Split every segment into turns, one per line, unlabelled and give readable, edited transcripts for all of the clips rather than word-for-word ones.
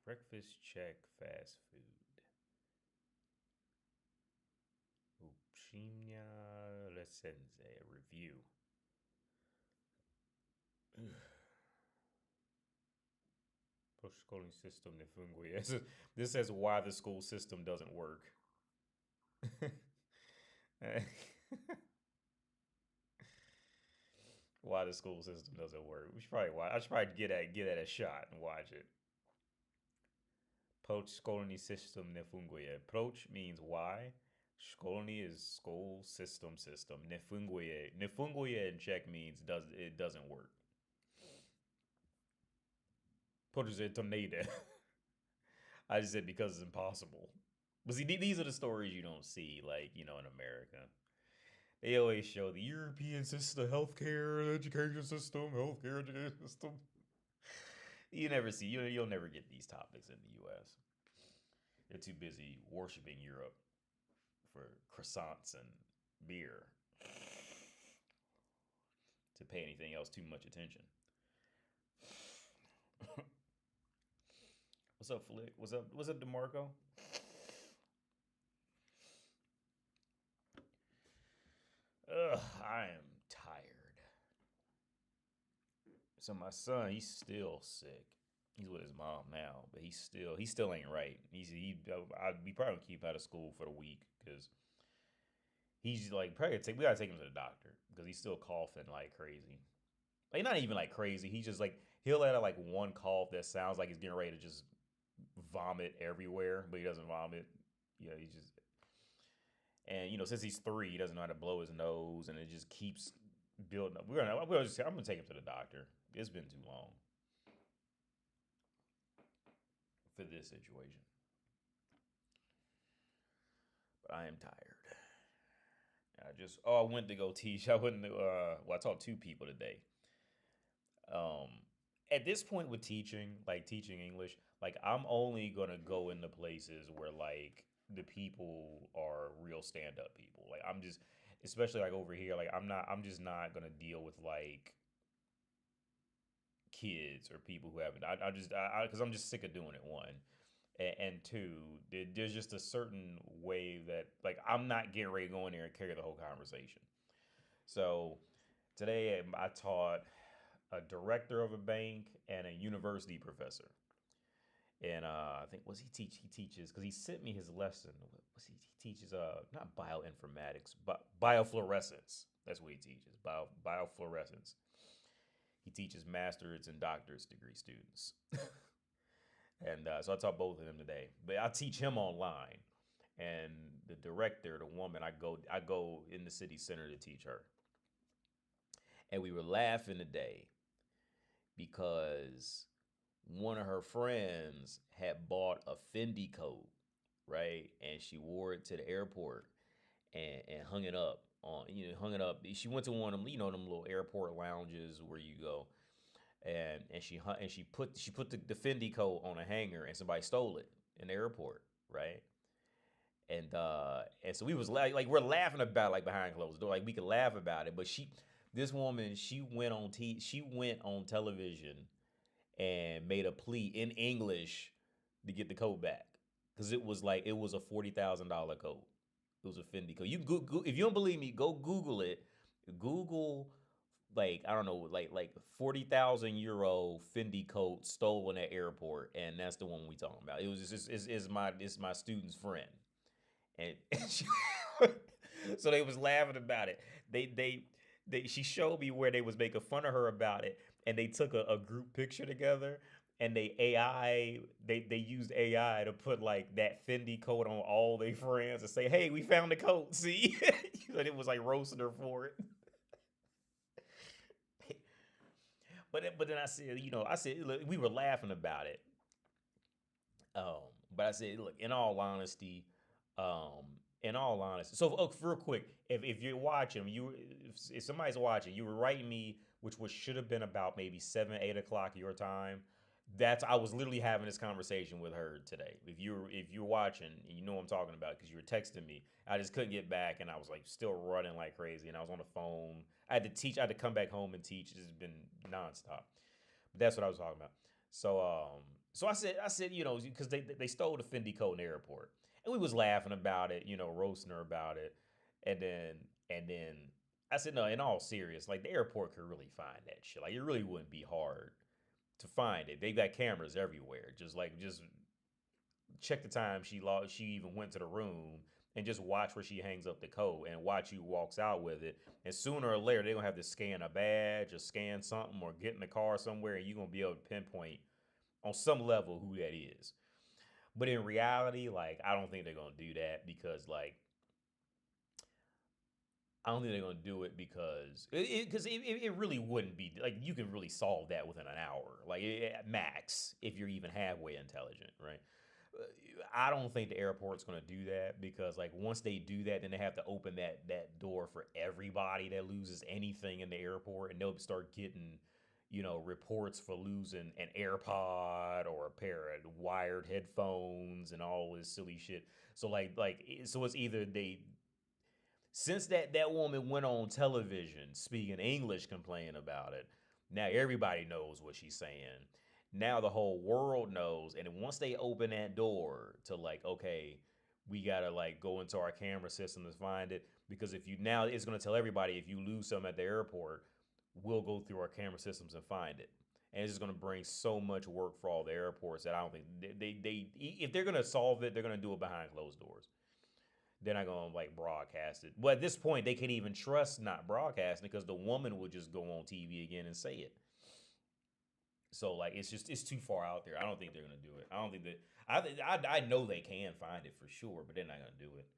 Breakfast check fast food. Uprzejmia recenzja review. Poszkolny system nie funguje. This says why the school system doesn't work. Why the school system doesn't work. We should probably watch. I should probably get at a shot and watch it. Poszkolny system nie funguje. Proch means why. Szkolny is school system. Nie funguje. Nie funguje in Czech means it doesn't work. Proch is tornado. I just said because it's impossible. But see, these are the stories you don't see, like, in America. They always show the European system, healthcare, education system, healthcare, education system. You never see, you'll never get these topics in the U.S. They're too busy worshiping Europe for croissants and beer to pay anything else too much attention. What's up, Flick? What's up, DeMarco? Ugh, I am tired. So my son, he's still sick. He's with his mom now, but he still ain't right. I'd be probably keep out of school for the week because he's like we gotta take him to the doctor because he's still coughing like crazy. Like not even like crazy. He's just like he'll let out like one cough that sounds like he's getting ready to just vomit everywhere, but he doesn't vomit. He just and since he's 3, he doesn't know how to blow his nose, and it just keeps building up. I'm gonna take him to the doctor. It's been too long for this situation, but I am tired. I went to go teach. I taught 2 people today. Um, at this point with teaching, like teaching English, like I'm only gonna go into places where like the people are real stand up people. Like I'm just, especially like over here, like I'm just not gonna deal with like kids or people who haven't. Because I'm just sick of doing it. One, and two, there's just a certain way that like I'm not getting ready to go in there and carry the whole conversation. So today I taught a director of a bank and a university professor. And I think he teaches because he sent me his lesson. He teaches not bioinformatics but biofluorescence. That's what he teaches. Biofluorescence. He teaches master's and doctorate degree students. And so I taught both of them today. But I teach him online. And the director, the woman, I go in the city center to teach her. And we were laughing today because one of her friends had bought a Fendi coat, right? And she wore it to the airport and hung it up hung it up. She went to one of them, them little airport lounges where you go, and she put the Fendi coat on a hanger, and somebody stole it in the airport, right? And so we was like we're laughing about it, like behind closed door, like we could laugh about it, but this woman, she went on television and made a plea in English to get the coat back because it was a $40,000 coat. It was a Fendi coat. You Google, if you don't believe me, go Google it. Google like I don't know like 40,000 euro Fendi coat stolen at airport, and that's the one we talking about. It was just it's my student's friend, and so they was laughing about it. She showed me where they was making fun of her about it, and they took a group picture together, and they used AI to put like that Fendi coat on all their friends and say, "Hey, we found the coat." See, and it was like roasting her for it. But then I said, look, we were laughing about it. But I said, look, um, in all honesty. So, real quick, if you're watching, if somebody's watching, you were writing me, which should have been about maybe 7, 8 o'clock your time. I was literally having this conversation with her today. If you're watching, you know what I'm talking about because you were texting me. I just couldn't get back, and I was like still running like crazy, and I was on the phone. I had to teach. I had to come back home and teach. It's been nonstop. But that's what I was talking about. So So I said, because they stole the Fendi coat in the airport, and we was laughing about it, roasting her about it, and then I said, no, in all serious, like the airport could really find that shit. Like it really wouldn't be hard to find it. They got cameras everywhere. Just check the time she even went to the room and just watch where she hangs up the coat and watch who walks out with it. And sooner or later they're gonna have to scan a badge or scan something or get in the car somewhere, and you're gonna be able to pinpoint on some level who that is. But in reality, like I don't think they're gonna do that because like I don't think they're gonna do it because it really wouldn't be like you can really solve that within an hour, like at max if you're even halfway intelligent, right? I don't think the airport's gonna do that because like once they do that, then they have to open that door for everybody that loses anything in the airport, and they'll start getting reports for losing an AirPod or a pair of wired headphones and all this silly shit. So so it's either they since that woman went on television speaking English complaining about it, now everybody knows what she's saying. Now the whole world knows, and then once they open that door to like, okay, we gotta like go into our camera system to find it because if you now it's gonna tell everybody if you lose something at the airport, we'll go through our camera systems and find it. And it's just going to bring so much work for all the airports that I don't think they if they're going to solve it, they're going to do it behind closed doors. They're not going to like broadcast it. But at this point, they can't even trust not broadcasting because the woman will just go on TV again and say it. So like it's too far out there. I don't think they're going to do it. I don't think that I know they can find it for sure, but they're not going to do it.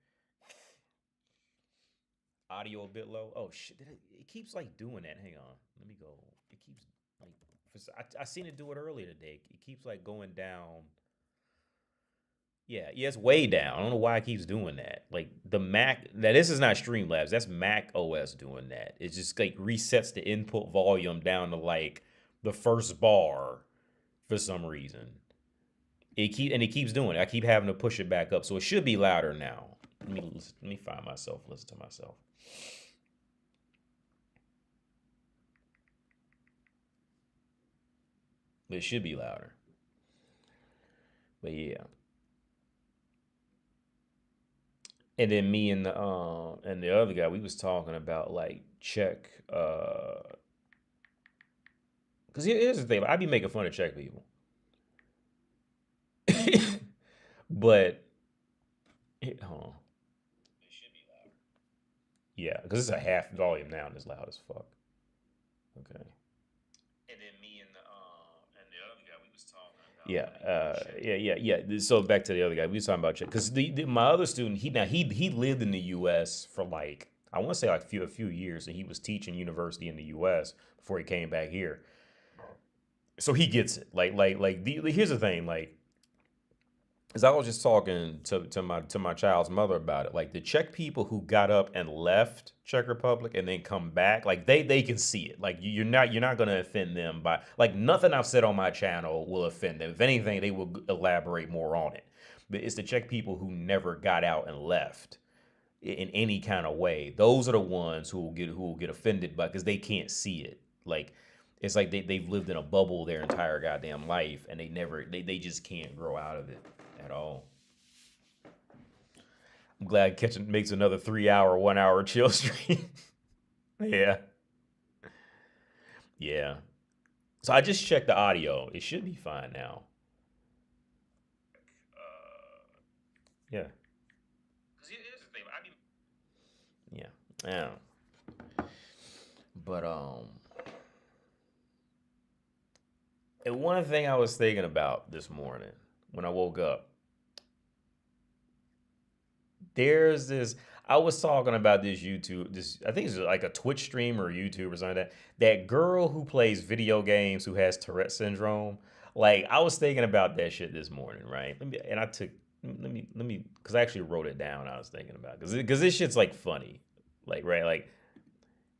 Audio a bit low. Oh shit! It keeps like doing that. Hang on. Let me go. It keeps like I seen it do it earlier today. It keeps like going down. Yeah, it's way down. I don't know why it keeps doing that. Like the Mac. Now this is not Streamlabs. That's Mac OS doing that. It just like resets the input volume down to like the first bar for some reason. It keeps doing it. I keep having to push it back up, so it should be louder now. Let me find myself. Listen to myself. It should be louder. But yeah. And then me and the other guy, we was talking about like check because here's the thing, I be making fun of check people. But hold on. Yeah, because it's a half volume now and it's loud as fuck. Okay. And then me and the other guy, we was talking about. Yeah. So back to the other guy, we was talking about because my other student, he lived in the U.S. for like I want to say like a few years, and he was teaching university in the U.S. before he came back here. So he gets it. Here's the thing, like. As I was just talking to my child's mother about it, like the Czech people who got up and left Czech Republic and then come back, like they can see it. Like you're not gonna offend them by like nothing I've said on my channel will offend them. If anything, they will elaborate more on it. But it's the Czech people who never got out and left in any kind of way. Those are the ones who will get offended by because they can't see it. Like it's like they've lived in a bubble their entire goddamn life and they just can't grow out of it at all. I'm glad Kitchen makes another 3 hour, 1 hour chill stream. Yeah. Yeah. So I just checked the audio. It should be fine now. Yeah. Yeah. Yeah. But and one thing I was thinking about this morning when I woke up, there's this. I was talking about this YouTube. I think it's like a Twitch stream or YouTube or something like that. That girl who plays video games who has Tourette syndrome. Like I was thinking about that shit this morning, right? Because I actually wrote it down. I was thinking about because this shit's like funny, like right, like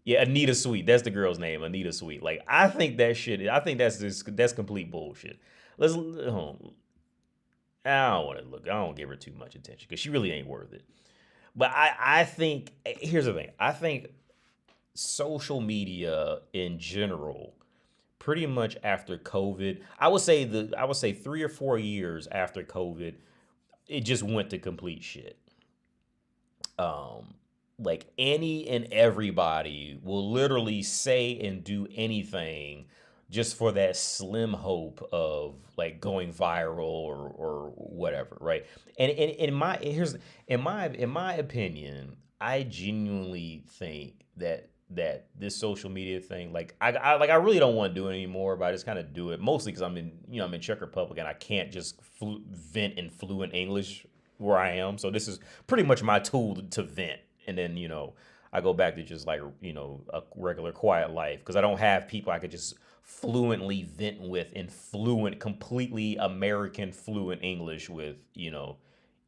yeah, Anita Sweet. That's the girl's name, Anita Sweet. Like I think that shit. I think that's complete bullshit. I don't want to look. I don't give her too much attention because she really ain't worth it. But I think here's the thing. I think social media in general pretty much after COVID. I would say 3 or 4 years after COVID, it just went to complete shit. Um, like any and everybody will literally say and do anything just for that slim hope of like going viral or whatever, right? And in my opinion, I genuinely think that this social media thing, like I really don't want to do it anymore, but I just kind of do it mostly because I'm in Czech Republic and I can't just vent in fluent English where I am. So this is pretty much my tool to vent. And then, I go back to just like, a regular quiet life because I don't have people I could just fluently vent with in fluent, completely American fluent English with,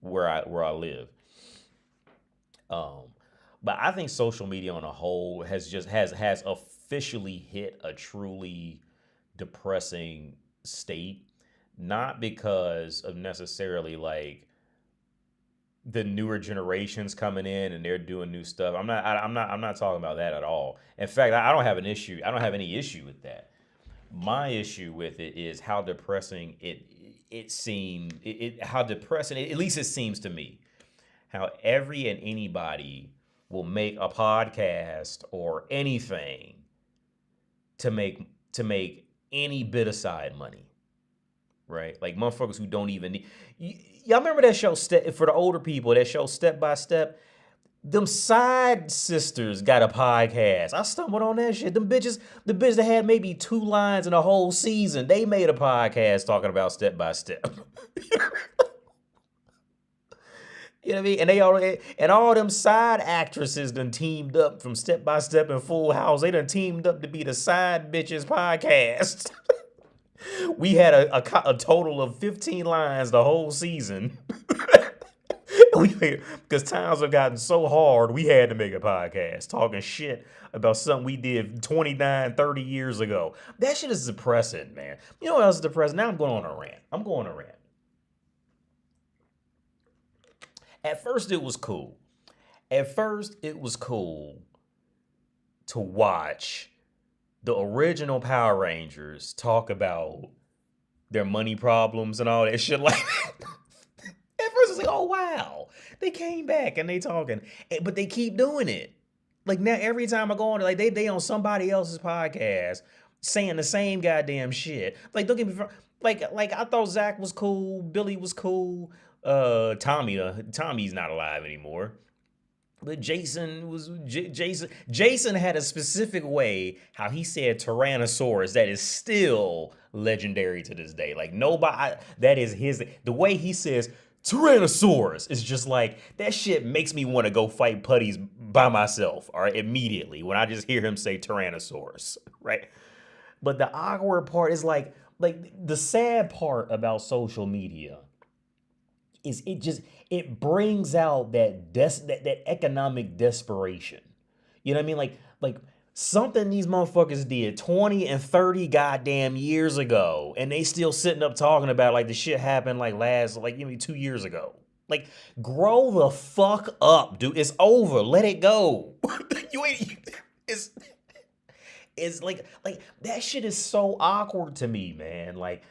where I live. Um, but I think social media on a whole has officially hit a truly depressing state, not because of necessarily like the newer generations coming in and they're doing new stuff. I'm not talking about that at all. In fact, I don't have an issue. I don't have any issue with that. My issue with it is how depressing how depressing at least it seems to me, how every and anybody will make a podcast or anything to make any bit of side money, right? Like motherfuckers who don't even need. Y'all remember that show for the older people? That show Step by Step. Them side sisters got a podcast. I stumbled on that shit. Them bitches, the bitch that had maybe 2 lines in a whole season, they made a podcast talking about Step by Step. You know what I mean? And all them side actresses done teamed up from Step by Step and Full House. They done teamed up to be the Side Bitches podcast. We had a total of 15 lines the whole season. Because times have gotten so hard, we had to make a podcast talking shit about something we did 29, 30 years ago. That shit is depressing, man. You know what else is depressing? Now I'm going on a rant. At first, it was cool. At first, it was cool to watch the original Power Rangers talk about their money problems and all that shit like that. At first, it's like, oh, wow. They came back and they talking. But they keep doing it. Like, now, every time I go on, like, they on somebody else's podcast saying the same goddamn shit. Like, don't get me wrong. Like I thought Zach was cool. Billy was cool. Tommy's not alive anymore. But Jason had a specific way how he said Tyrannosaurus that is still legendary to this day. Like nobody, that is the way he says Tyrannosaurus is just like, that shit makes me want to go fight putties by myself, all right, immediately when I just hear him say Tyrannosaurus, right? But the awkward part is like the sad part about social media is it brings out that economic desperation. You know what I mean? Like something these motherfuckers did 20 and 30 goddamn years ago, and they still sitting up talking about like the shit happened like 2 years ago. Like, grow the fuck up, dude. It's over. Let it go. You ain't. It's like that shit is so awkward to me, man. Like,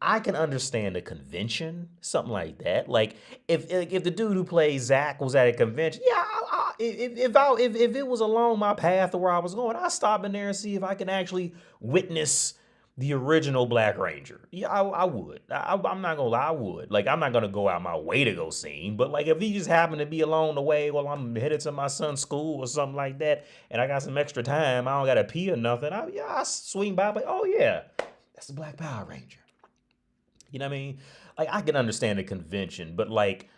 I can understand a convention, something like that. Like, if the dude who plays Zach was at a convention, yeah, if it was along my path to where I was going, I'd stop in there and see if I can actually witness the original Black Ranger. Yeah, I would. I'm not gonna lie, I would. Like, I'm not gonna go out my way to go see him, but like if he just happened to be along the way while I'm headed to my son's school or something like that, and I got some extra time, I don't gotta pee or nothing. I swing by, but oh yeah, that's the Black Power Ranger. You know what I mean? Like, I can understand the convention, but like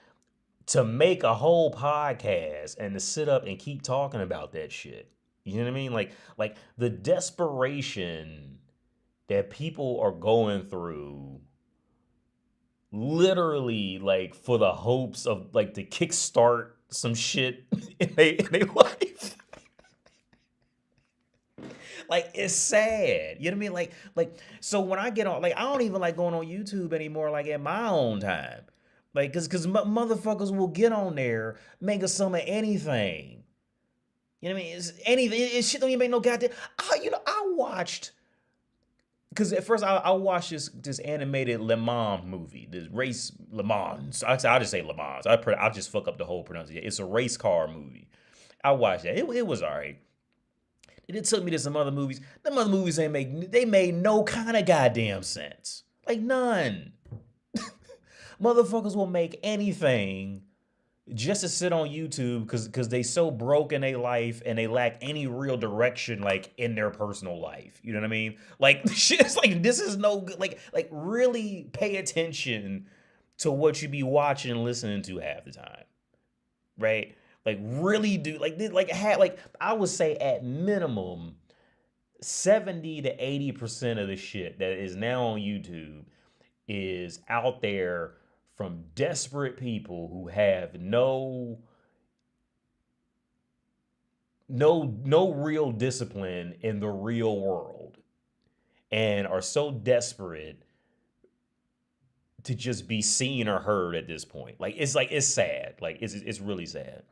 to make a whole podcast and to sit up and keep talking about that shit. You know what I mean? Like the desperation that people are going through literally like for the hopes of like to kickstart some shit in their life. Like, it's sad. You know what I mean? Like, so when I get on, like, I don't even like going on YouTube anymore, like, at my own time. Like, cause motherfuckers will get on there, make a sum of anything. You know what I mean? It's anything. Shit don't even make no goddamn. I watched because at first I watched this animated Le Mans movie, this race Le Mans. I'll just say Le Mans. I'll just fuck up the whole pronunciation. It's a race car movie. I watched that. It was all right. And it took me to some other movies. Them other movies they made no kind of goddamn sense. Like none. Motherfuckers will make anything just to sit on YouTube because they so broke in their life and they lack any real direction like in their personal life. You know what I mean? Like shit is like this is no good. Like really pay attention to what you be watching and listening to half the time. Right? Like really do like I would say at minimum 70 to 80% of the shit that is now on YouTube is out there from desperate people who have no real discipline in the real world and are so desperate to just be seen or heard at this point. Like it's sad. Like it's really sad.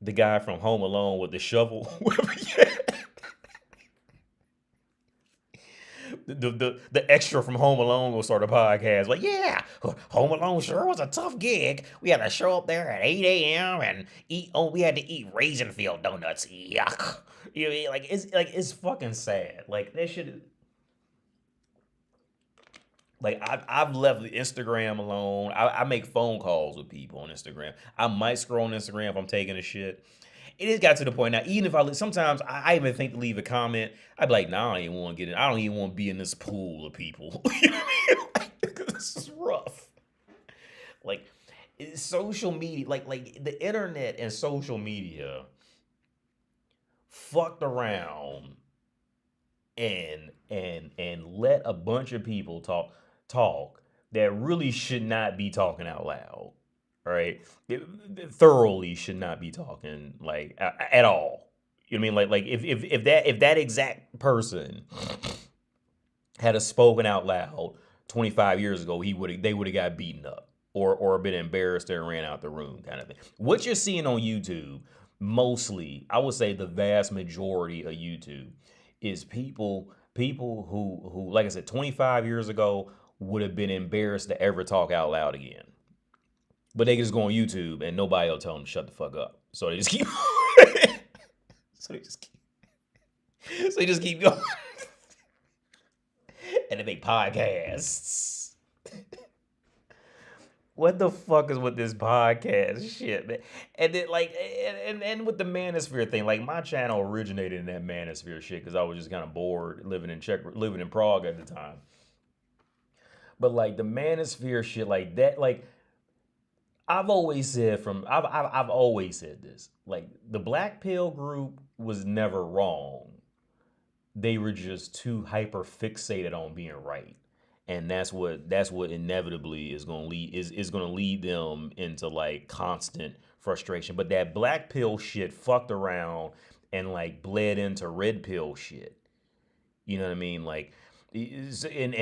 The guy from Home Alone with the shovel. The extra from Home Alone will start a podcast. Like, yeah, Home Alone sure was a tough gig. We had to show up there at 8 a.m. and eat. Oh, we had to eat raisin field donuts. Yuck. You know what I mean? It's fucking sad. Like that shit. Like I've left the Instagram alone. I make phone calls with people on Instagram. I might scroll on Instagram if I'm taking a shit. It has got to the point now. Even if sometimes I even think to leave a comment. I'd be like, nah, I don't even want to get in. I don't even want to be in this pool of people. You know what I mean? Like, this is rough. Like social media, like the internet and social media, fucked around and let a bunch of people talk that really should not be talking out loud, right? It thoroughly should not be talking like at all. You know what I mean? Like if that exact person had a spoken out loud 25 years ago, they would have got beaten up or been embarrassed and ran out the room kind of thing. What you're seeing on YouTube, mostly, I would say the vast majority of YouTube is people who like I said 25 years ago would have been embarrassed to ever talk out loud again. But they can just go on YouTube and nobody will tell them to shut the fuck up. So they just keep so they just keep going. And they make podcasts. What the fuck is with this podcast shit, man? And then and with the manosphere thing, like my channel originated in that manosphere shit because I was just kind of bored living in Prague at the time. But like the manosphere shit, like that, like I've always said this. Like the Black Pill group was never wrong. They were just too hyper fixated on being right. And that's what inevitably is going to lead them into like constant frustration. But that Black Pill shit fucked around and like bled into red pill shit. You know what I mean? Like and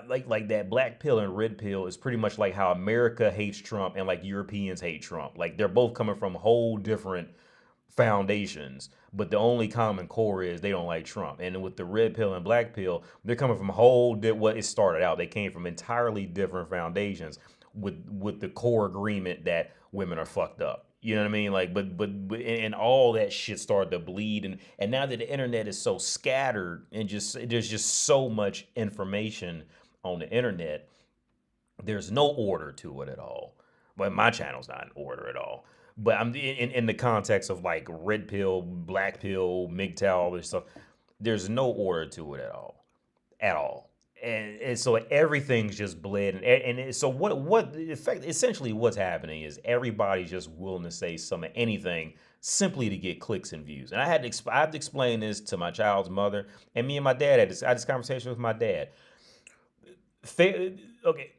like that Black Pill and red pill is pretty much like how America hates Trump and like Europeans hate Trump. Like they're both coming from whole different foundations, but the only common core is they don't like Trump. And with the red pill and black pill, they're coming from what it started out. They came from entirely different foundations with the core agreement that women are fucked up. You know what I mean? Like, but and all that shit started to bleed, and now that the internet is so scattered and there's just so much information on the internet, there's no order to it at all. But my channel's not in order at all. But I'm in the context of like red pill, black pill, MGTOW, all this stuff. There's no order to it at all. And so everything's just bled. So essentially what's happening is everybody's just willing to say anything simply to get clicks and views. And I had to explain this to my child's mother, and me and my dad had this conversation with my dad. Okay,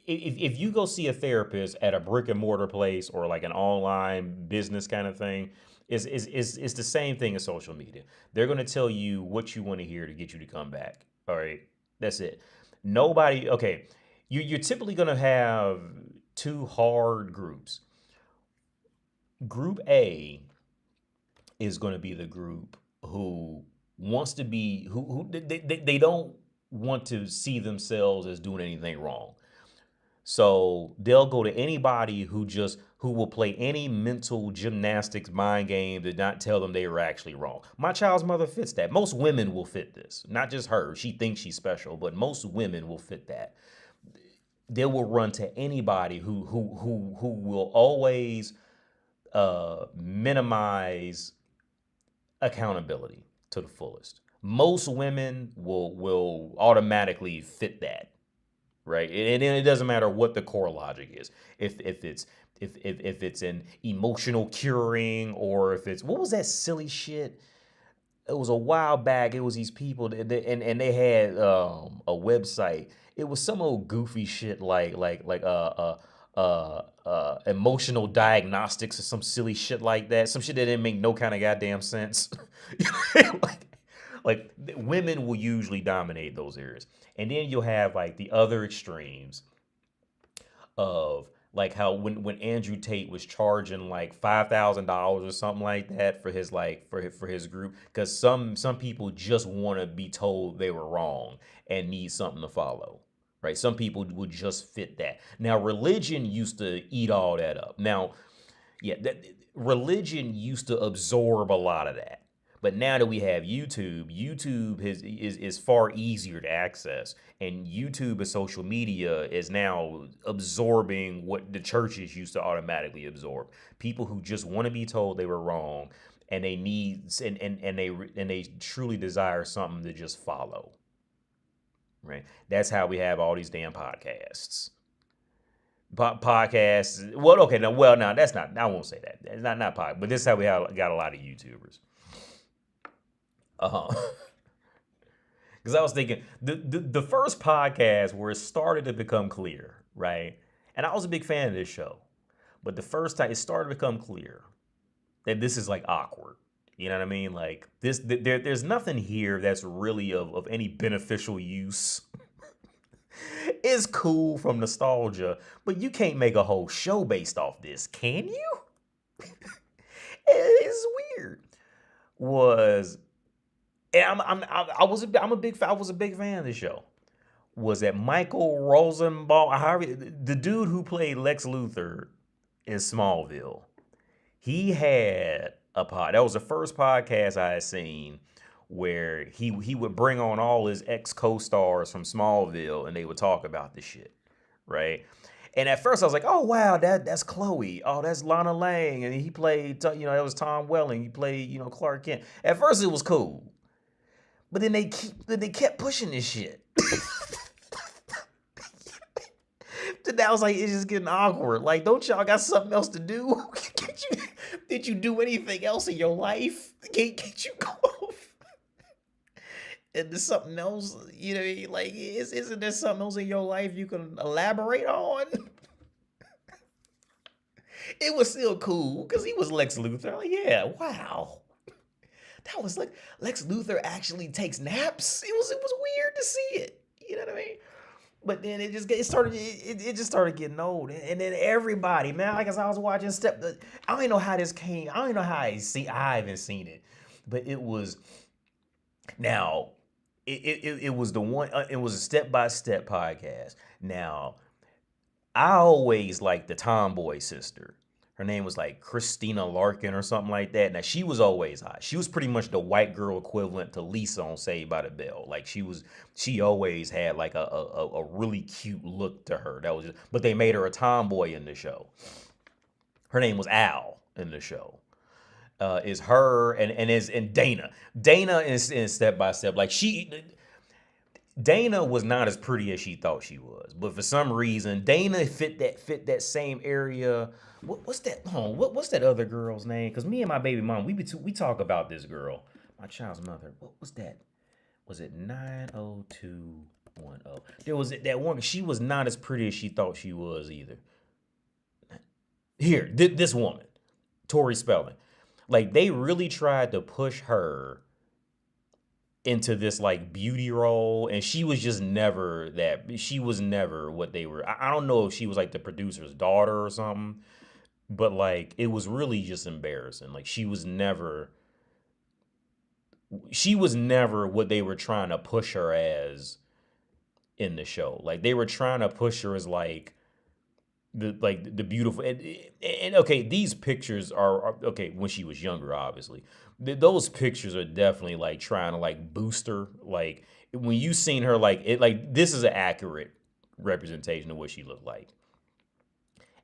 if you go see a therapist at a brick and mortar place or like an online business kind of thing, it's the same thing as social media. They're going to tell you what you want to hear to get you to come back. All right, that's it. Okay, you're typically going to have two hard groups. Group A is going to be the group who wants to be who they don't want to see themselves as doing anything wrong. So they'll go to anybody who will play any mental gymnastics mind game to not tell them they were actually wrong. My child's mother fits that. Most women will fit this. Not just her. She thinks she's special, but most women will fit that. They will run to anybody who will always minimize accountability to the fullest. Most women will automatically fit that, right? And it doesn't matter what the core logic is. If it's an emotional curing, or if it's, what was that silly shit? It was a while back. It was these people and they had a website. It was some old goofy shit emotional diagnostics or some silly shit like that. Some shit that didn't make no kind of goddamn sense. like, like women will usually dominate those areas, and then you'll have like the other extremes of like how when Andrew Tate was charging like $5,000 or something like that for his for his group, because some people just want to be told they were wrong and need something to follow. Right? Some people would just fit that. Now, religion used to eat all that up. Now, yeah, religion used to absorb a lot of that. But now that we have YouTube, YouTube is far easier to access. And YouTube and social media is now absorbing what the churches used to automatically absorb. People who just want to be told they were wrong, and they need and they truly desire something to just follow. Right? That's how we have all these damn podcasts. Podcasts. Well, okay, now that's not. I won't say that. It's not pod. But this is how we got a lot of YouTubers. Because I was thinking the first podcast where it started to become clear, right? And I was a big fan of this show, but the first time it started to become clear that this is like awkward. You know what I mean? Like this, there's nothing here that's really of any beneficial use. It's cool from nostalgia, but you can't make a whole show based off this, can you? It's weird. And I was a big fan of the show. Was that Michael Rosenbaum? The dude who played Lex Luthor in Smallville, he had a pod. That was the first podcast I had seen where he would bring on all his ex co-stars from Smallville and they would talk about this shit, right? And at first I was like, oh wow, that's Chloe. Oh, that's Lana Lang, and he played, that was Tom Welling. He played, Clark Kent. At first it was cool, but then they kept pushing this shit. Then I was like, it's just getting awkward. Like, don't y'all got something else to do? Did you do anything else in your life? Can't you go off? And there's something else, like, isn't there something else in your life you can elaborate on? It was still cool because he was Lex Luthor. Like, yeah, wow. That was like Lex Luthor actually takes naps. It was weird to see it. You know what I mean? But then it just started getting old, and then everybody, man, like as I was watching I don't even know how this came. I don't even know how I haven't seen it, but it was now. It was the one. It was a step-by-step podcast. Now, I always liked the tomboy sister. Her name was like Christina Larkin or something like that. Now, she was always hot. She was pretty much the white girl equivalent to Lisa on Saved by the Bell. Like she always had like a really cute look to her. But they made her a tomboy in the show. Her name was Al in the show. Is her and Dana. Dana is in Step by Step. Like Dana was not as pretty as she thought she was, but for some reason Dana fit that same area. What's that? What's that other girl's name? Because me and my baby mom, we talk about this girl, my child's mother. What was that? Was it 90210? There was that woman. She was not as pretty as she thought she was either. Here, this woman, Tori Spelling. Like they really tried to push her into this like beauty role, and she was just never that. She was never what they were. I don't know if she was like the producer's daughter or something, but like it was really just embarrassing. Like she was never she was never what they were trying to push her as in the show. Like they were trying to push her as the beautiful and okay, these pictures are okay when she was younger, obviously. Those pictures are definitely like trying to like boost her. Like when you seen her, like it, like this is an accurate representation of what she looked like.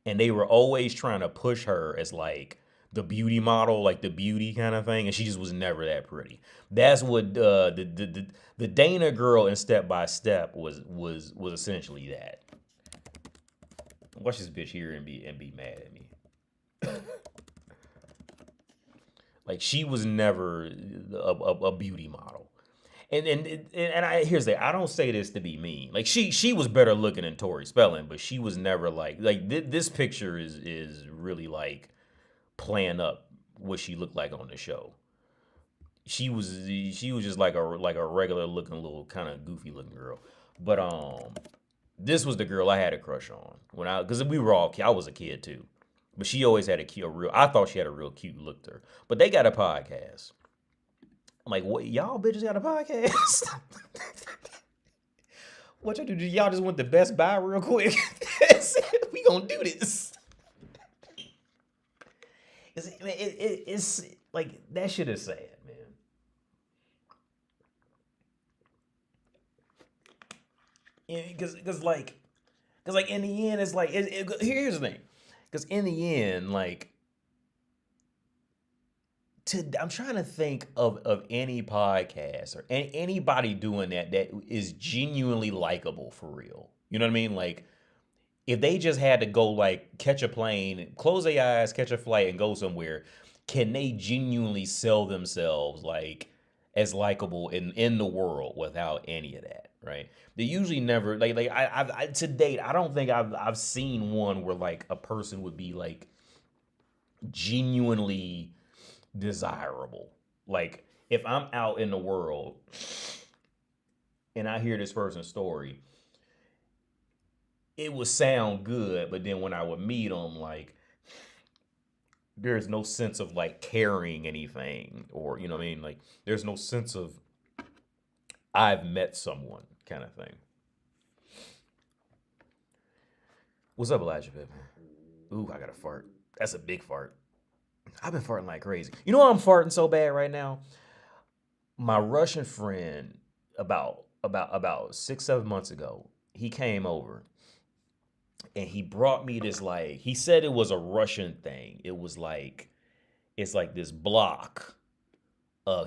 And they were always trying to push her as like the beauty model, like the beauty kind of thing, and she just was never that pretty. That's what the Dana girl in Step by Step was essentially that. Watch this bitch here and be mad at me. Like she was never a beauty model. And I here's the I don't say this to be mean. Like she was better looking than Tori Spelling, but she was never this picture is really like playing up what she looked like on the show. She was just like a regular looking little kind of goofy looking girl. But this was the girl I had a crush on when because we were all I was a kid too. But she always had I thought she had a real cute look to her. But they got a podcast. I'm like, what? Y'all bitches got a podcast? What y'all do? Y'all just went to Best Buy real quick? We gonna do this. It's like, that shit is sad, man. Because like in the end, it's like, here's the thing. Because in the end, like, I'm trying to think of any podcast or anybody doing that is genuinely likable for real. You know what I mean? Like, if they just had to go like catch a plane, close their eyes, catch a flight, and go somewhere, can they genuinely sell themselves like as likable in the world without any of that? Right? They usually never I to date, I don't think I've seen one where like a person would be like genuinely desirable. Like if I'm out in the world and I hear this person's story, it would sound good, but then when I would meet them, like there's no sense of like carrying anything, or you know what I mean? Like there's no sense of I've met someone kind of thing. What's up, Elijah Pittman? Ooh, I got a fart. That's a big fart. I've been farting like crazy. You know why I'm farting so bad right now? My Russian friend, about 6-7 months ago, he came over and he brought me this, like, he said it was a Russian thing. It was like, it's like this block.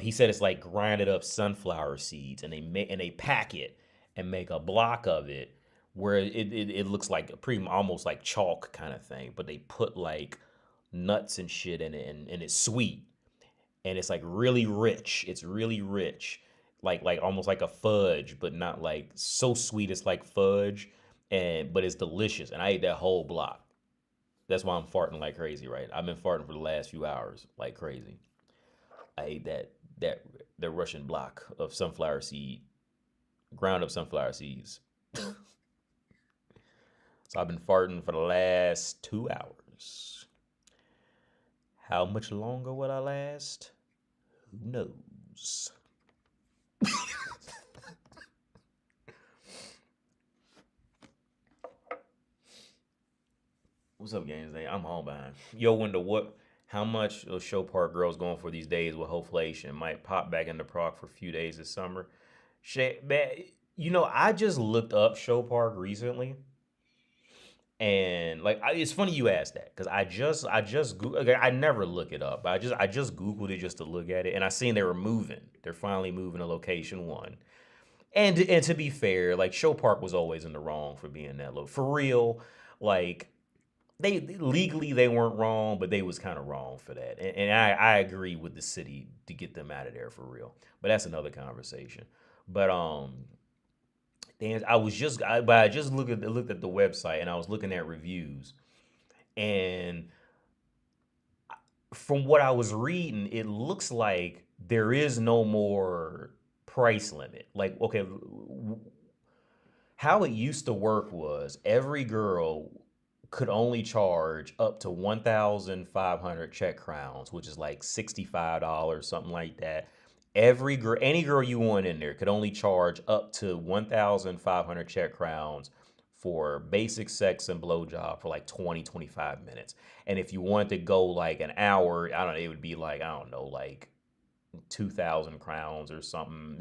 He said it's like grinded up sunflower seeds, and they pack it and make a block of it where it looks like a pretty almost like chalk kind of thing, but they put like nuts and shit in it, and it's sweet, and it's like really rich. It's really rich, like almost like a fudge, but not like so sweet it's like fudge, but it's delicious. And I ate that whole block. That's why I'm farting like crazy, right? I've been farting for the last few hours like crazy. I ate the Russian block of sunflower seed, ground up sunflower seeds. So I've been farting for the last 2 hours. How much longer will I last? Who knows? What's up, Games Day? I'm home behind. Yo, wonder how much those show park girls going for these days with hoflation. Might pop back into proc for a few days this summer. Shit, man, you know, I just looked up show park recently. And like, it's funny you asked that, because okay, I never look it up. I just Googled it just to look at it, and I seen they were moving. They're finally moving to location one. And to be fair, like Show Park was always in the wrong for being that low. For real, like they legally they weren't wrong, but they was kind of wrong for that. And I agree with the city to get them out of there for real. But that's another conversation. But and I just looked at the website, and I was looking at reviews, and from what I was reading, it looks like there is no more price limit. Like, okay, how it used to work was every girl could only charge up to 1,500 Czech crowns, which is like $65, something like that. Every girl, any girl you want in there could only charge up to 1,500 Czech crowns for basic sex and blowjob for like 20, 25 minutes. And if you wanted to go like an hour, I don't know, it would be like, I don't know, like 2,000 crowns or something.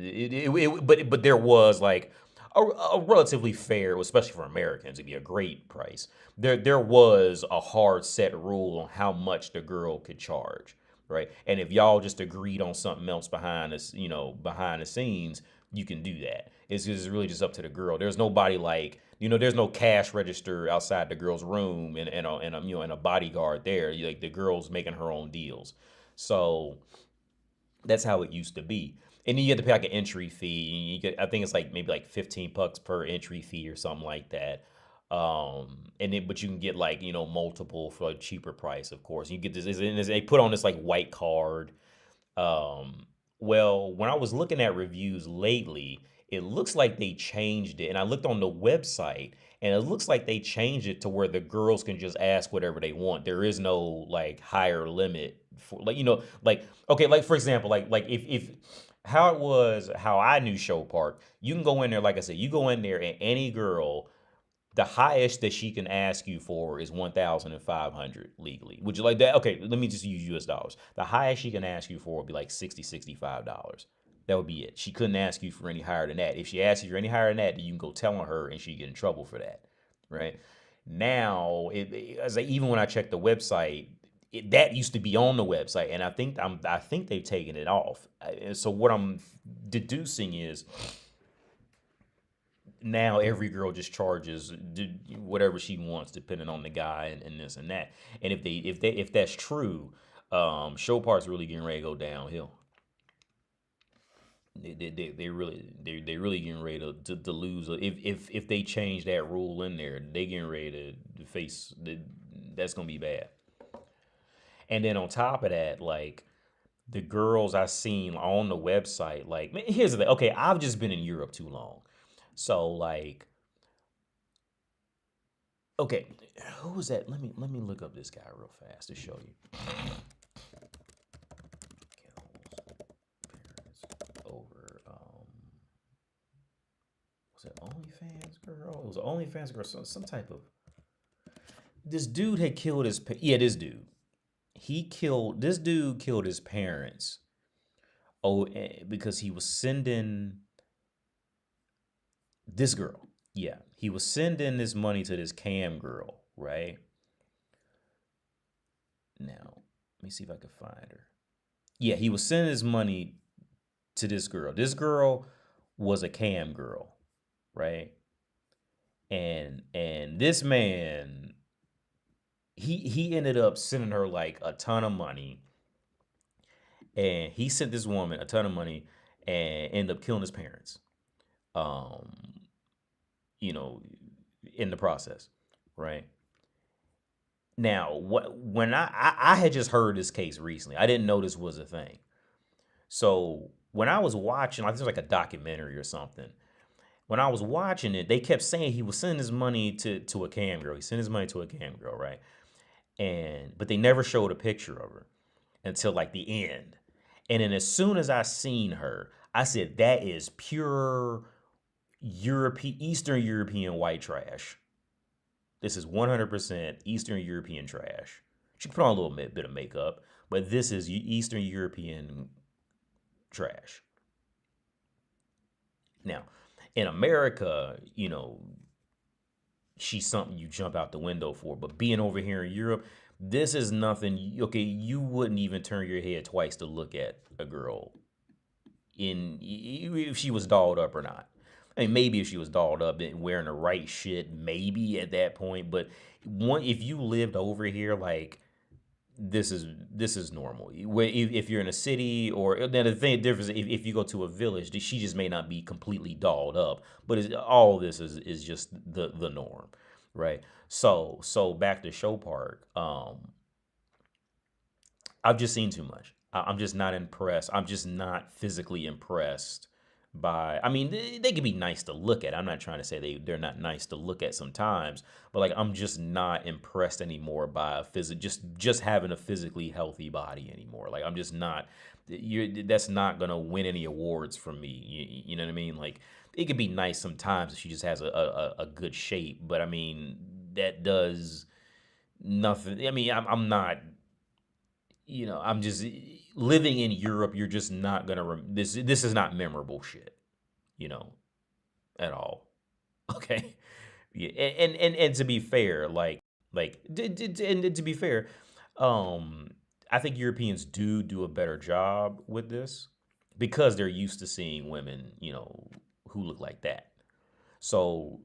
But there was like a relatively fair, especially for Americans, it'd be a great price. There was a hard set rule on how much the girl could charge, right? And if y'all just agreed on something else behind us, behind the scenes, you can do that. It's really just up to the girl. There's nobody like, there's no cash register outside the girl's room and a bodyguard there. Like the girl's making her own deals. So that's how it used to be. And then you have to pay like an entry fee. You get, I think it's like maybe like $15 per entry fee or something like that. And then, but you can get like, multiple for a cheaper price, of course. You get this, they put on this like white card. Well, when I was looking at reviews lately, it looks like they changed it. And I looked on the website and it looks like they changed it to where the girls can just ask whatever they want. There is no like higher limit for like, like, okay, like for example, like if how it was, how I knew Show Park, you can go in there, like I said, you go in there and any girl, the highest that she can ask you for is 1,500 legally. Would you like that? Okay, let me just use US dollars. The highest she can ask you for would be like $60, $65. That would be it. She couldn't ask you for any higher than that. If she asks you for any higher than that, then you can go telling her and she get in trouble for that, right? Now, as even when I checked the website, that used to be on the website, and I think they've taken it off. So what I'm deducing is now every girl just charges whatever she wants depending on the guy and this and that. And if that's true, show parts really getting ready to go downhill. They really getting ready to lose. If they change that rule in there, they getting ready to face that's gonna be bad. And then on top of that, like the girls I seen on the website, like here's the thing. Okay, I've just been in Europe too long. So like, okay, who was that? Let me look up this guy real fast to show you. Over was it OnlyFans girl? It was an OnlyFans girl. Some type of. This dude had killed his. Yeah, this dude. This dude killed his parents. Oh, because he was sending this girl. Yeah, he was sending this money to this cam girl, right? Now, let me see if I can find her. Yeah, he was sending his money to this girl. This girl was a cam girl, right? And this man, he ended up sending her like a ton of money, and he sent this woman a ton of money and ended up killing his parents. Um, you know, in the process, right? Now, when I had just heard this case recently, I didn't know this was a thing. So when I was watching, like this was like a documentary or something. When I was watching it, they kept saying he was sending his money to a cam girl. He sent his money to a cam girl, right? But they never showed a picture of her until like the end. And then as soon as I seen her, I said that is pure Eastern European white trash. This is 100% Eastern European trash. She can put on a little bit of makeup, but this is Eastern European trash. Now, in America, she's something you jump out the window for. But being over here in Europe, this is nothing. Okay, you wouldn't even turn your head twice to look at a girl if she was dolled up or not. I mean, maybe if she was dolled up and wearing the right shit, maybe at that point. But if you lived over here, like this is normal. If you're in a city, or now the difference, if you go to a village, she just may not be completely dolled up, but all this is just the norm, right? So back to Show Park. I've just seen too much. I'm just not impressed. I'm just not physically impressed by, I mean, they can be nice to look at. I'm not trying to say they're not nice to look at sometimes, but like I'm just not impressed anymore by just having a physically healthy body anymore. Like I'm just not. That's not gonna win any awards from me. You know what I mean? Like it could be nice sometimes if she just has a good shape, but I mean that does nothing. I mean I'm not. I'm just living in Europe. You're just not gonna. This is not memorable shit. You know, at all. Okay. Yeah, and to be fair, and to be fair, um, I think Europeans do a better job with this because they're used to seeing women, who look like that. So,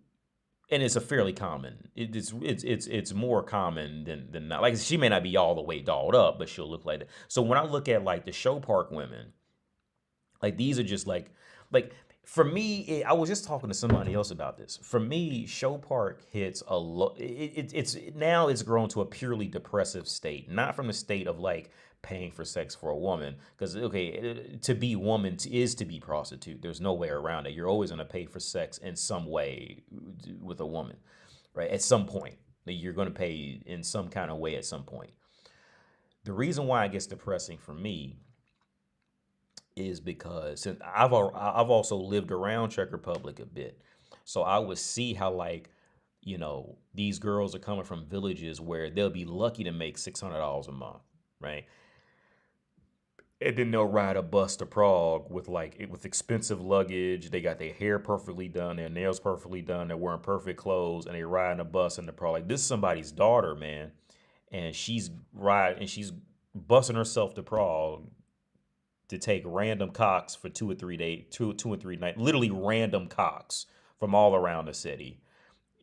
and it's a fairly common. It's more common than not. Like she may not be all the way dolled up, but she'll look like that. So when I look at like the show park women, like these are just like for me, I was just talking to somebody else about this. For me, Show Park hits a low. It's now it's grown to a purely depressive state, not from the state of like paying for sex for a woman. Because okay, to be woman is to be prostitute. There's no way around it. You're always gonna pay for sex in some way with a woman, right? At some point, you're gonna pay in some kind of way at some point. The reason why it gets depressing for me is because since I've also lived around Czech Republic a bit, so I would see how like these girls are coming from villages where they'll be lucky to make $600 a month, right? And then they'll ride a bus to Prague with expensive luggage. They got their hair perfectly done, their nails perfectly done, they're wearing perfect clothes, and they riding a bus into Prague. Like this is somebody's daughter, man, and she's busting herself to Prague to take random cocks for 2 or 3 days, 2 and 3 nights, literally random cocks from all around the city.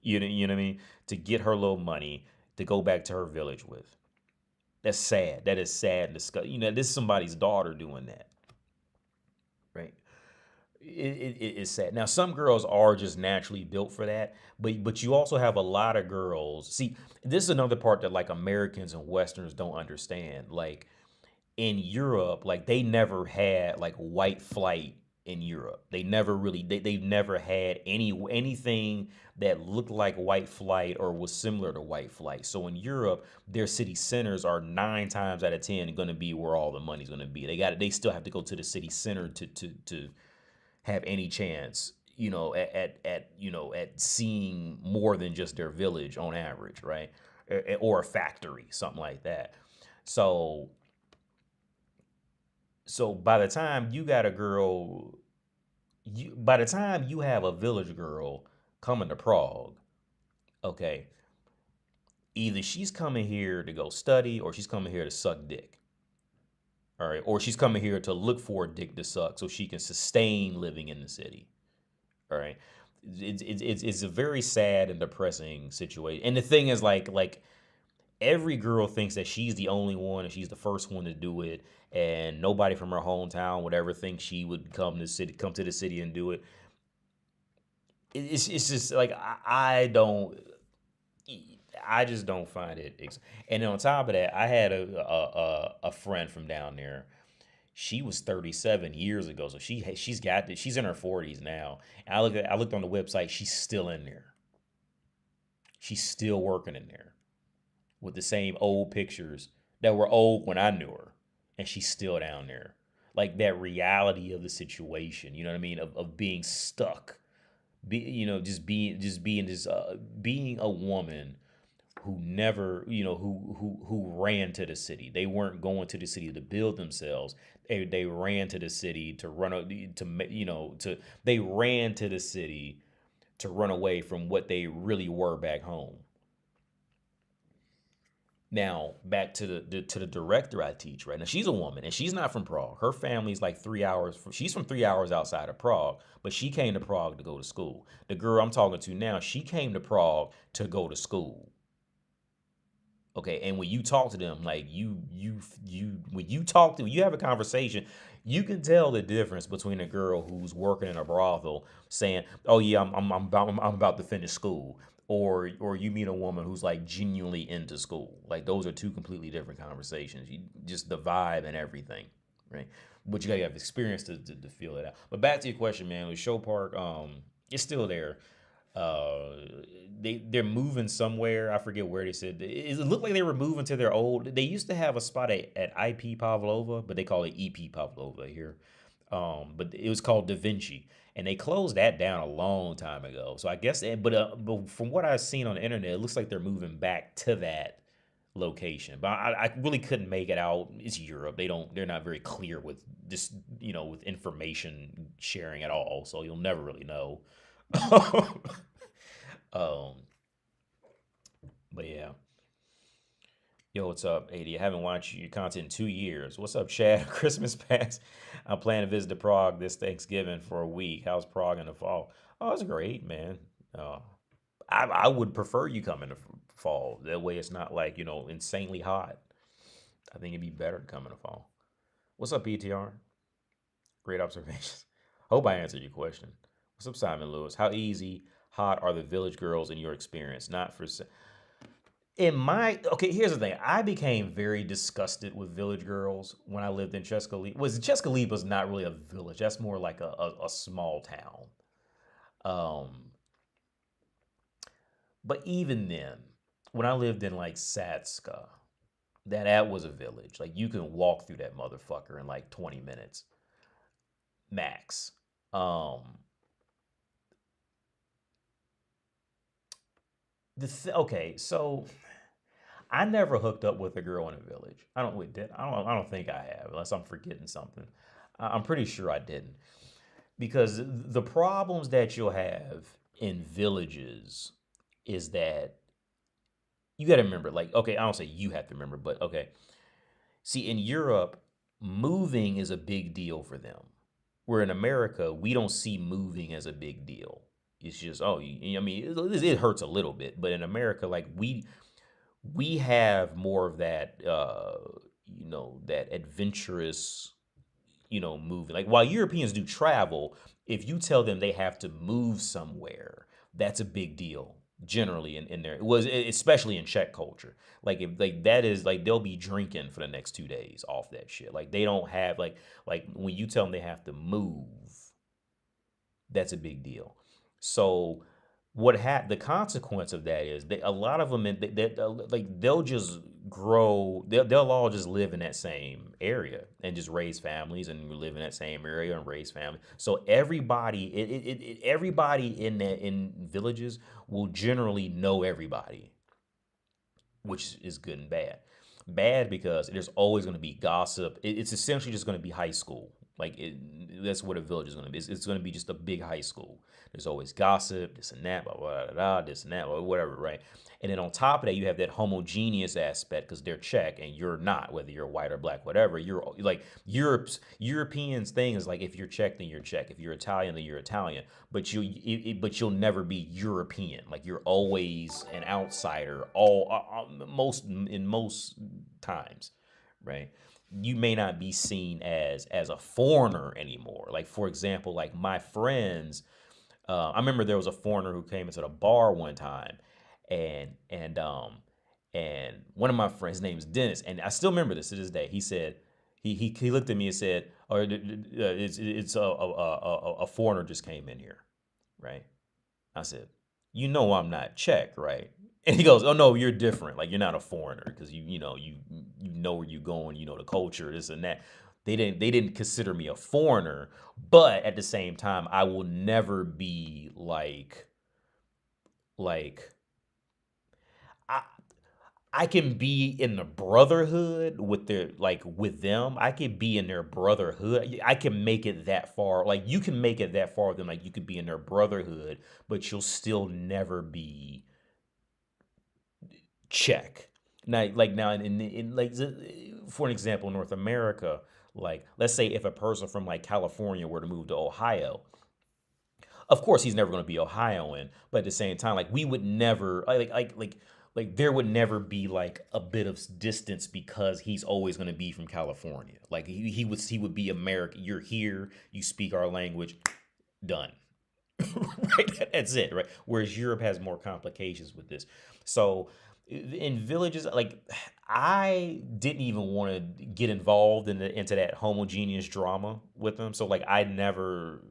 You know what I mean? To get her little money to go back to her village with. That's sad. That is sad and disgusting. This is somebody's daughter doing that, right? It is sad. Now, some girls are just naturally built for that, but you also have a lot of girls. See, this is another part that like Americans and Westerners don't understand. Like in Europe, like they never had like white flight in Europe. They never really they've never had anything that looked like white flight or was similar to white flight. So in Europe, their city centers are 9 times out of 10 going to be where all the money's going to be. They still have to go to the city center to have any chance, at seeing more than just their village on average, right? Or a factory, something like that. So so by the time you got a girl, by the time you have a village girl coming to Prague, okay, either she's coming here to go study or she's coming here to suck dick. All right, or she's coming here to look for a dick to suck so she can sustain living in the city. All right, it's a very sad and depressing situation. And the thing is, like every girl thinks that she's the only one and she's the first one to do it, and nobody from her hometown would ever think she would come to the city and do it. It's just like I just don't find it. And then on top of that, I had a friend from down there. She was 37 years ago, so she's in her 40s now. And I looked on the website. She's still in there. She's still working in there with the same old pictures that were old when I knew her, and she's still down there. Like that reality of the situation, you know what I mean? Of being stuck, being a woman who never, who ran to the city. They weren't going to the city to build themselves. They ran to the city to they ran to the city to run away from what they really were back home. Now back to the director I teach, right? Now she's a woman and she's not from Prague. Her family's like 3 hours she's from 3 hours outside of Prague, but she came to Prague to go to school. The girl I'm talking to now, she came to Prague to go to school. Okay, and when you talk to them, like when you have a conversation, you can tell the difference between a girl who's working in a brothel saying, "Oh yeah, I'm about to finish school," or you meet a woman who's like genuinely into school. Like those are two completely different conversations. Just the vibe and everything, right? But you gotta have experience to feel it out. But back to your question, man, with Show Park, it's still there. Uh, they're moving somewhere. I forget where they said. It looked like they were moving to their old. They used to have a spot at IP Pavlova, but they call it EP Pavlova here. But it was called Da Vinci, and they closed that down a long time ago. So I guess, but from what I've seen on the internet, it looks like they're moving back to that location. But I really couldn't make it out. It's Europe. They're not very clear with just with information sharing at all. So you'll never really know. um, but yeah. Yo, what's up, AD? I haven't watched your content in 2 years. What's up, Chad? Christmas past. I'm planning to visit to Prague this Thanksgiving for a week. How's Prague in the fall? Oh, it's great, man. Uh, I would prefer you come in the fall. That way it's not like, insanely hot. I think it'd be better to come in the fall. What's up, PTR? Great observations. Hope I answered your question. What's up, Simon Lewis? How easy, hot are the village girls in your experience? Not for okay, here's the thing. I became very disgusted with village girls when I lived in Chescalipa. Chescalipa's not really a village. That's more like a small town. But even then, when I lived in like Satska, that was a village. Like you can walk through that motherfucker in like 20 minutes max. Okay, so I never hooked up with a girl in a village. I don't. Wait, I don't think I have, unless I'm forgetting something. I'm pretty sure I didn't, because the problems that you'll have in villages is that you got to remember. Like, okay, I don't say you have to remember, but okay. See, in Europe, moving is a big deal for them. Where in America, we don't see moving as a big deal. It's just, I mean, it hurts a little bit, but in America, like we have more of that, that adventurous, moving. Like while Europeans do travel, if you tell them they have to move somewhere, that's a big deal. Generally, in there, it was especially in Czech culture. Like if like that is like they'll be drinking for the next 2 days off that shit. Like they don't have like when you tell them they have to move, that's a big deal. So the consequence of that is a lot of them like they'll just grow, they'll all just live in that same area and just raise families and live in that same area and raise families. So everybody in villages will generally know everybody, which is good and bad. Bad because there's always going to be gossip. It's essentially just going to be high school. That's what a village is going to be. It's going to be just a big high school. There's always gossip, this and that, blah, blah, blah, blah, this and that, blah, whatever, right? And then on top of that, you have that homogeneous aspect because they're Czech and you're not, whether you're white or black, whatever. You're like Europeans thing is like if you're Czech, then you're Czech. If you're Italian, then you're Italian. But you'll never be European. Like you're always an outsider. Most times, right? You may not be seen as a foreigner anymore. Like for example, like my friends, I remember there was a foreigner who came into the bar one time, and one of my friends, his name's Dennis, and I still remember this to this day. He said he looked at me and said, "Oh, it's a foreigner just came in here, right?" I said, "You know I'm not Czech, right?" And he goes, "Oh no, you're different. Like you're not a foreigner because you know where you're going. You know the culture, this and that." They didn't consider me a foreigner, but at the same time, I will never be like I I can be in the brotherhood with with them. I can be in their brotherhood. I can make it that far. Like you can make it that far with them. Like you could be in their brotherhood, but you'll still never be Czech. Now in like for an example, North America, like let's say if a person from like California were to move to Ohio, of course he's never going to be Ohioan, but at the same time, like we would never like there would never be like a bit of distance because he's always going to be from California. Like he would be American. You're here, you speak our language, done. Right? That's it, right? Whereas Europe has more complications with this. So in villages, like I didn't even want to get involved into that homogeneous drama with them. So like I never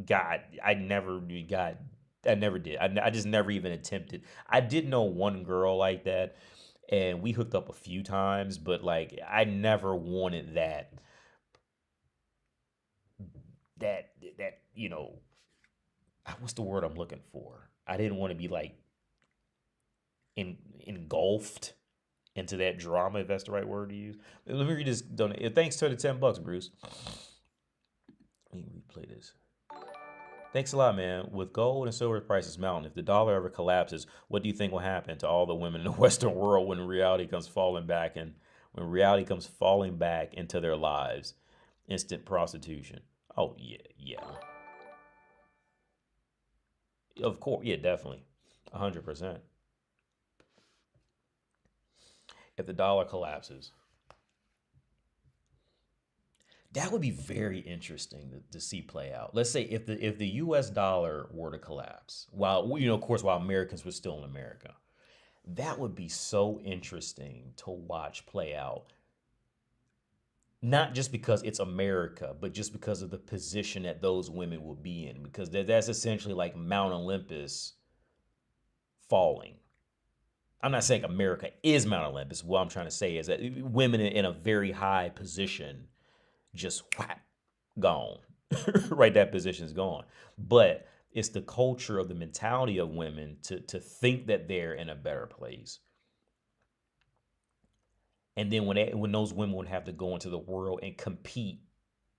got, I never did. I just never even attempted. I did know one girl like that, and we hooked up a few times, but like I never wanted that what's the word I'm looking for? I didn't want to be like engulfed into that drama, if that's the right word to use. Let me read this. Thanks to the $10, Bruce. Let me replay this. Thanks a lot, man. With gold and silver prices mounting, if the dollar ever collapses, what do you think will happen to all the women in the Western world when reality comes falling back into their lives? Instant prostitution. Oh yeah, yeah. Of course, yeah, definitely, 100%. If the dollar collapses, that would be very interesting to see play out. Let's say if the U.S. dollar were to collapse, while of course, while Americans were still in America, that would be so interesting to watch play out. Not just because it's America, but just because of the position that those women will be in, because that's essentially like Mount Olympus falling. I'm not saying America is Mount Olympus. What I'm trying to say is that women in a very high position just whap, gone. Right, that position's gone. But it's the culture of the mentality of women to think that they're in a better place. And then when those women would have to go into the world and compete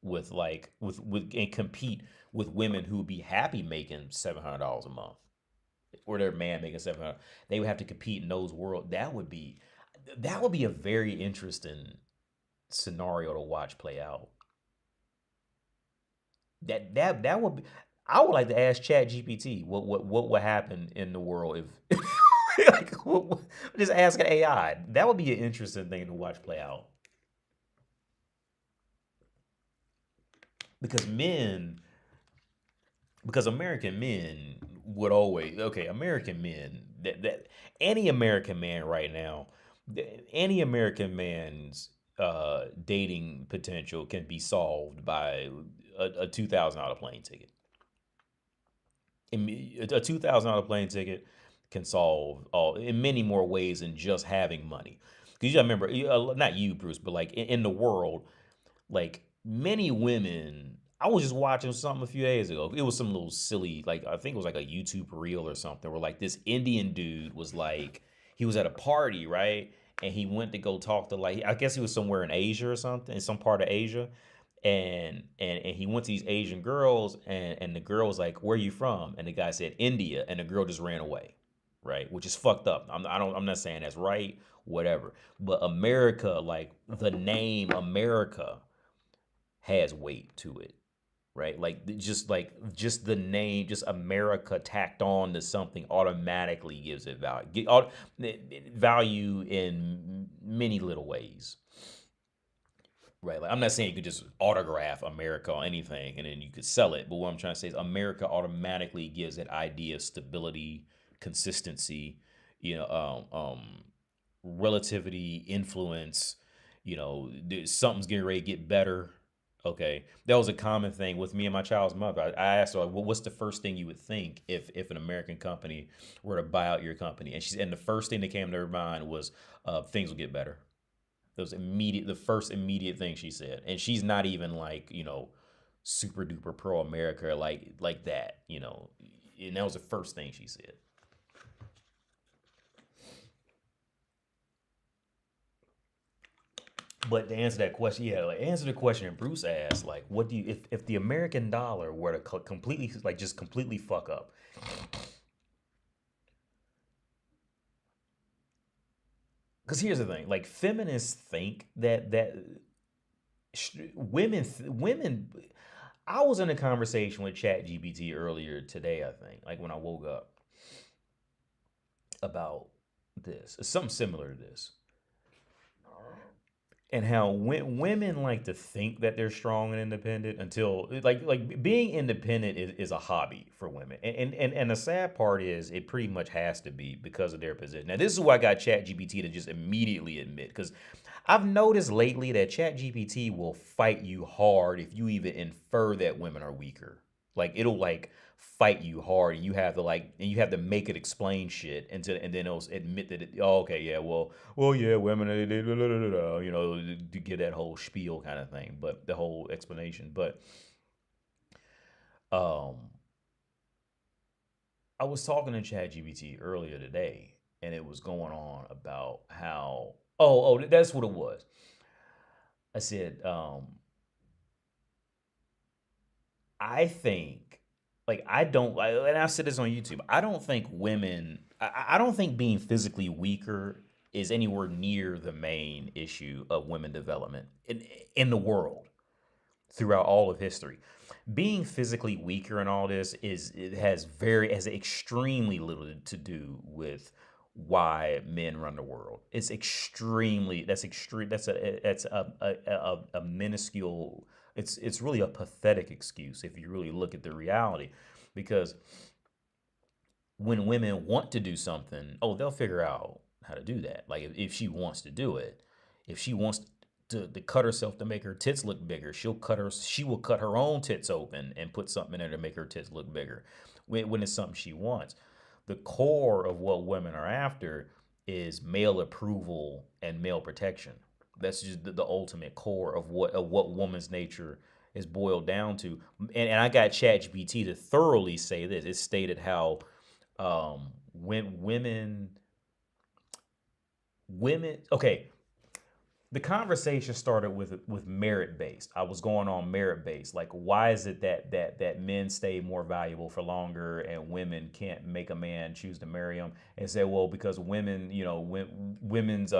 and compete with women who would be happy making $700 a month, or their man making 700, they would have to compete in those world. That would be a very interesting scenario to watch play out. That would be. I would like to ask Chat GPT what would happen in the world if like just ask an AI. That would be an interesting thing to watch play out because American men would always American men that any American man right now, any American man's dating potential can be solved by a $2,000 plane ticket. A $2,000 plane ticket can solve all in many more ways than just having money. Because you gotta remember, not you, Bruce, but like in the world, like many women. I was just watching something a few days ago. It was some little silly, like I think it was like a YouTube reel or something, where like this Indian dude was like, he was at a party, right? And he went to go talk to like, I guess he was somewhere in Asia or something, in some part of Asia. And he went to these Asian girls, and the girl was like, "Where are you from?" And the guy said, "India," and the girl just ran away, right? Which is fucked up. I'm not saying that's right, whatever. But America, like the name America, has weight to it, right? Like just the name, just America tacked on to something automatically gives it value in many little ways. Right. Like I'm not saying you could just autograph America or anything and then you could sell it. But what I'm trying to say is America automatically gives that idea of stability, consistency, you know, relativity, influence, something's getting ready to get better. Okay. That was a common thing with me and my child's mother. I asked her, like, well, what's the first thing you would think if an American company were to buy out your company? And the first thing that came to her mind was things will get better. The first immediate thing she said, and she's not even like super duper pro America like that, and that was the first thing she said. But to answer that question, yeah, like answer the question Bruce asked, like, what do you if the American dollar were to completely like just completely fuck up? Because here's the thing, like feminists think women. I was in a conversation with Chat GPT earlier today, I think, like when I woke up about this, something similar to this. and how women like to think that they're strong and independent until like being independent is a hobby for women. And the sad part is it pretty much has to be because of their position. Now this is why I got ChatGPT to just immediately admit, because I've noticed lately that ChatGPT will fight you hard if you even infer that women are weaker. Like it'll like fight you hard, and you have to make it explain shit, and then it'll admit that oh, okay, yeah, well, yeah, women, blah, blah, blah, blah, to get that whole spiel kind of thing, but the whole explanation. But um, I was talking to ChatGPT earlier today, and it was going on about how that's what it was. I said, I think, I don't, and I said this on YouTube. I don't think women, I don't think being physically weaker is anywhere near the main issue of women development in the world throughout all of history. Being physically weaker and all this has extremely little to do with why men run the world. It's extremely that's extreme that's a minuscule, it's really a pathetic excuse if you really look at the reality, because when women want to do something, oh, they'll figure out how to do that. Like if she wants to do it, if she wants to cut herself to make her tits look bigger, she will cut her own tits open and put something in there to make her tits look bigger when it's something she wants. The core of what women are after is male approval and male protection. That's just the ultimate core of what woman's nature is boiled down to. And I got ChatGPT to thoroughly say this. It stated how when women okay, the conversation started with merit based. I was going on merit based. Like, why is it that men stay more valuable for longer and women can't make a man choose to marry them? And say, well, because women, women's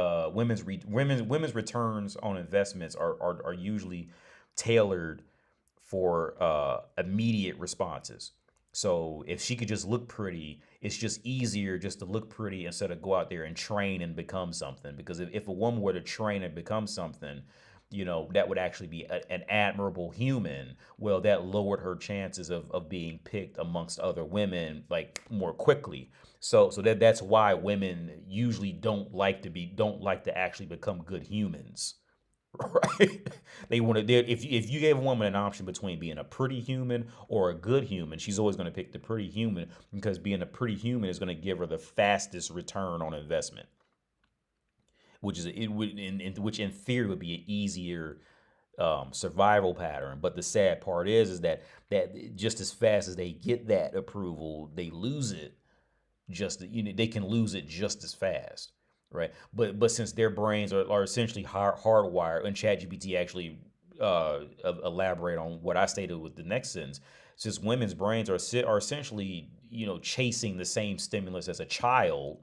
returns on investments are usually tailored for immediate responses. So if she could just look pretty, it's just easier just to look pretty instead of go out there and train and become something. Because if a woman were to train and become something, that would actually be an admirable human. Well, that lowered her chances of being picked amongst other women like more quickly. So that's why women usually don't like to actually become good humans. Right? They want to. If you gave a woman an option between being a pretty human or a good human, she's always going to pick the pretty human, because being a pretty human is going to give her the fastest return on investment, which in theory would be an easier survival pattern. But the sad part is that just as fast as they get that approval, they lose it. They can lose it just as fast. Right, but since their brains are essentially hardwired, and ChatGPT actually elaborate on what I stated with the next sentence. Since women's brains are essentially chasing the same stimulus as a child,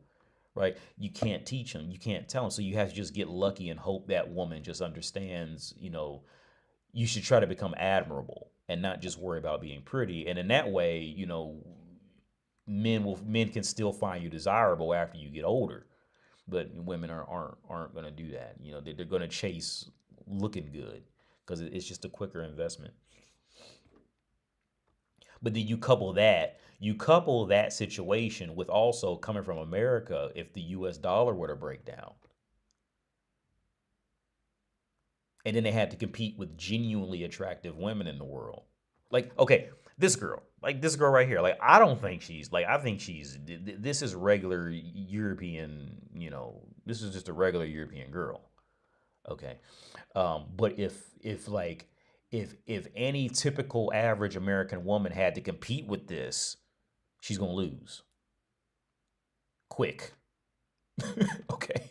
right? You can't teach them, you can't tell them, so you have to just get lucky and hope that woman just understands. You should try to become admirable and not just worry about being pretty, and in that way, men can still find you desirable after you get older. But women aren't going to do that. They're going to chase looking good because it's just a quicker investment. But then you couple that situation with also coming from America. If the U.S. dollar were to break down, and then they had to compete with genuinely attractive women in the world, like, okay, this girl right here, like, I don't think I think this is regular European, this is just a regular European girl. Okay. But if any typical average American woman had to compete with this, she's going to lose quick. Okay.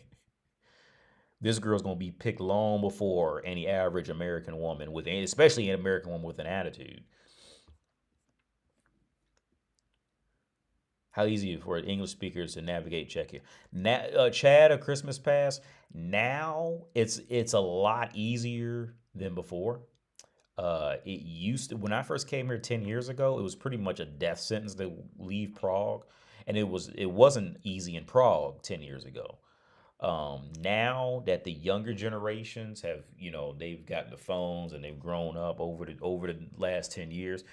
This girl's going to be picked long before any average American woman especially an American woman with an attitude. How easy for English speakers to navigate Czechia. Chad, a Christmas pass. Now it's a lot easier than before. It used to, when I first came here 10 years ago, it was pretty much a death sentence to leave Prague, and it wasn't easy in Prague 10 years ago. Now that the younger generations have, they've gotten the phones and they've grown up over the last 10 years,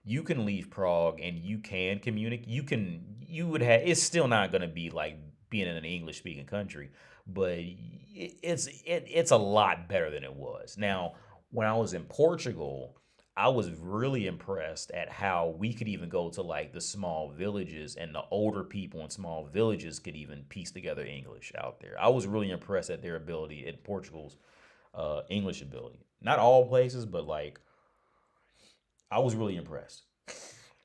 you can leave Prague and you can communicate. You would have, it's still not going to be like being in an English speaking country, but it's a lot better than it was. Now, when I was in Portugal, I was really impressed at how we could even go to like the small villages, and the older people in small villages could even piece together English out there. I was really impressed at their ability, at Portugal's English ability. Not all places, but like I was really impressed.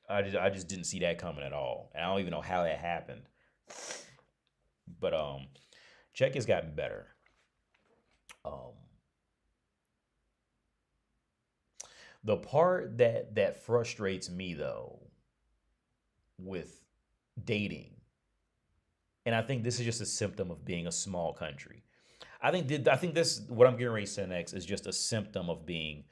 I just didn't see that coming at all, and I don't even know how that happened. But Czech has gotten better. Um, the part that frustrates me though with dating, and I think this is just a symptom of being a small country. I think this, what I'm getting ready to say next, is just a symptom of being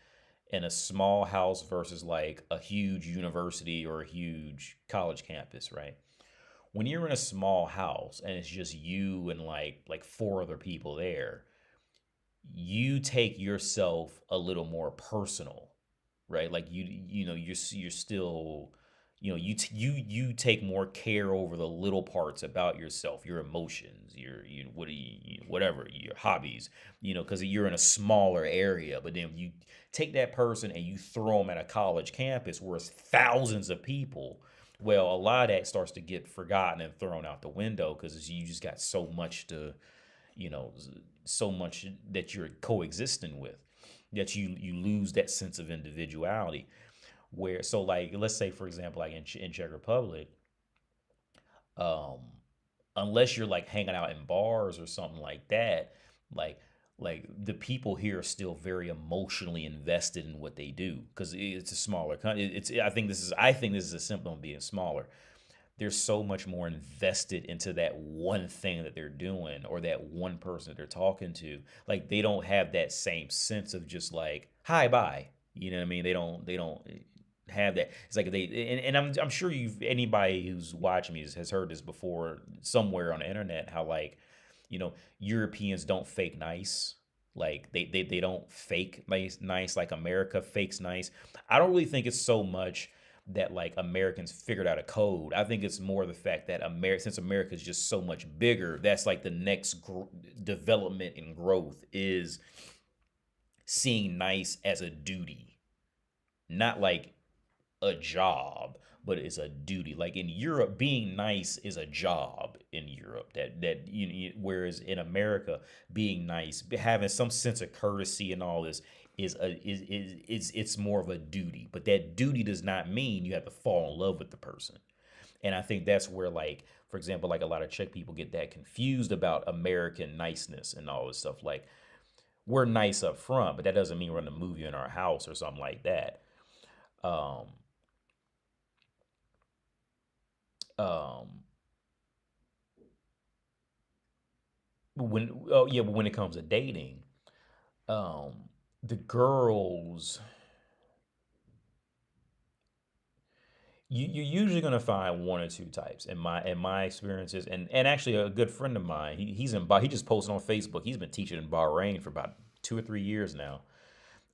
in a small house versus like a huge university or a huge college campus, right? When you're in a small house and it's just you and like four other people there, you take yourself a little more personal, right? Like you're still, you take more care over the little parts about yourself, your emotions, whatever, your hobbies, because you're in a smaller area. But then you take that person and you throw them at a college campus where it's thousands of people. Well, a lot of that starts to get forgotten and thrown out the window because you just got so much you know, so much that you're coexisting with, that you lose that sense of individuality. Where, so like, let's say for example, like in Czech Republic, um, unless you're like hanging out in bars or something like that, like like the people here are still very emotionally invested in what they do because it's a smaller country. I think this is a symptom of being smaller. There's so much more invested into that one thing that they're doing or that one person that they're talking to. Like they don't have that same sense of just like hi bye. You know what I mean? They don't have that. It's like and I'm sure you've anybody who's watching me has heard this before somewhere on the internet, how like Europeans don't fake nice. Like they don't fake nice like America fakes nice. I don't really think it's so much that like Americans figured out a code. I think it's more the fact that since America is just so much bigger, that's like the next development and growth is seeing nice as a duty, not like a job, but it's a duty. Like in Europe, being nice is a job in Europe. Whereas in America, being nice, having some sense of courtesy and all this is it's more of a duty. But that duty does not mean you have to fall in love with the person. And I think that's where, like, for example, like a lot of Czech people get that confused about American niceness and all this stuff. Like, we're nice up front, but that doesn't mean we're going to move you in our house or something like that. Um, um, but when it comes to dating, um, the girls, you're usually gonna find one or two types in my experiences, and actually a good friend of mine, he just posted on Facebook. He's been teaching in Bahrain for about 2 or 3 years now.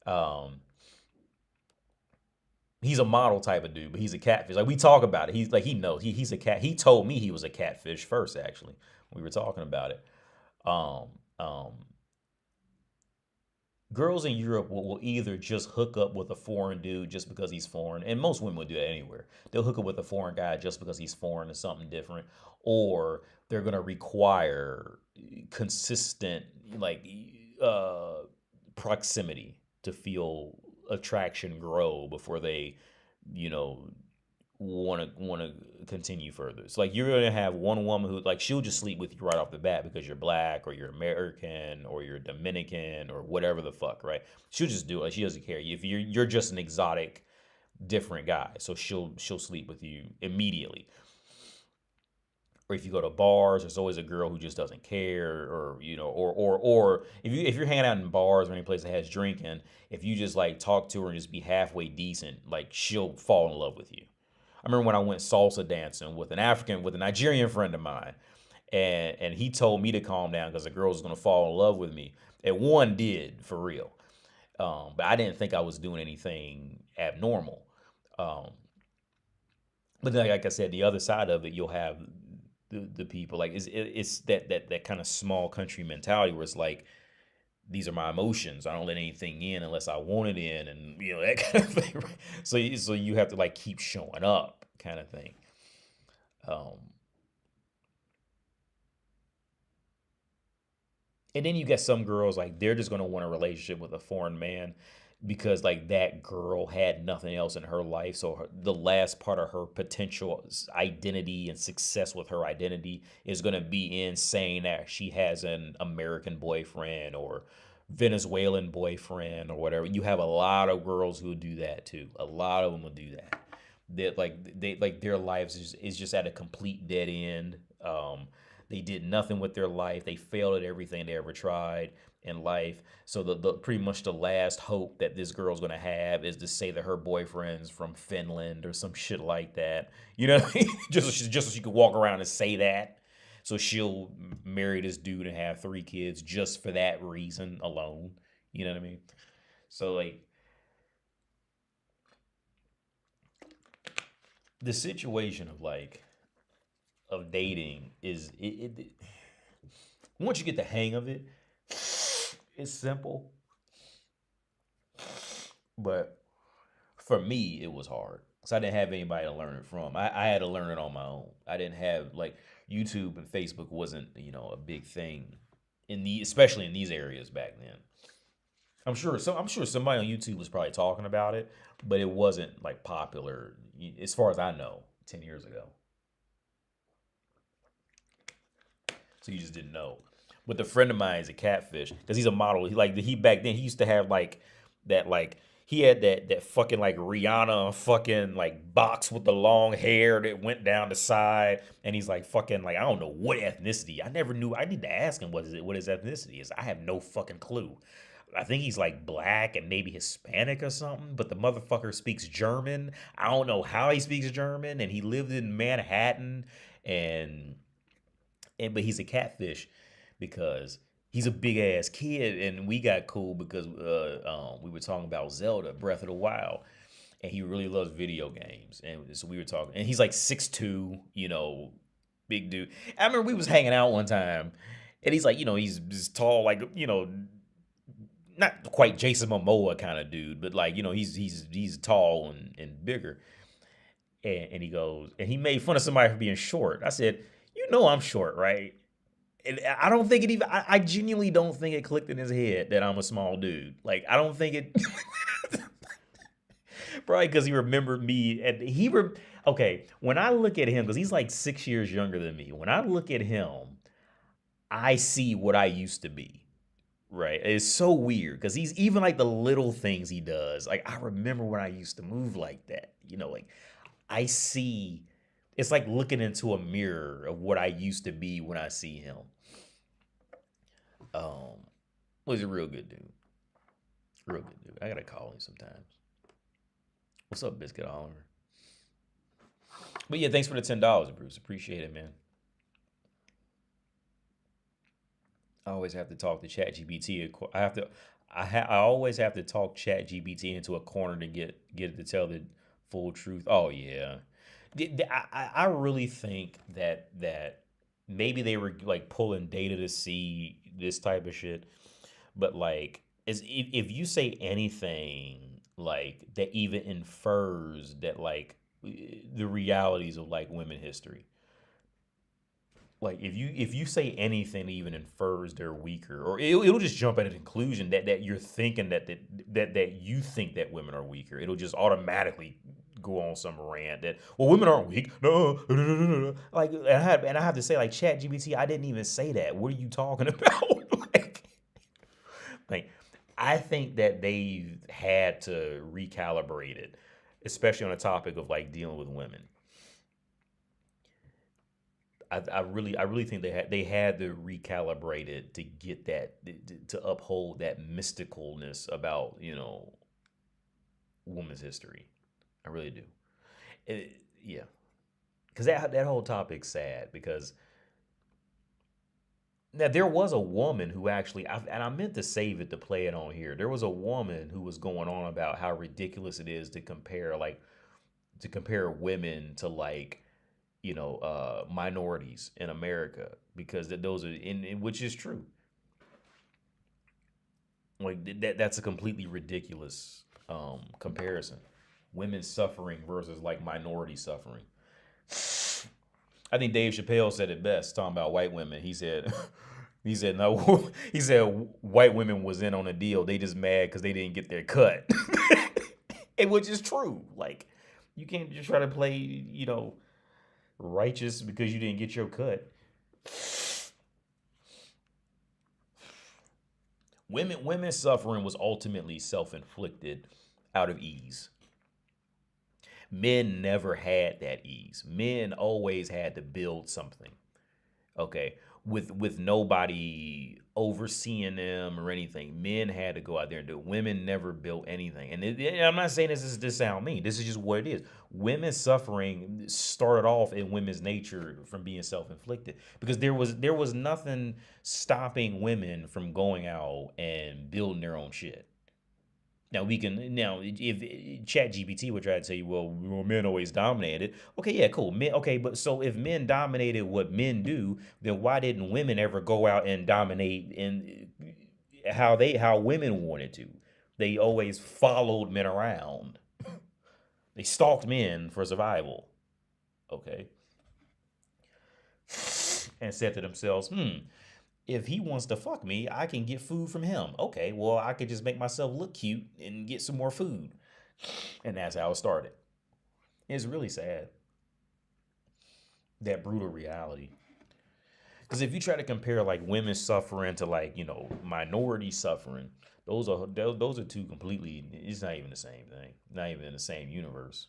Um, he's a model type of dude, but he's a catfish. Like we talk about it. He's like he knows he's a cat. He told me he was a catfish first. Actually, we were talking about it. Um, um, Girls in Europe will either just hook up with a foreign dude just because he's foreign, and most women will do that anywhere. They'll hook up with a foreign guy just because he's foreign or something different, or they're gonna require consistent like uh, proximity to feel attraction grow before they, you know, want to continue further. It's like you're gonna have one woman who like she'll just sleep with you right off the bat because you're black or you're American or you're Dominican or whatever the fuck, right? She'll just do it. She doesn't care if you're just an exotic, different guy. So she'll sleep with you immediately. Or if you go to bars, there's always a girl who just doesn't care, or or if you're hanging out in bars or any place that has drinking, if you just like talk to her and just be halfway decent, like she'll fall in love with you. I remember when I went salsa dancing with a Nigerian friend of mine, and he told me to calm down because the girl was gonna fall in love with me. And one did for real, but I didn't think I was doing anything abnormal. Um, but then, like I said, the other side of it, you'll have the people like it's that kind of small country mentality where it's like these are my emotions. I don't let anything in unless I want it in, and that kind of thing. Right? So you have to like keep showing up, kind of thing. Um, And then you get some girls like they're just gonna want a relationship with a foreign man because like that girl had nothing else in her life. So the last part of her potential identity and success with her identity is gonna be in saying that she has an American boyfriend or Venezuelan boyfriend or whatever. You have a lot of girls who do that too. A lot of them will do that. That like they like their lives is just at a complete dead end. They did nothing with their life. They failed at everything they ever tried in life. So the pretty much the last hope that this girl's gonna have is to say that her boyfriend's from Finland or some shit like that. You know, what I mean? Just so she could walk around and say that. So she'll marry this dude and have 3 kids just for that reason alone. You know what I mean? So like the situation of like of dating is once you get the hang of it, it's simple. But for me, it was hard because I didn't have anybody to learn it from. I had to learn it on my own. I didn't have like YouTube and Facebook wasn't a big thing in the especially in these areas back then. I'm sure somebody on YouTube was probably talking about it, but it wasn't like popular as far as I know 10 years ago. So you just didn't know. But the friend of mine is a catfish because he's a model. He back then he used to have like that like he had that fucking like Rihanna fucking like box with the long hair that went down the side, and he's like fucking like I don't know what ethnicity. I never knew. I need to ask him what his ethnicity is. I have no fucking clue. I think he's like black and maybe Hispanic or something, but the motherfucker speaks German. I don't know how he speaks German, and he lived in Manhattan, and but he's a catfish because he's a big ass kid, and we got cool because we were talking about Zelda Breath of the Wild, and he really loves video games, and so we were talking, and he's like 6'2", big dude. I remember we was hanging out one time, and he's like, he's tall, like not quite Jason Momoa kind of dude, but like he's tall and bigger. And he goes, and he made fun of somebody for being short. I said, I'm short, right? And I don't think it even. I genuinely don't think it clicked in his head that I'm a small dude. Like I don't think it. Probably because he remembered me, and okay. When I look at him, because he's like 6 years younger than me. When I look at him, I see what I used to be. Right? It's so weird because he's even like the little things he does. Like I remember when I used to move like that. Like I see. It's like looking into a mirror of what I used to be when I see him. Was a real good dude. Real good dude. I gotta call him sometimes. What's up, Biscuit Oliver? But yeah, thanks for the $10, Bruce. Appreciate it, man. I always have to talk to ChatGPT. I have to. I always have to talk ChatGPT into a corner to get it to tell the full truth. Oh yeah, I really think that maybe they were like pulling data to see this type of shit, but like is if you say anything like that even infers that like the realities of like women history, like if you say anything that even infers they're weaker, or it'll just jump at a conclusion that you're thinking that you think that women are weaker. It'll just automatically go on some rant that women aren't weak. No, no, no, no, no. Like and I have to say like ChatGPT, I didn't even say that. What are you talking about? like I think that they've had to recalibrate it, especially on the topic of like dealing with women. I really think they had to recalibrate it to get that to uphold that mysticalness about women's history. I really do. Yeah, because that whole topic's sad because Now there was a woman who actually, and I meant to save it to play it on here. There was a woman who was going on about how ridiculous it is to compare women to like minorities in America because those are in which is true. Like that's a completely ridiculous comparison. Women suffering versus like minority suffering. I think Dave Chappelle said it best talking about white women. He said he said no he said white women was in on a deal. They just mad because they didn't get their cut. And which is true. Like you can't just try to play, righteous because you didn't get your cut. Women suffering was ultimately self-inflicted out of ease. Men never had that ease. Men always had to build something. Okay. With nobody overseeing them or anything. Men had to go out there and do it. Women never built anything. And I'm not saying this is to sound mean. This is just what it is. Women's suffering started off in women's nature from being self-inflicted because there was nothing stopping women from going out and building their own shit. Now if Chat GPT would try to tell you, well, men always dominated. Okay, yeah, cool. Men, okay, but so if men dominated what men do, then why didn't women ever go out and dominate in how women wanted to? They always followed men around. They stalked men for survival. Okay, and said to themselves, if he wants to fuck me, I can get food from him. Okay, well, I could just make myself look cute and get some more food. And that's how it started. It's really sad. That brutal reality. Because if you try to compare like women suffering to like, minority suffering, those are two completely, it's not even the same thing. Not even in the same universe.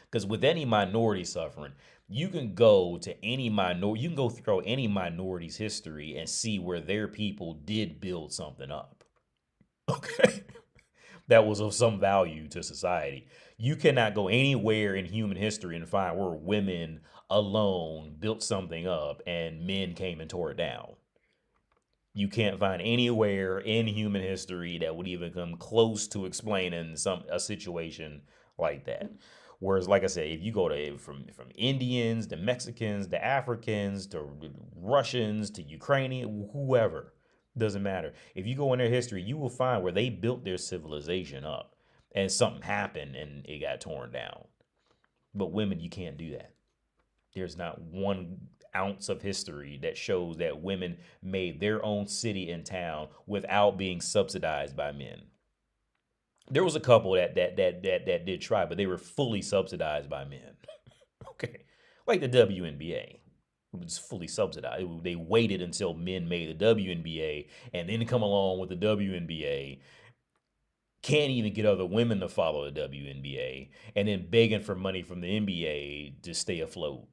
Because with any minority suffering, you can go through any minority's history and see where their people did build something up. Okay. That was of some value to society. You cannot go anywhere in human history and find where women alone built something up and men came and tore it down. You can't find anywhere in human history that would even come close to explaining a situation like that. Whereas, like I said, if you go to from Indians to Mexicans to Africans to Russians to Ukrainian, whoever, doesn't matter. If you go in their history, you will find where they built their civilization up, and something happened and it got torn down. But women, you can't do that. There's not 1 ounce of history that shows that women made their own city and town without being subsidized by men. There was a couple that did try, but they were fully subsidized by men. Okay, like the WNBA. It was fully subsidized. They waited until men made the WNBA and then come along with the WNBA. Can't even get other women to follow the WNBA, and then begging for money from the NBA to stay afloat.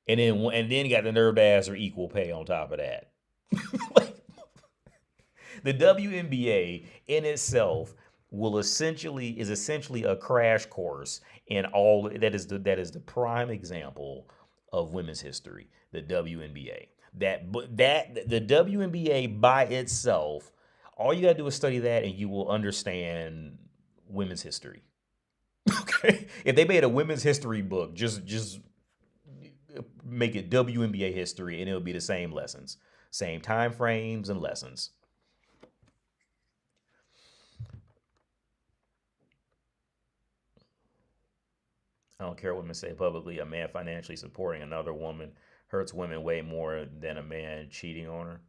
And then got the nerve to ask for equal pay on top of that. Like, the WNBA in itself is essentially a crash course in all that is the prime example of women's history. The WNBA. That the WNBA by itself, all you gotta do is study that, and you will understand women's history. Okay, if they made a women's history book, just make it WNBA history, and it'll be the same lessons, same time frames and lessons. I don't care what women say publicly. A man financially supporting another woman hurts women way more than a man cheating on her.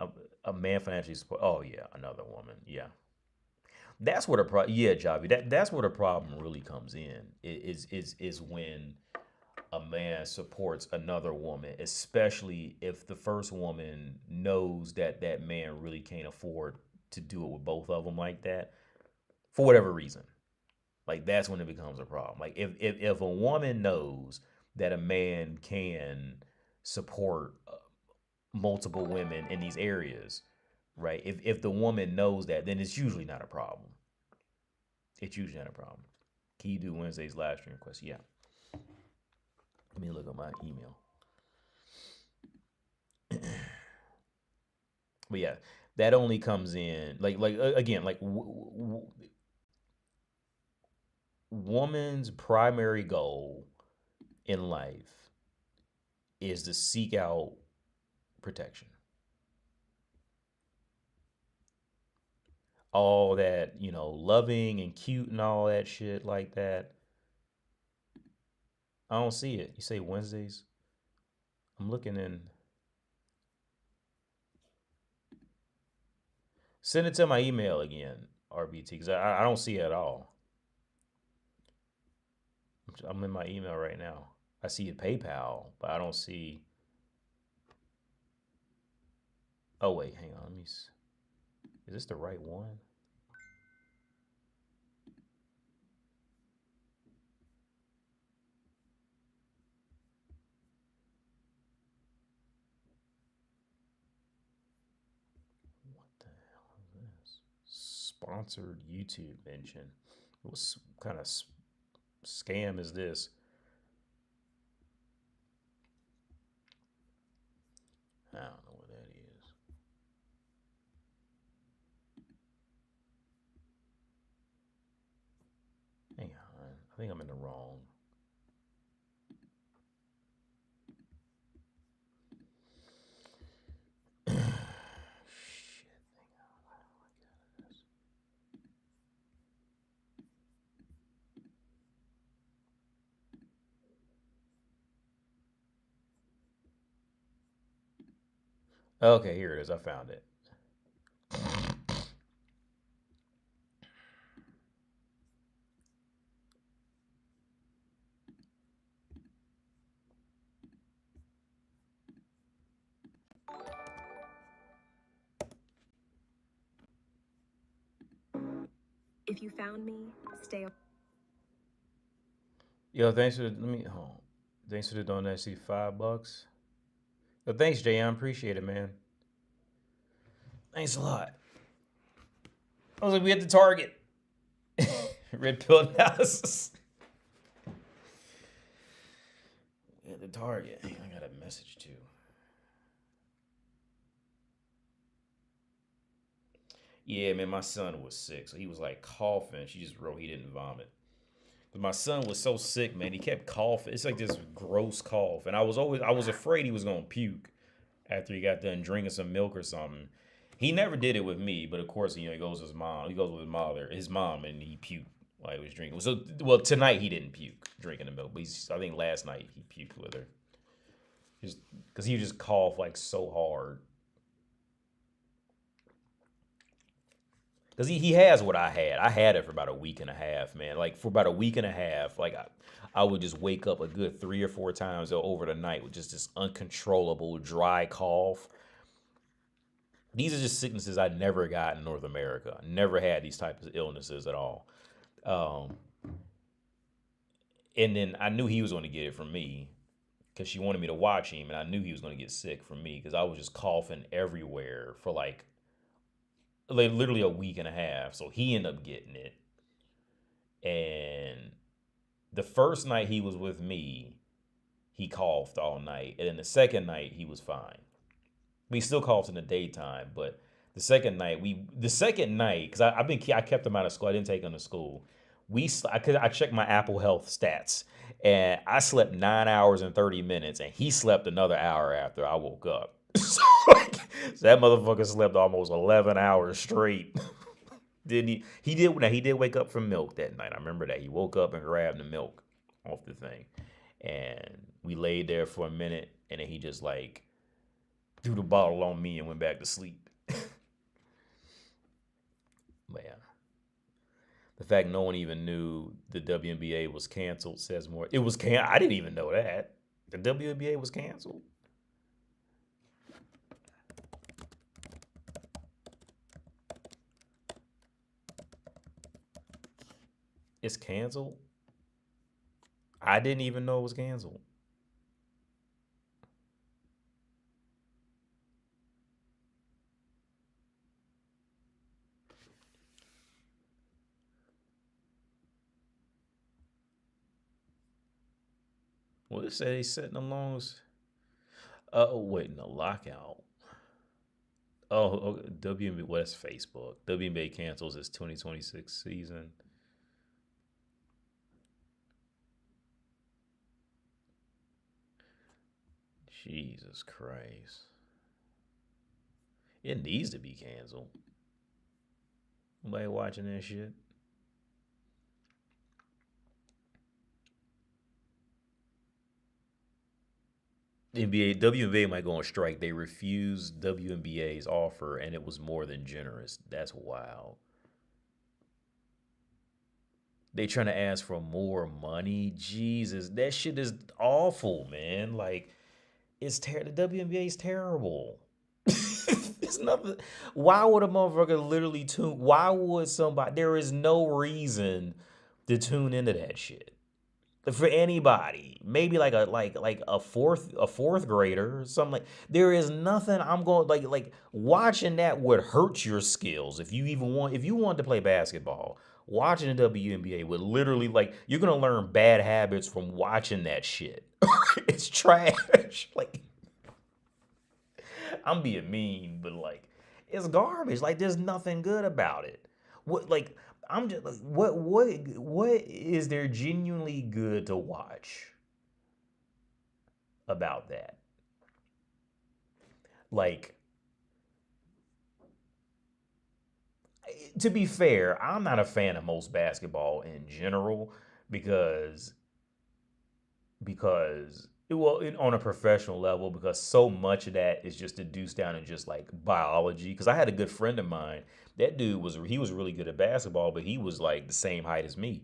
A, a man financially support. Oh yeah, another woman. Yeah, that's what a problem. Yeah, Javi. That's where the problem really comes in. Is when a man supports another woman, especially if the first woman knows that that man really can't afford to do it with both of them like that for whatever reason. Like that's when it becomes a problem. Like if a woman knows that a man can support multiple women in these areas, right? If the woman knows that, then it's usually not a problem. It's usually not a problem. Can you do Wednesday's live stream request? Yeah. Let me look at my email. But yeah, that only comes in again, like woman's primary goal in life is to seek out protection. All that, loving and cute and all that shit like that. I don't see it. You say Wednesdays? I'm looking in. Send it to my email again, RBT, because I don't see it at all. I'm in my email right now. I see a PayPal, but I don't see. Oh, wait, hang on. Is this the right one? What the hell is this? Sponsored YouTube mention. What kind of scam is this? I don't know what that is. Hang on. I think I'm in the wrong. Shit. Okay, here it is. I found it.
If you found me, stay up.
Yo, thanks for thanks for the donation. $5. Yo, thanks, Jay. I appreciate it, man. Thanks a lot. I was like, we at the Target. Red pill analysis. At the Target. I got a message too. Yeah, man, my son was sick, so he was like coughing. She just wrote he didn't vomit. But my son was so sick, man. He kept coughing. It's like this gross cough, and I was afraid he was gonna puke after he got done drinking some milk or something. He never did it with me, but of course, he goes with his mom. He goes with his mom, and he puked while he was drinking. So, well, tonight he didn't puke drinking the milk, but I think last night he puked with her, just because he just coughed like so hard. Because he has what I had. I had it for about a week and a half, man. Like for about a week and a half, like I would just wake up a good 3 or 4 times over the night with just this uncontrollable dry cough. These are just sicknesses I never got in North America. Never had these types of illnesses at all. Um, and then I knew he was going to get it from me because she wanted me to watch him, and I knew he was going to get sick from me because I was just coughing everywhere for like literally a week and a half. So he ended up getting it. And the first night he was with me, he coughed all night. And then the second night, he was fine. He still coughs in the daytime, but the second night, because I kept him out of school. I didn't take him to school. I checked my Apple Health stats, and I slept 9 hours and 30 minutes, and he slept another hour after I woke up. So, so that motherfucker slept almost 11 hours straight. Did he? He did. Now he did wake up from milk that night. I remember that he woke up and grabbed the milk off the thing, and we laid there for a minute, and then he just like threw the bottle on me and went back to sleep. But yeah, the fact no one even knew the WNBA was canceled says more. It was I didn't even know that the WNBA was canceled. It's canceled. I didn't even know it was canceled. Well, it said they setting the longest. Oh, wait, no, lockout. Oh, okay. WNBA, well, that's Facebook. WNBA cancels its 2026 season. Jesus Christ. It needs to be canceled. Nobody watching that shit. NBA WNBA might go on strike. They refused WNBA's offer, and it was more than generous. That's wild. They trying to ask for more money. Jesus, that shit is awful, man. Like it's The WNBA is terrible. It's nothing. Why would a motherfucker literally tune? Why would somebody? There is no reason to tune into that shit for anybody. Maybe like a fourth grader or something. Like there is nothing. I'm going like watching that would hurt your skills if you even want. If you want to play basketball, watching the WNBA would literally like you're gonna learn bad habits from watching that shit. It's trash. Like I'm being mean, but like it's garbage. Like there's nothing good about it. What like I'm just like what is there genuinely good to watch about that? Like to be fair, I'm not a fan of most basketball in general because on a professional level because so much of that is just deduced down in just like biology because I had a good friend of mine that dude was really good at basketball but he was like the same height as me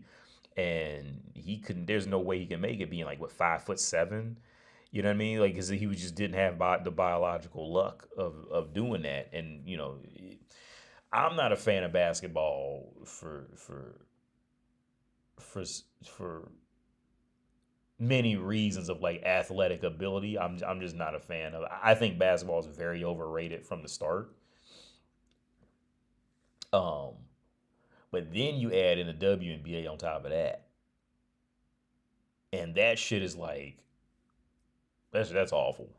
and he couldn't there's no way he can make it being like what 5'7", you know what I mean, like because he was just didn't have the biological luck of doing that. And I'm not a fan of basketball for for many reasons of like athletic ability. I'm just not a fan of. I think basketball is very overrated from the start. Um, but then you add in the WNBA on top of that, and that shit is like that's awful.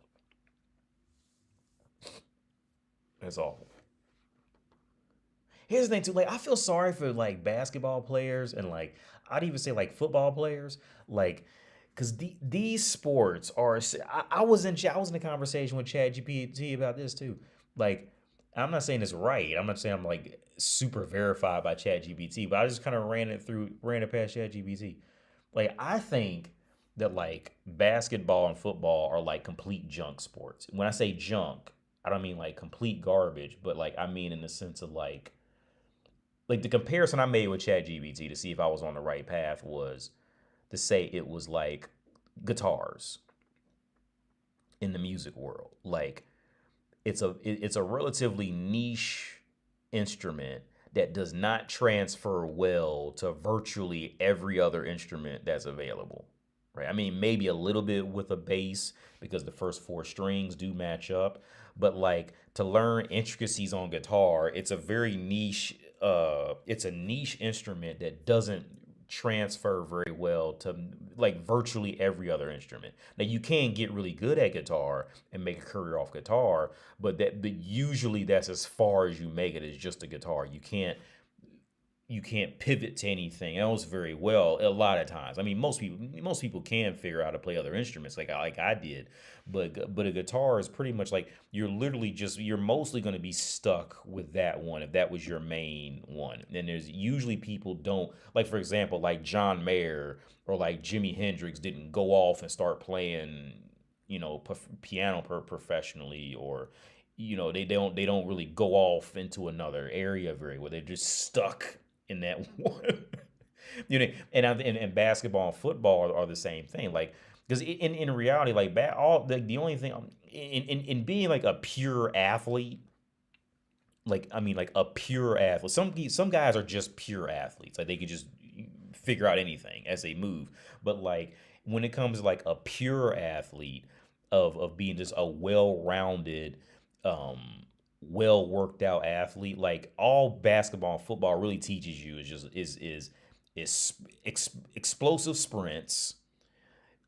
That's awful. Here's the thing too, like I feel sorry for like basketball players and like I'd even say like football players, like because these sports are. I was in a conversation with Chad GPT about this too. Like I'm not saying it's right. I'm not saying I'm like super verified by Chat GPT, but I just kind of ran it past Chat GPT. Like I think that like basketball and football are like complete junk sports. When I say junk, I don't mean like complete garbage, but like I mean in the sense of like the comparison I made with ChatGPT to see if I was on the right path was to say it was like guitars in the music world. Like it's a relatively niche instrument that does not transfer well to virtually every other instrument that's available. Right? I mean, maybe a little bit with a bass because the first four strings do match up, but like to learn intricacies on guitar, it's a niche instrument that doesn't transfer very well to like virtually every other instrument. Now you can get really good at guitar and make a career off guitar, but usually that's as far as you make it is just a guitar. You can't pivot to anything else very well a lot of times. I mean, most people can figure out how to play other instruments like I did, but a guitar is pretty much like you're mostly going to be stuck with that one if that was your main one. And there's usually people don't like, for example, like John Mayer or like Jimi Hendrix didn't go off and start playing piano professionally, or they don't really go off into another area very well. They're just stuck in that one. And basketball and football are the same thing. Like because in reality, like all the only thing in being like a pure athlete, like I mean like a pure athlete. Some guys are just pure athletes. Like they could just figure out anything as they move. But like when it comes to like a pure athlete of being just a well-rounded, um, well worked out athlete, like all basketball and football really teaches you is just explosive sprints,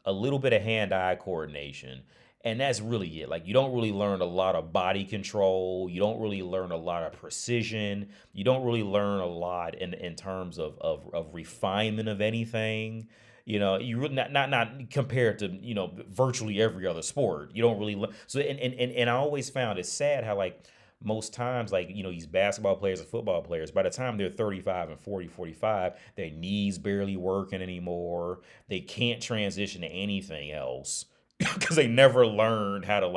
a little bit of hand-eye coordination, And that's really it. Like, you don't really learn a lot of body control. You don't really learn a lot of precision. You don't really learn a lot in terms of refinement of anything. You really not compared to, virtually every other sport. You don't really learn. So, and I always found it sad how, like, most times, like, these basketball players and football players, by the time they're 35 and 40, 45, their knees barely working anymore. They can't transition to anything else because they never learned how to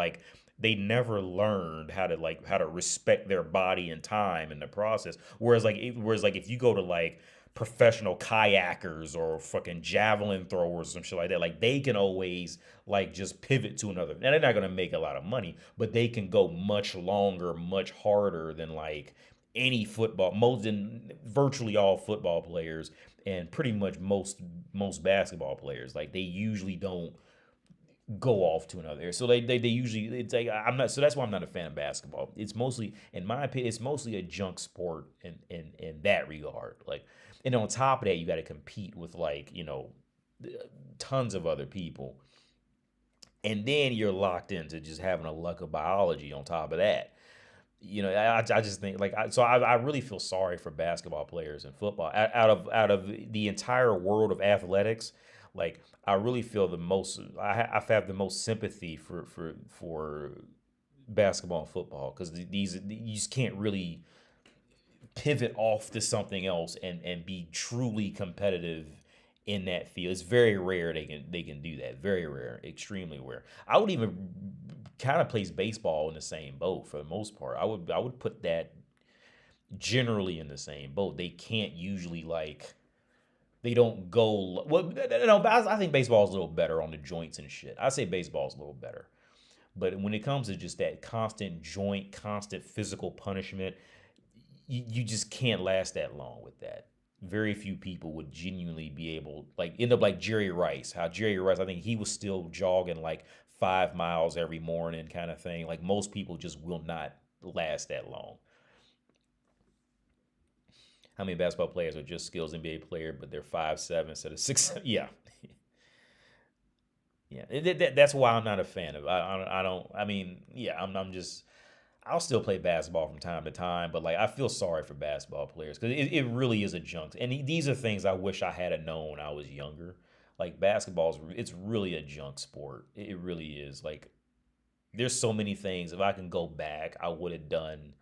respect their body and time in the process. Whereas like if you go to like professional kayakers or fucking javelin throwers or some shit like that, like they can always like just pivot to another. Now they're not gonna make a lot of money, but they can go much longer, much harder than like any football, most than virtually all football players and pretty much most basketball players. Like they usually don't go off to another area. So they usually, it's like, I'm not, so that's why I'm not a fan of basketball. It's mostly, in my opinion, it's mostly a junk sport in that regard. Like, and on top of that, you got to compete with like, tons of other people. And then you're locked into just having a luck of biology on top of that. I just think like I really feel sorry for basketball players and football out of the entire world of athletics. Like I really feel I have the most sympathy for basketball and football because these you just can't really pivot off to something else and be truly competitive in that field. It's very rare they can do that. Very rare, extremely rare. I would even kind of place baseball in the same boat for the most part. I would put that generally in the same boat. They can't usually like they don't go well. No, but I think baseball is a little better on the joints and shit. I say baseball is a little better, but when it comes to just that constant joint, constant physical punishment, you just can't last that long with that. Very few people would genuinely be able like end up like Jerry Rice. How Jerry Rice, I think he was still jogging like 5 miles every morning, kind of thing. Like most people just will not last that long. How many basketball players are just skills NBA player, but they're 5'7" instead of 6'7"? Yeah, yeah. That's why I'm not a fan of. I don't. I mean, yeah. I'm just. I'll still play basketball from time to time, but like I feel sorry for basketball players because it really is a junk. And these are things I wish I had known when I was younger. Like basketball's, it's really a junk sport. It really is. Like there's so many things if I can go back, I would have done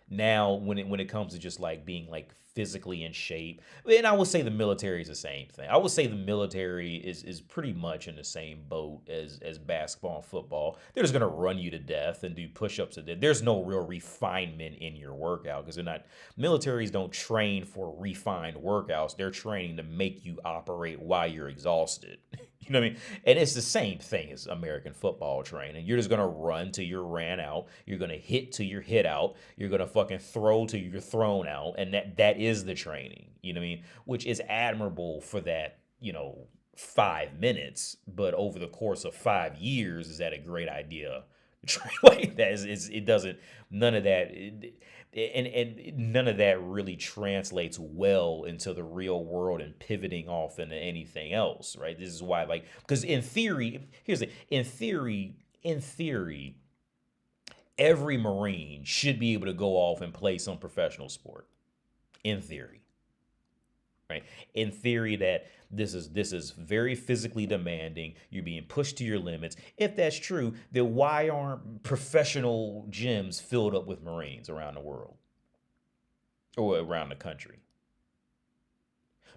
now when it comes to just like being like physically in shape. And I would say the military is the same thing. I would say the military is pretty much in the same boat as basketball and football. They're just gonna run you to death and do push-ups to death. There's no real refinement in your workout because they're not militaries don't train for refined workouts. They're training to make you operate while you're exhausted. You know what I mean? And it's the same thing as American football training. You're just gonna run till you're ran out. You're gonna hit till you're hit out. You're gonna fucking throw till you're thrown out. And that is the training. You know what I mean? Which is admirable for that, 5 minutes. But over the course of 5 years, is that a great idea? Like that is it doesn't none of that and none of that really translates well into the real world and pivoting off into anything else, right? This is why, like, because in theory, in theory, every Marine should be able to go off and play some professional sport. In theory, right? In theory, that this is very physically demanding. You're being pushed to your limits. If that's true, then why aren't professional gyms filled up with Marines around the world or around the country?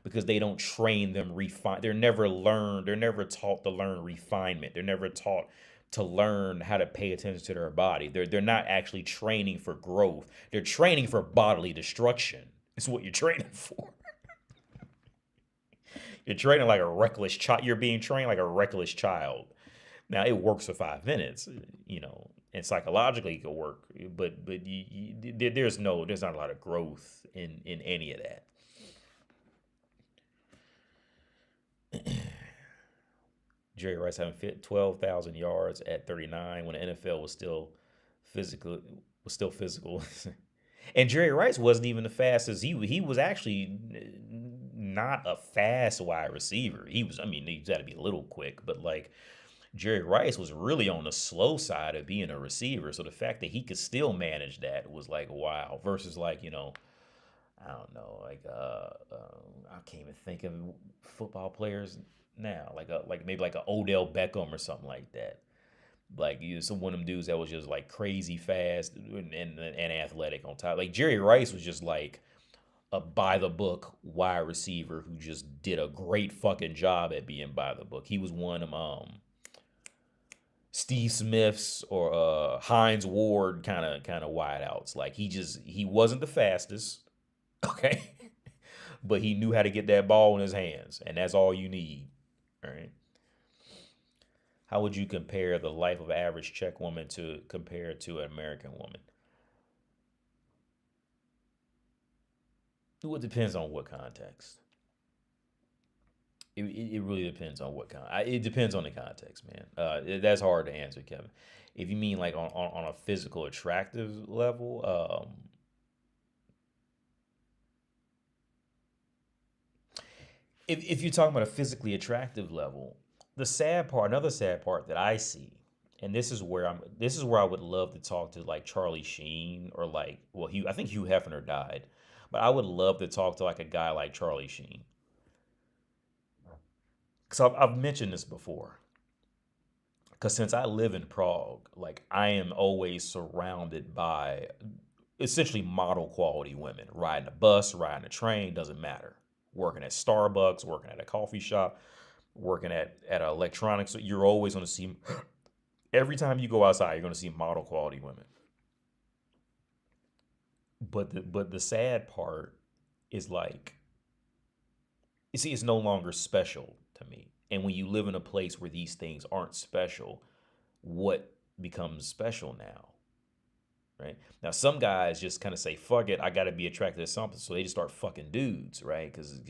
Because they don't train them refine. They're never learned. They're never taught to learn refinement. They're never taught to learn how to pay attention to their body. They're not actually training for growth. They're training for bodily destruction. It's what you're training for. You're training like a reckless child. You're being trained like a reckless child. Now it works for 5 minutes, and psychologically it could work, but there's not a lot of growth in any of that. Jerry Rice having 12,000 yards at 39 when the NFL was still physical. And Jerry Rice wasn't even the fastest. He was actually not a fast wide receiver. He's got to be a little quick, but like Jerry Rice was really on the slow side of being a receiver. So the fact that he could still manage that was like wow. Versus like I don't know, I can't even think of football players now, like maybe like an Odell Beckham or something like that. Like some one of them dudes that was just like crazy fast and athletic on top. Like Jerry Rice was just like a by the book wide receiver who just did a great fucking job at being by the book. He was one of Steve Smith's or Hines Ward kind of wideouts. Like he wasn't the fastest, okay, but he knew how to get that ball in his hands, and that's all you need. All right. How would you compare the life of an average Czech woman to compare to an American woman? Well, it depends on what context. It really depends on what it depends on the context, man. That's hard to answer, Kevin. If you mean like on a physical attractive level, if you're talking about a physically attractive level, another sad part that I see, and this is where I would love to talk to like Charlie Sheen or like, well, I think Hugh Hefner died, but I would love to talk to like a guy like Charlie Sheen. Because I've mentioned this before. Because since I live in Prague, like I am always surrounded by essentially model quality women. Riding a bus, riding a train, doesn't matter. Working at Starbucks, working at a coffee shop, working at an electronics. You're always going to see, every time you go outside, you're going to see model quality women. But the sad part is like, you see, it's no longer special to me. And when you live in a place where these things aren't special, what becomes special now? Right now, some guys just kind of say, "Fuck it, I got to be attracted to something," so they just start fucking dudes, right? Because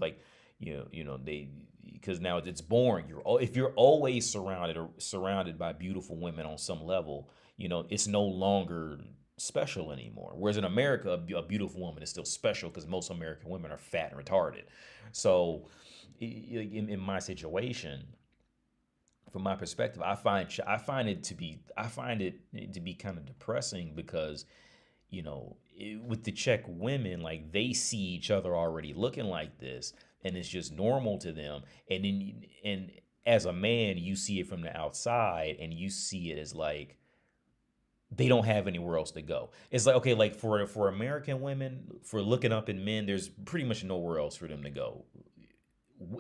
like they because now it's boring. If you're always surrounded by beautiful women on some level, it's no longer special anymore. Whereas in America, a beautiful woman is still special because most American women are fat and retarded. So in my situation, from my perspective, I find it to be kind of depressing because with the Czech women, like they see each other already looking like this, and it's just normal to them. And as a man, you see it from the outside, and you see it as like they don't have anywhere else to go. It's like, okay, like for American women, for looking up in men, there's pretty much nowhere else for them to go,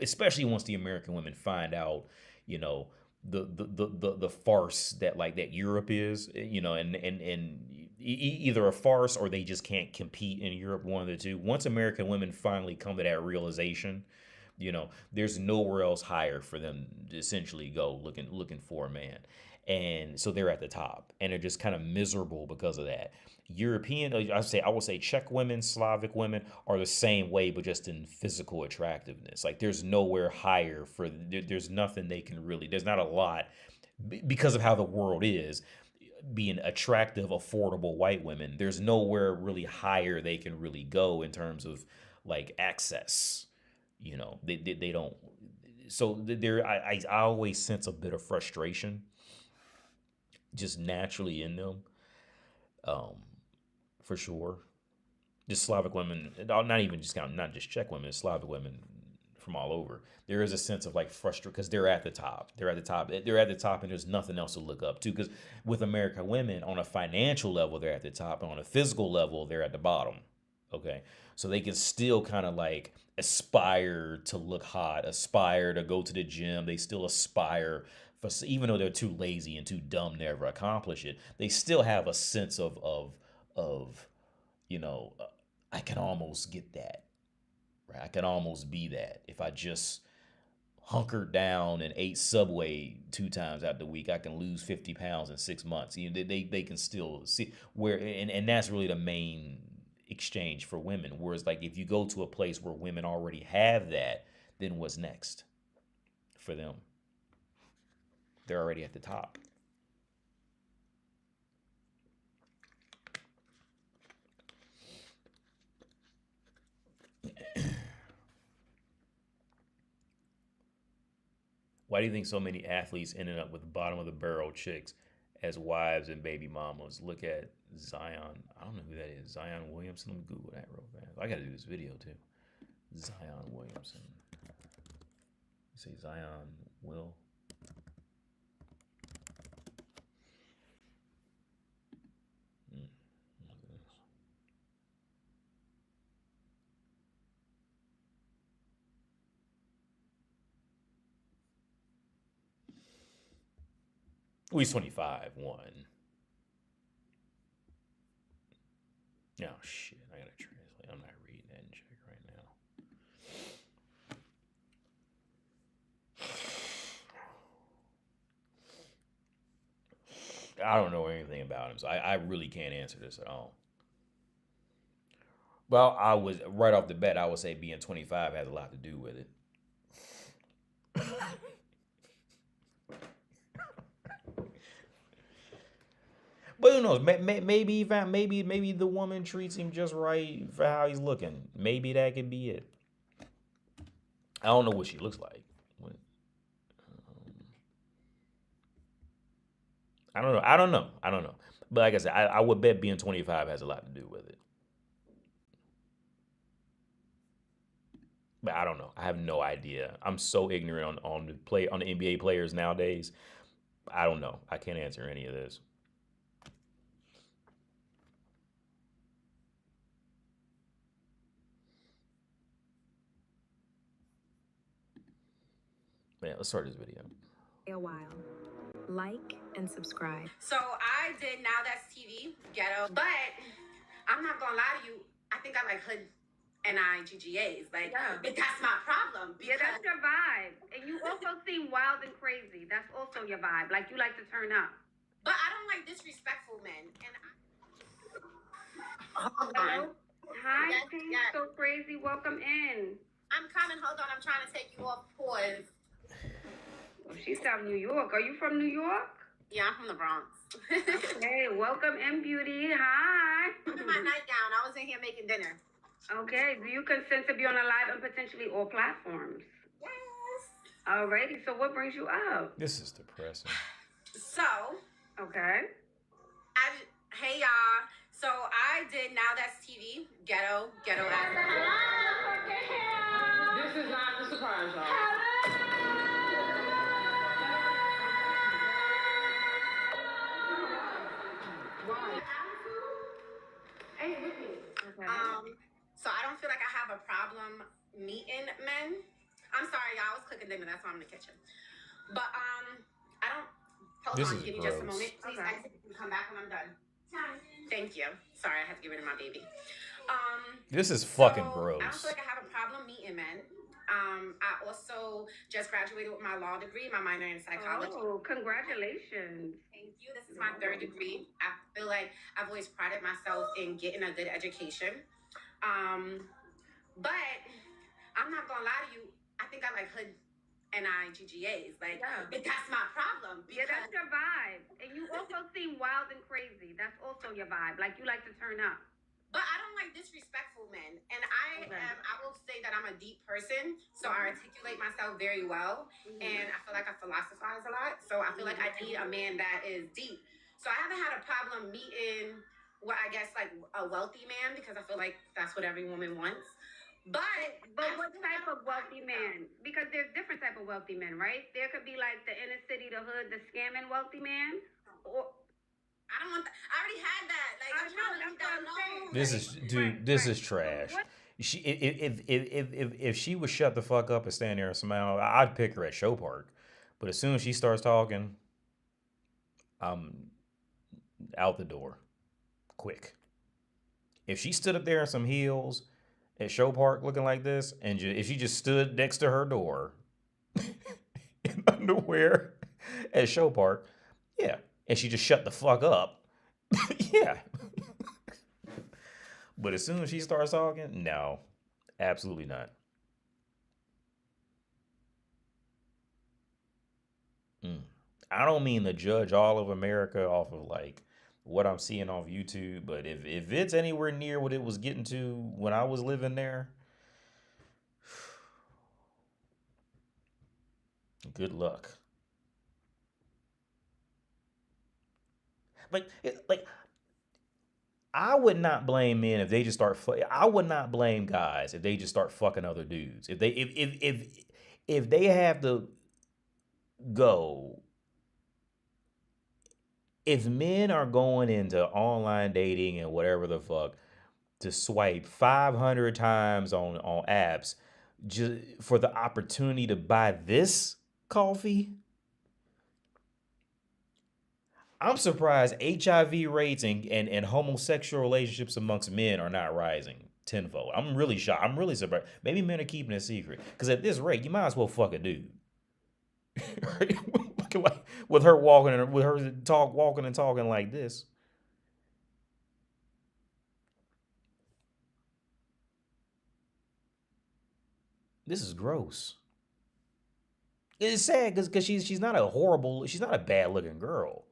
especially once the American women find out, you know, the farce that like that Europe is, and either a farce or they just can't compete in Europe, one of the two. Once American women finally come to that realization, there's nowhere else higher for them to essentially go looking for a man. And so they're at the top and they're just kind of miserable because of that. I would say Czech women, Slavic women are the same way, but just in physical attractiveness. Like there's nowhere higher there's nothing they can really, there's not a lot because of how the world is being attractive, affordable white women. There's nowhere really higher they can really go in terms of like access. They don't. So I always sense a bit of frustration just naturally in them, um, for sure. Just Slavic women, not even just not just Czech women, Slavic women from all over. There is a sense of like frustration because they're at the top. They're at the top. They're at the top, and there's nothing else to look up to. Because with American women, on a financial level, they're at the top, and on a physical level, they're at the bottom. Okay, so they can still kind of like aspire to look hot, aspire to go to the gym. They still aspire for, even though they're too lazy and too dumb to ever accomplish it. They still have a sense of you know, I can almost get that. Right? I can almost be that if I just hunkered down and ate Subway 2 times out the week. I can lose 50 pounds in 6 months. They can still see where, and that's really the main exchange for women. Whereas like if you go to a place where women already have that, then what's next for them? They're already at the top. Why do you think so many athletes ended up with bottom of the barrel chicks as wives and baby mamas? Look at Zion. I don't know who that is. Zion Williamson. Let me Google that real fast. I got to do this video too. Zion Williamson. You say Zion Will. Well, he's 25. One. Oh, shit. I got to translate. I'm not reading that in check right now. I don't know anything about him, so I really can't answer this at all. Well, I was right off the bat, I would say being 25 has a lot to do with it. But who knows? Maybe the woman treats him just right for how he's looking. Maybe that could be it. I don't know what she looks like. I don't know. But like I said, I would bet being 25 has a lot to do with it. But I don't know. I have no idea. I'm so ignorant on the NBA players nowadays. I don't know. I can't answer any of this. Man, let's start this video.
A while. Like and subscribe.
So I did Now That's TV, ghetto, but I'm not gonna lie to you. I think I like hood NIGGAs, but that's my problem.
Yeah, that's your vibe. And you also seem wild and crazy. That's also your vibe. Like you like to turn up.
But I don't like disrespectful men. And
Hello? Hi, yes. So crazy. Welcome in.
I'm coming. Hold on. I'm trying to take you off pause.
Well, she's out New York. Are you from New York?
Yeah, I'm from the Bronx.
Hey, welcome in, beauty. Hi.
I'm in my nightgown. I was in here making dinner.
Okay. Do you consent to be on a live and potentially all platforms?
Yes.
Alrighty. So what brings you up?
This is depressing.
So.
Okay.
Hey, y'all. So I did Now That's TV, ghetto.
This is not the surprise, y'all.
Hey, with me.
Okay.
So I don't feel like I have a problem meeting men. I'm sorry, y'all. I was cooking dinner. That's why I'm in the kitchen. But I don't. Hold
This
on.
is
Give me just a
gross.
moment, please.
Okay.
I can come back when I'm done. Thank you. Sorry, I had to get rid of my baby.
This is fucking
I don't
gross.
feel like I have a problem meeting men. I also just graduated with my law degree, my minor in psychology.
Oh, congratulations.
Thank you. This is my third degree. I feel like I've always prided myself in getting a good education. But I'm not gonna lie to you. I think I like hood NIGGAs. But that's my problem.
Yeah, that's your vibe. And you also seem wild and crazy. That's also your vibe. Like you like to turn up.
But I don't like disrespectful men. And I will say that I'm a deep person. So I articulate myself very well. And I feel like I philosophize a lot. So I feel like I need a man that is deep. So I haven't had a problem meeting what I guess like a wealthy man, because I feel like that's what every woman wants. But
what type of wealthy man? Because there's different type of wealthy men, right? There could be like the inner city, the hood, the scamming wealthy man. Or
I don't want that. I already had that. Like I'm trying to leave that alone.
This is, dude. This is trash. She, if she would shut the fuck up and stand there and smile, I'd pick her at Show Park. But as soon as she starts talking, I'm out the door, quick. If she stood up there in some heels at Show Park looking like this, and if she just stood next to her door in underwear at Show Park, yeah, and she just shut the fuck up, yeah. But as soon as she starts talking, no, absolutely not. I don't mean to judge all of America off of like what I'm seeing off YouTube, but if it's anywhere near what it was getting to when I was living there, Good luck. Like, I would not blame men if they just start. I would not blame guys if they just start fucking other dudes. If they have to go. If men are going into online dating and whatever the fuck to swipe 500 times on apps just for the opportunity to buy this coffee, I'm surprised HIV rates and homosexual relationships amongst men are not rising tenfold. I'm really shocked. I'm really surprised. Maybe men are keeping it secret. Because at this rate, you might as well fuck a dude. With her walking and with her walking and talking like this. This is gross. It's sad because she's not a bad looking girl.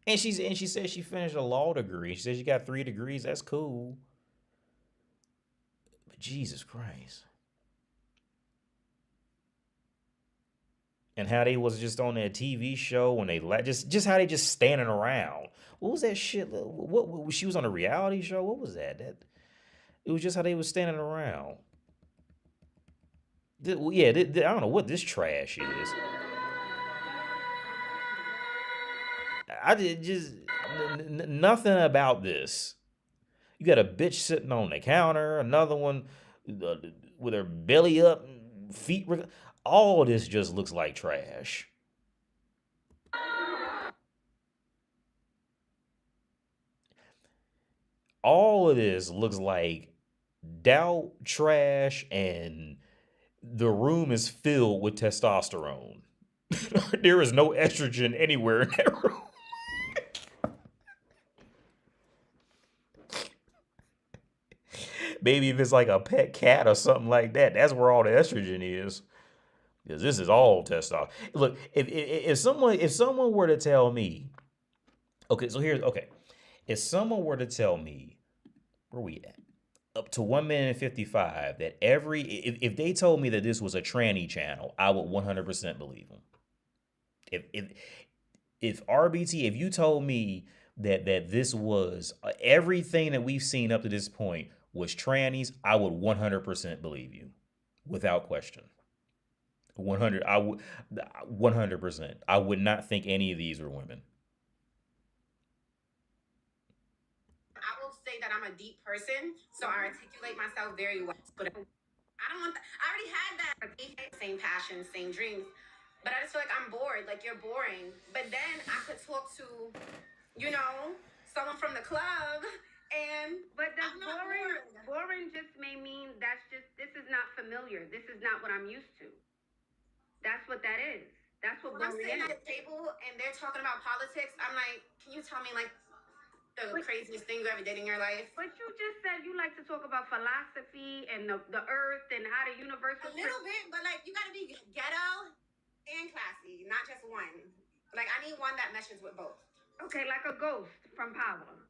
And she said she finished a law degree. She said she got 3 degrees. That's cool. But Jesus Christ. And how they was just on that TV show when they just how they just standing around. What was that shit? What she was on a reality show? What was that? It was just how they was standing around. I don't know what this trash is. I did just nothing about this. You got a bitch sitting on the counter, another one with her belly up, feet. All this just looks like trash. All of this looks like doubt, trash, and the room is filled with testosterone. There is no estrogen anywhere in that room. Maybe if it's like a pet cat or something like that, that's where all the estrogen is. Because this is all testosterone. Look, if someone were to tell me, if someone were to tell me, where we at? Up to 1 minute and 55, that if they told me that this was a tranny channel, I would 100% believe them. If RBT, if you told me that this was everything that we've seen up to this point was trannies, I would 100% believe you, without question. 100. I would 100%. I would not think any of these were women.
I will say that I'm a deep person, so I articulate myself very well. But I don't want that. I already had that. Same passions, same dreams. But I just feel like I'm bored. Like, you're boring. But then I could talk to, someone from the club, and
But does boring just may mean this is not familiar. This is not what I'm used to. That's what that is. That's what
when I'm
boring
sitting
is.
at the table and they're talking about politics, I'm like, can you tell me, like, the craziest thing you ever did in your life?
But you just said you like to talk about philosophy and the earth and how the universe
A little bit, but, like, you gotta be ghetto and classy, not just one. Like, I need one that meshes with both.
Okay, like a ghost from Power.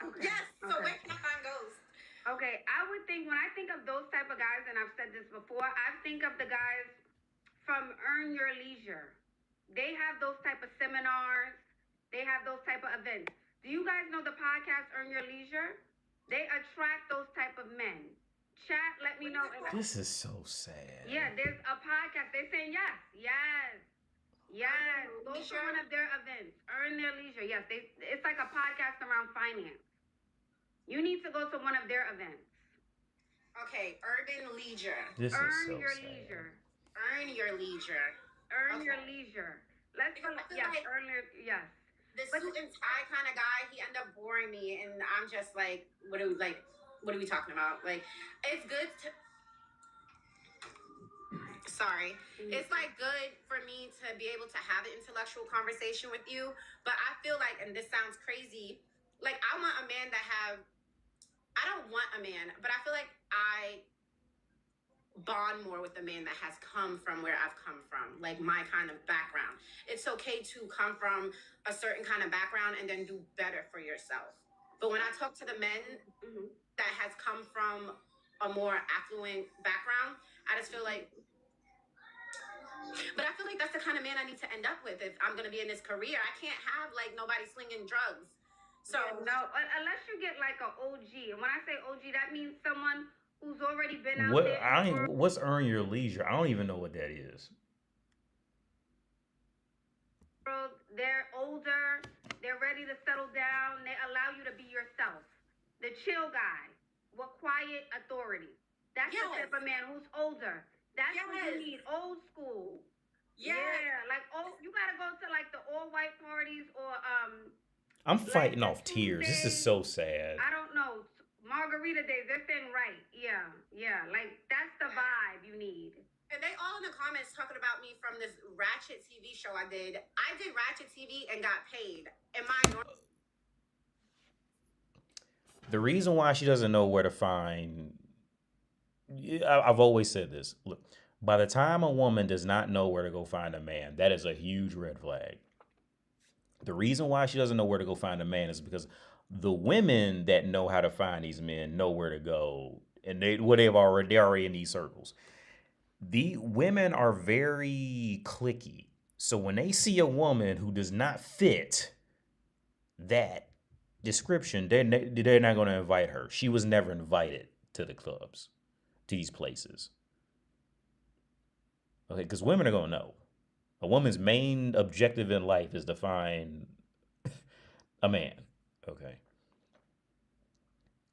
Okay.
Yes, so where can I find ghosts?
Okay, I would think, when I think of those type of guys, and I've said this before, I think of the guys from Earn Your Leisure. They have those type of seminars. They have those type of events. Do you guys know the podcast Earn Your Leisure? They attract those type of men. Chat, let me know.
This is so sad.
Yeah, there's a podcast. They're saying yes. Go to one of their events. Earn Their Leisure. Yes, it's like a podcast around finance. You need to go to one of their events.
Okay, Urban Leisure.
This
Earn
is so
Your
sad.
Leisure.
Earn Your Leisure.
Earn
Okay.
Your Leisure. Let's
Because I feel like
yes.
The suit and tie kind of guy, he ended up boring me, and I'm just like, what are we talking about? Like, it's good to. Sorry. It's like good for me to be able to have an intellectual conversation with you, but I feel like, and this sounds crazy, like, I don't want a man, but I feel like I bond more with a man that has come from where I've come from, like my kind of background. It's okay to come from a certain kind of background and then do better for yourself. But when I talk to the men that has come from a more affluent background. I just feel like, but I feel like that's the kind of man I need to end up with if I'm gonna be in this career. I can't have like nobody slinging drugs. So
no, unless you get like an OG, and when I say OG, that means someone who's already been out there.
What's earn your leisure? I don't even know what that is.
They're older, they're ready to settle down, they allow you to be yourself. The chill guy with quiet authority. That's the type of man who's older. That's what you need. Old school. Yeah, like you gotta go to like the all white parties or
I'm fighting off tears. This is so sad.
I don't know. Margarita days, they're saying right. Yeah. Like that's the vibe you need.
And they all in the comments talking about me from this Ratchet TV show I did. I did Ratchet TV and got paid. Am I normal?
The reason why she doesn't know where to find... I've always said this. Look, by the time a woman does not know where to go find a man, that is a huge red flag. The reason why she doesn't know where to go find a man is because the women that know how to find these men know where to go. And they're already in these circles. The women are very cliquey. So when they see a woman who does not fit that description, they're not going to invite her. She was never invited to the clubs, to these places. Okay, because women are going to know. A woman's main objective in life is to find a man. Okay.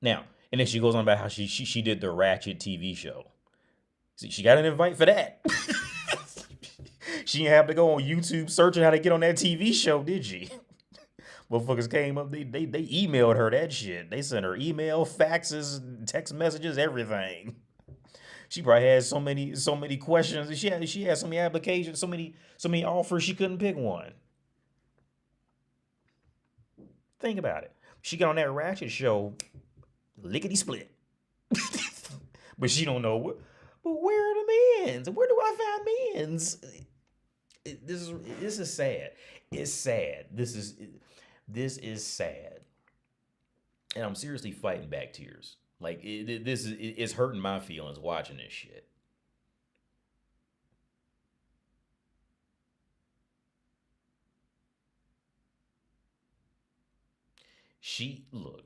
Now, and then she goes on about how she did the Ratchet TV show. See, she got an invite for that. She didn't have to go on YouTube searching how to get on that TV show, did she? Motherfuckers came up, they emailed her that shit. They sent her email, faxes, text messages, everything. She probably had so many questions. She had so many applications, so many offers, she couldn't pick one. Think about it. She got on that Ratchet show, lickety split. But she don't know what. But where are the men's? Where do I find men's? This is sad. It's sad. This is sad. And I'm seriously fighting back tears. Like it's hurting my feelings watching this shit. Look.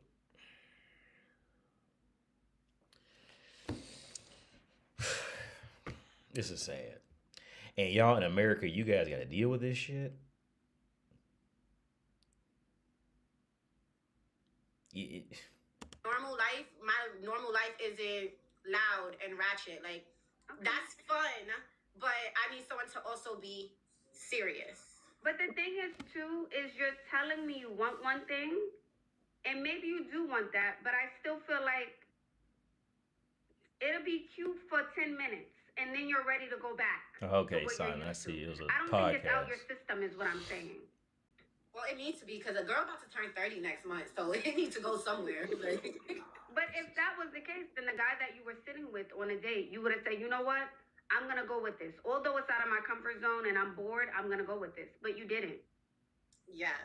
This is sad. And y'all in America, you guys got to deal with this shit.
Normal life, my normal life isn't loud and ratchet. Like, that's fun, but I need someone to also be serious.
But the thing is, too, is you're telling me you want one thing, and maybe you do want that, but I still feel like it'll be cute for 10 minutes, and then you're ready to go back.
Okay, Simon, I see. It was a podcast.
I don't think it's out your system is what I'm saying.
Well, it needs to be, because a girl about to turn 30 next month, so it needs to go somewhere.
But if that was the case, then the guy that you were sitting with on a date, you would have said, you know what? I'm going to go with this. Although it's out of my comfort zone and I'm bored, I'm going to go with this. But you didn't.
Yes.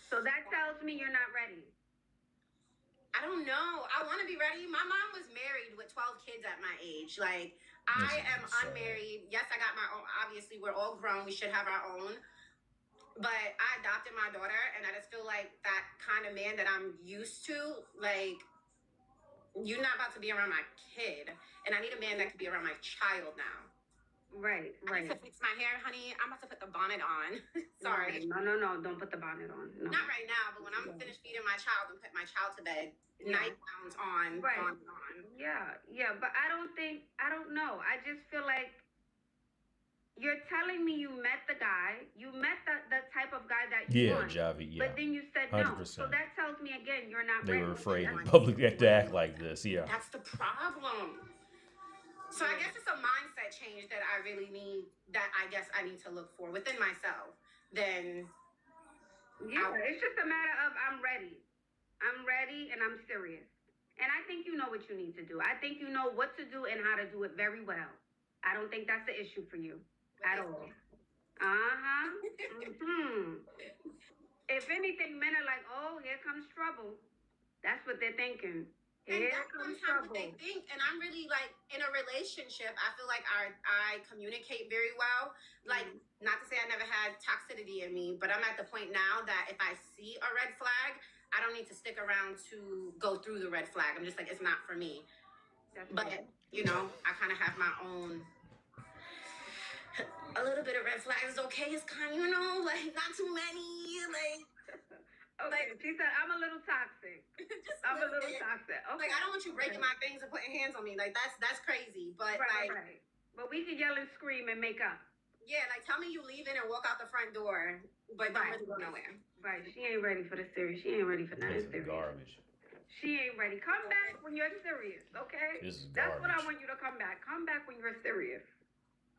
So that tells me you're not ready.
I don't know. I want to be ready. My mom was married with 12 kids at my age. Like, I am unmarried. Yes, I got my own. Obviously, we're all grown. We should have our own. But I adopted my daughter, and I just feel like that kind of man that I'm used to, like, you're not about to be around my kid. And I need a man that could be around my child now.
Right.
I need to fix my hair, honey. I'm about to put the bonnet on. Sorry.
No. Don't put the bonnet on. No.
Not right now, but when I'm finished feeding my child and put my child to bed, nightgowns on, on.
Yeah. But I don't know. I just feel like you're telling me you met the guy. You met the type of guy that you want.
Javi,
But then you said 100%. No. So that tells me, again, you're not ready.
They were afraid in public to act like this,
That's the problem. So I guess it's a mindset change that I really need, that I guess I need to look for within myself. Then,
it's just a matter of I'm ready. I'm ready and I'm serious. And I think you know what you need to do. I think you know what to do and how to do it very well. I don't think that's the issue for you at all. If anything, men are like, oh, here comes trouble. That's what they're thinking.
And
Here
that's
comes
sometimes what they
trouble.
think. And I'm really like in a relationship, I feel like I communicate very well. Like, not to say I never had toxicity in me, but I'm at the point now that if I see a red flag, I don't need to stick around to go through the red flag. I'm just like, it's not for me.
That's
But,
it.
you know, I kind of have my own, a little bit of red flags is okay. It's kind of, you know, like not too many. Like,
Okay, she said, I'm a little toxic.
just
I'm a little
bit.
toxic. Okay.
Like, I don't want you breaking my things and putting hands on me. Like, that's crazy. But,
Right,
like,
right. But we can yell and scream and make up.
yeah, like, tell me you leaving and walk out the front door, but don't really go nowhere.
Right, she ain't ready for the serious. She ain't ready for nothing
This is
serious.
garbage.
She ain't ready. Come back when you're serious, okay?
This is
That's what I
garbage.
want you to come back. Come back when you're serious.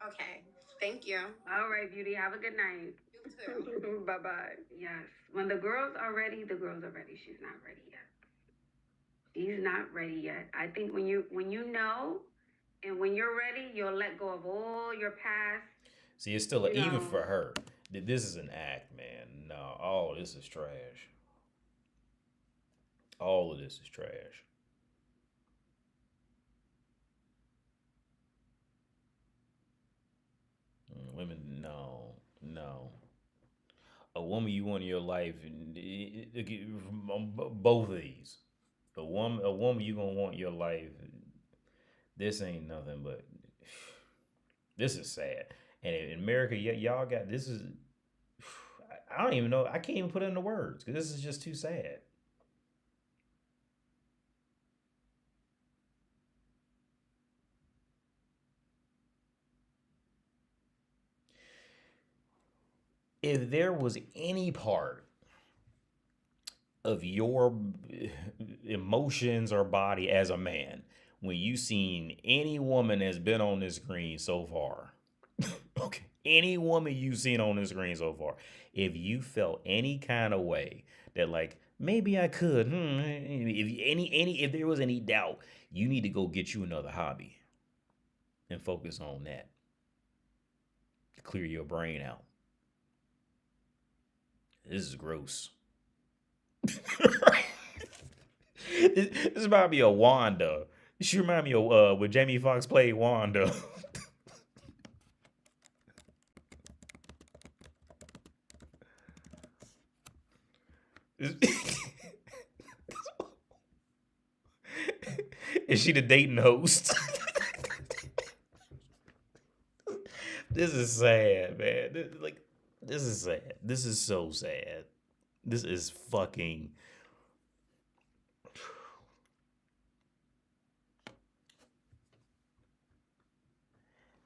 Okay, thank you.
All right, beauty. Have a good night.
You too.
Bye-bye. Yes. When the girls are ready, the girls are ready. She's not ready yet. She's not ready yet. I think when you know and when you're ready, you'll let go of all your past.
See, it's still,
You
even
know.
for her, this is an act, man. No, all this is trash. All of this is trash. Women, no. A woman you want in your life, both of these. A woman you gonna want in your life. This ain't nothing but. This is sad. And in America, y'all got this is. I don't even know. I can't even put it into words because this is just too sad. If there was any part of your emotions or body as a man when you seen any woman that's been on this screen so far, okay, any woman you've seen on this screen so far, if you felt any kind of way that like maybe I could, if there was any doubt, you need to go get you another hobby and focus on that to clear your brain out. This is gross. This remind me of Wanda. She remind me of when Jamie Foxx played Wanda. Is she the dating host? This is sad, man. This is sad. This is so sad. This is fucking.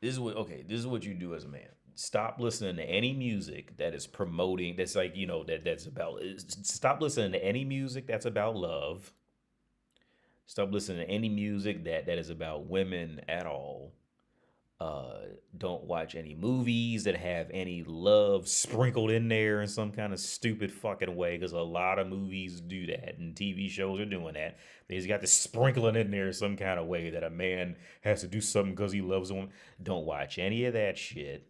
This is what you do as a man. Stop listening to any music that is promoting. That's like that's about. Stop listening to any music that's about love. Stop listening to any music that is about women at all. Don't watch any movies that have any love sprinkled in there in some kind of stupid fucking way, because a lot of movies do that and TV shows are doing that. They just got to sprinkle it in there some kind of way that a man has to do something because he loves a woman. Don't watch any of that shit,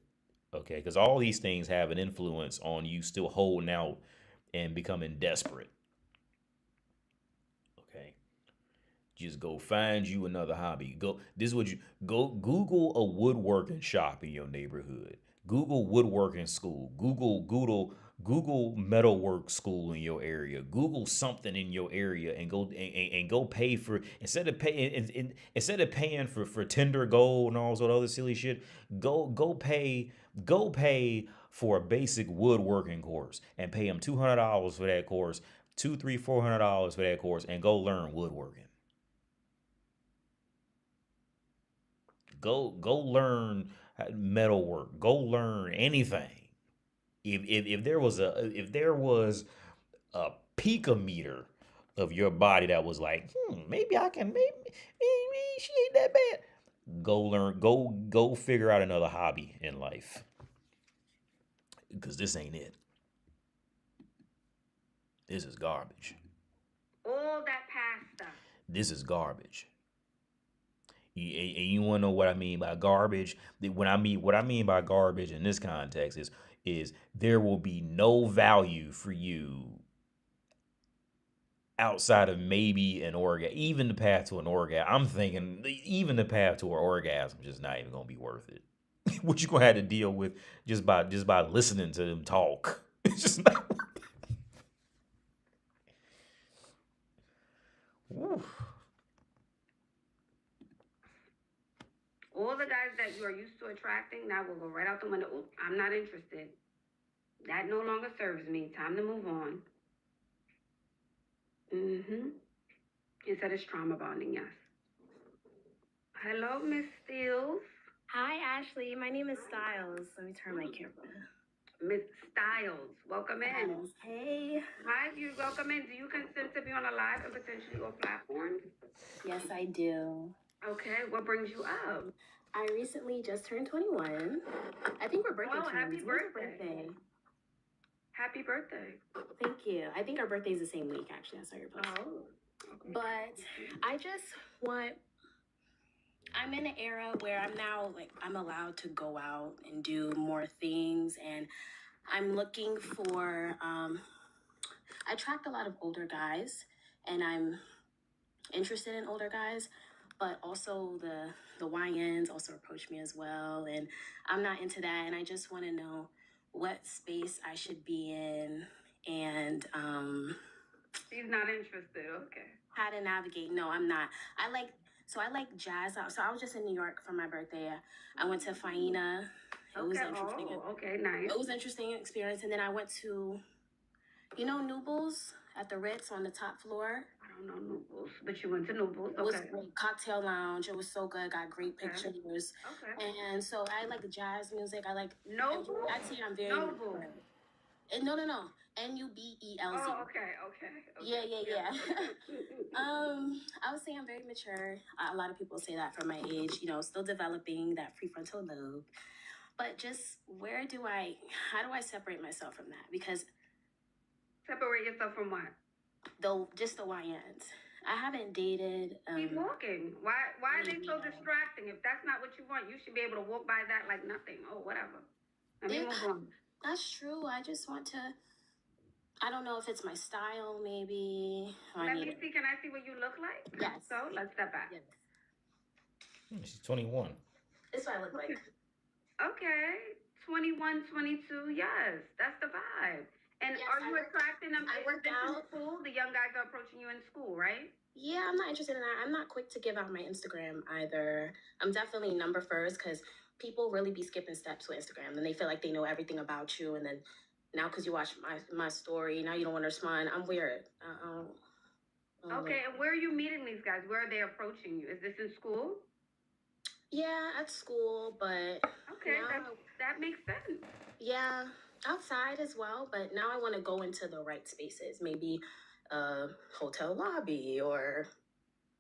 okay? Because all these things have an influence on you still holding out and becoming desperate. Just go find you another hobby. This is what you go Google a woodworking shop in your neighborhood. Google woodworking school. Google metalwork school in your area. Google something in your area and go pay for instead of paying for Tinder Gold and all that other silly shit. Go pay for a basic woodworking course and pay them $200 for that course, $400 for that course, and go learn woodworking. Go learn metalwork. Go learn anything. If there was a picometer of your body that was like, maybe I can, maybe she ain't that bad. Go learn. Go figure out another hobby in life. Because this ain't it. This is garbage.
All that past stuff.
This is garbage. You want to know what I mean by garbage? What I mean by garbage in this context is there will be no value for you outside of maybe an orgasm, even the path to an orgasm, I'm thinking even the path to an orgasm just not even gonna be worth it. What you gonna have to deal with just by listening to them talk? It's just not worth it. Woo.
All the guys that you are used to attracting now will go right out the window. Oop, I'm not interested. That no longer serves me. Time to move on. Instead it's trauma bonding, yes. Hello, Miss Steele.
Hi, Ashley. My name is Styles. Let me turn my camera.
Miss Styles, welcome in.
Hey.
Hi, you welcome in. Do you consent to be on a live and potentially all platforms?
Yes, I do.
Okay, what brings you up?
I recently just turned 21. I think we're birthday twins.
Happy
When's your
birthday. Happy birthday.
Thank you. I think our birthday's the same week, actually. I saw your post.
Oh. Okay.
But I just want... I'm in an era where I'm allowed to go out and do more things, and I'm looking for, I attract a lot of older guys, and I'm interested in older guys, but also the YNs also approach me as well, and I'm not into that, and I just want to know what space I should be in, and,
She's not interested, okay.
how to navigate. No, I'm not. I like jazz. So I was just in New York for my birthday. I went to Faina. It was interesting.
Okay, nice.
It was an interesting experience. And then I went to, Nooble's at the Ritz on the top floor.
I don't know Nooble's, but you went to Nooble's.
It was a cocktail lounge. It was so good. Got great pictures.
Okay.
And so I like jazz music. I like
Noble.
I'd say I'm very
Noble.
No. Nubelz.
Oh, okay.
Yeah. I would say I'm very mature. A lot of people say that for my age, still developing that prefrontal lobe. But just how do I separate myself from that? Because
separate yourself from what?
Just the YNs. I haven't dated.
Keep walking. Why are they so distracting? If that's not what you want, you should be able to walk by that like nothing. Oh, whatever. Let me move on.
That's true. I just want to... I don't know if it's my style, maybe.
Let me see. Can I see what you look like?
Yes.
So let's step back.
Yes.
She's 21.
That's what I look like.
Okay. 21, 22. Yes. That's the vibe. And
yes,
are you attracting them?
I work out.
In school? The young guys are approaching you in school, right?
Yeah, I'm not interested in that. I'm not quick to give out my Instagram either. I'm definitely number first because people really be skipping steps with Instagram and they feel like they know everything about you, and then now because you watch my story, now you don't want to respond. I'm weird.
Okay, and where are you meeting these guys? Where are they approaching you? Is this in school?
Yeah, at school, but...
Okay, that makes sense.
Yeah, outside as well, but now I want to go into the right spaces. Maybe a hotel lobby or...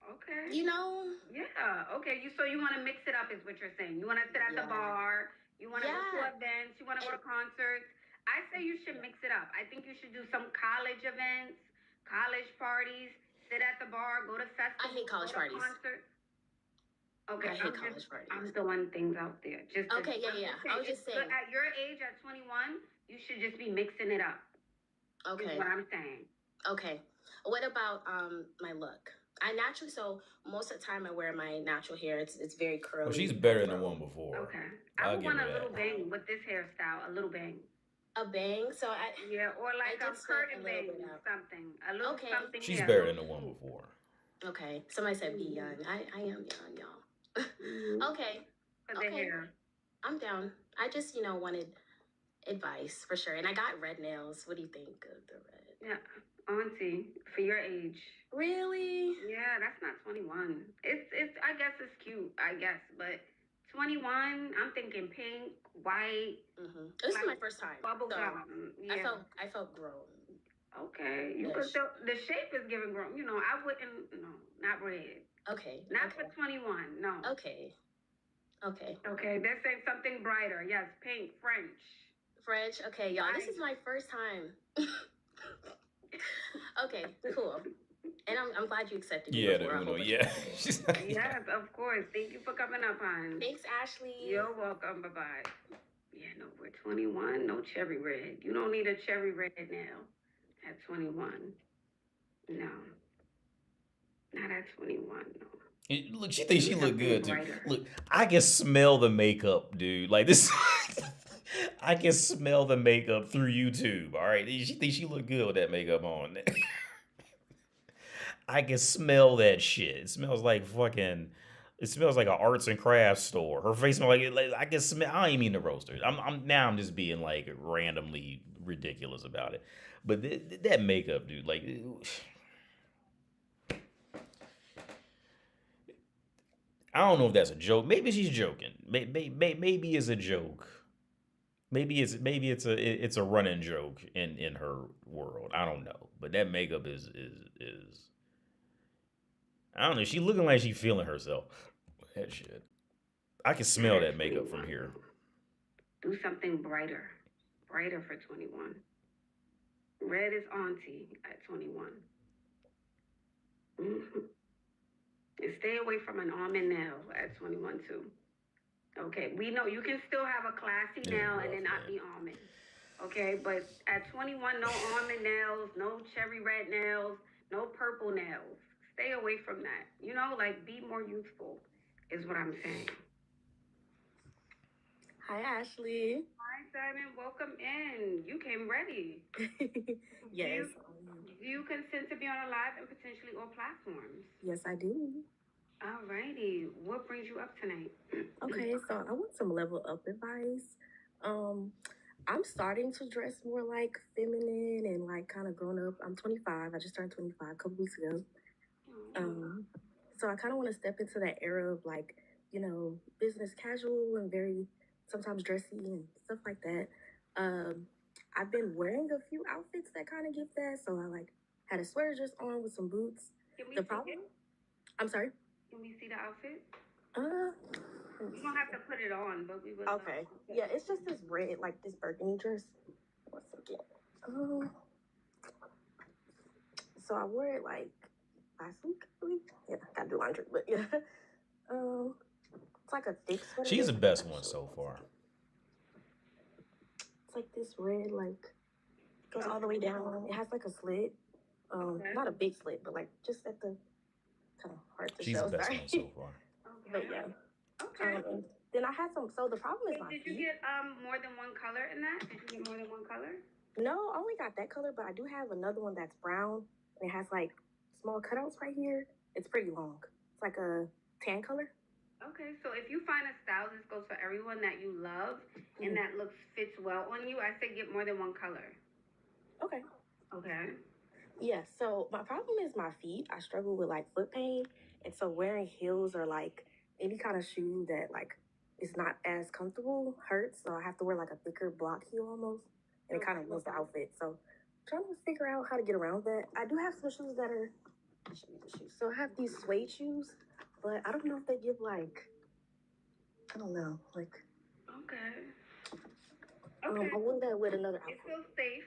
Okay.
Yeah,
okay. So you want to mix it up is what you're saying. You want to sit at the bar. You want to go to events. You want to go to concerts. I say you should mix it up. I think you should do some college events, college parties, sit at the bar, go to festivals.
I hate college parties.
Concerts. Okay,
I hate college parties.
I'm throwing things out there.
Okay, yeah. I was just saying.
At your age, at 21, you should just be mixing it up.
Okay.
Is what I'm saying.
Okay. What about my look? So most of the time I wear my natural hair. It's very curly.
Well, she's better than the one before.
Okay. I would want a little bang with this hairstyle. A little bang.
A bang? So
or like a curtain bang or something. A little something.
She's better than the one before.
Okay. Somebody said be young. I am young, y'all. Okay.
For the hair.
I'm down. I just, wanted advice for sure. And I got red nails. What do you think of the red?
Yeah. Auntie, for your age.
Really?
Yeah, that's not 21. It's I guess it's cute, but 21, I'm thinking pink, white.
Mm-hmm. This is my first time.
Bubble gum. Yeah.
I felt grown.
Okay. You could still, the shape is giving grown. I wouldn't, not red.
Okay.
Not for 21, no.
Okay.
Okay, they're saying something brighter. Yes, pink, French.
Okay, y'all, this is my first time. Okay, cool. And I'm glad you accepted me.
Yeah.
Yes, of course. Thank you for coming up, hon.
Thanks, Ashley.
You're welcome. Bye-bye. Yeah, no, we're 21. No cherry red. You don't need a cherry red now at 21. No, not at 21. No.
Look, she thinks she look good too.
Brighter.
Look, I can smell the makeup, dude. Like this, I can smell the makeup through YouTube. All right, she thinks she look good with that makeup on. I can smell that shit. It smells like fucking. It smells like an arts and crafts store. Her face smells like I can smell. I don't even mean to roast her. I'm just being like randomly ridiculous about it. But that makeup, dude, like. I don't know if that's a joke. Maybe she's joking. Maybe it's a joke. Maybe it's a running joke in her world. I don't know. But that makeup is I don't know. She looking like she feeling herself. That shit. I can smell that makeup from here.
Do something brighter. Brighter for 21. Red is auntie at 21. Mm-hmm. And stay away from an almond nail at 21 too. Okay, we know you can still have a classy nail and then not be almond. Okay, but at 21, no almond nails, no cherry red nails, no purple nails. Stay away from that. You know, like be more youthful is what I'm saying.
Hi, Ashley.
Hi, Simon. Welcome in. You came ready.
Yes.
Do you consent to be on a live and potentially all platforms?
Yes, I do.
Alrighty. What brings you up tonight?
Okay, so I want some level up advice. I'm starting to dress more like feminine and like kind of grown up. I'm 25. I just turned 25 a couple weeks ago. So I kind of want to step into that era of like, you know, business casual and very sometimes dressy and stuff like that. I've been wearing a few outfits that kind of give that. So I like had a sweater just on with some boots.
Can we
The
see
problem?
it?
I'm sorry.
Can we see the outfit?
You
don't have to put it on, but we would.
Okay. Yeah, it's just this red, like this burgundy dress. One second. So I wore it like last week, I believe. Yeah, gotta do laundry, but yeah. It's like a thick sweater.
She's the best one so far.
It's like this red, like goes all the way down. It has like a slit. Not a big slit, but like just at the kind of hard to
She's
show.
the best
Sorry.
one so far.
Okay.
But yeah.
Okay.
Then I had some. So the problem is my
Did you
feet.
get more than one color in that? Did you get more than one color?
No, I only got that color, but I do have another one that's brown. And it has like small cutouts right here. It's pretty long. It's like a tan color.
Okay, so if you find a style, this goes for everyone that you love and that fits well on you, I say get more than one color.
Okay.
Okay.
Yeah, so my problem is my feet. I struggle with like foot pain. And so wearing heels or like any kind of shoe that like is not as comfortable hurts. So I have to wear like a thicker block heel almost. And it kind of ruins the outfit. So trying to figure out how to get around that. I do have some shoes that are, I'll show you the shoes. So I have these suede shoes, but I don't know if they give like, I don't know, like.
Okay.
I wore that with another
It
outfit.
feels safe.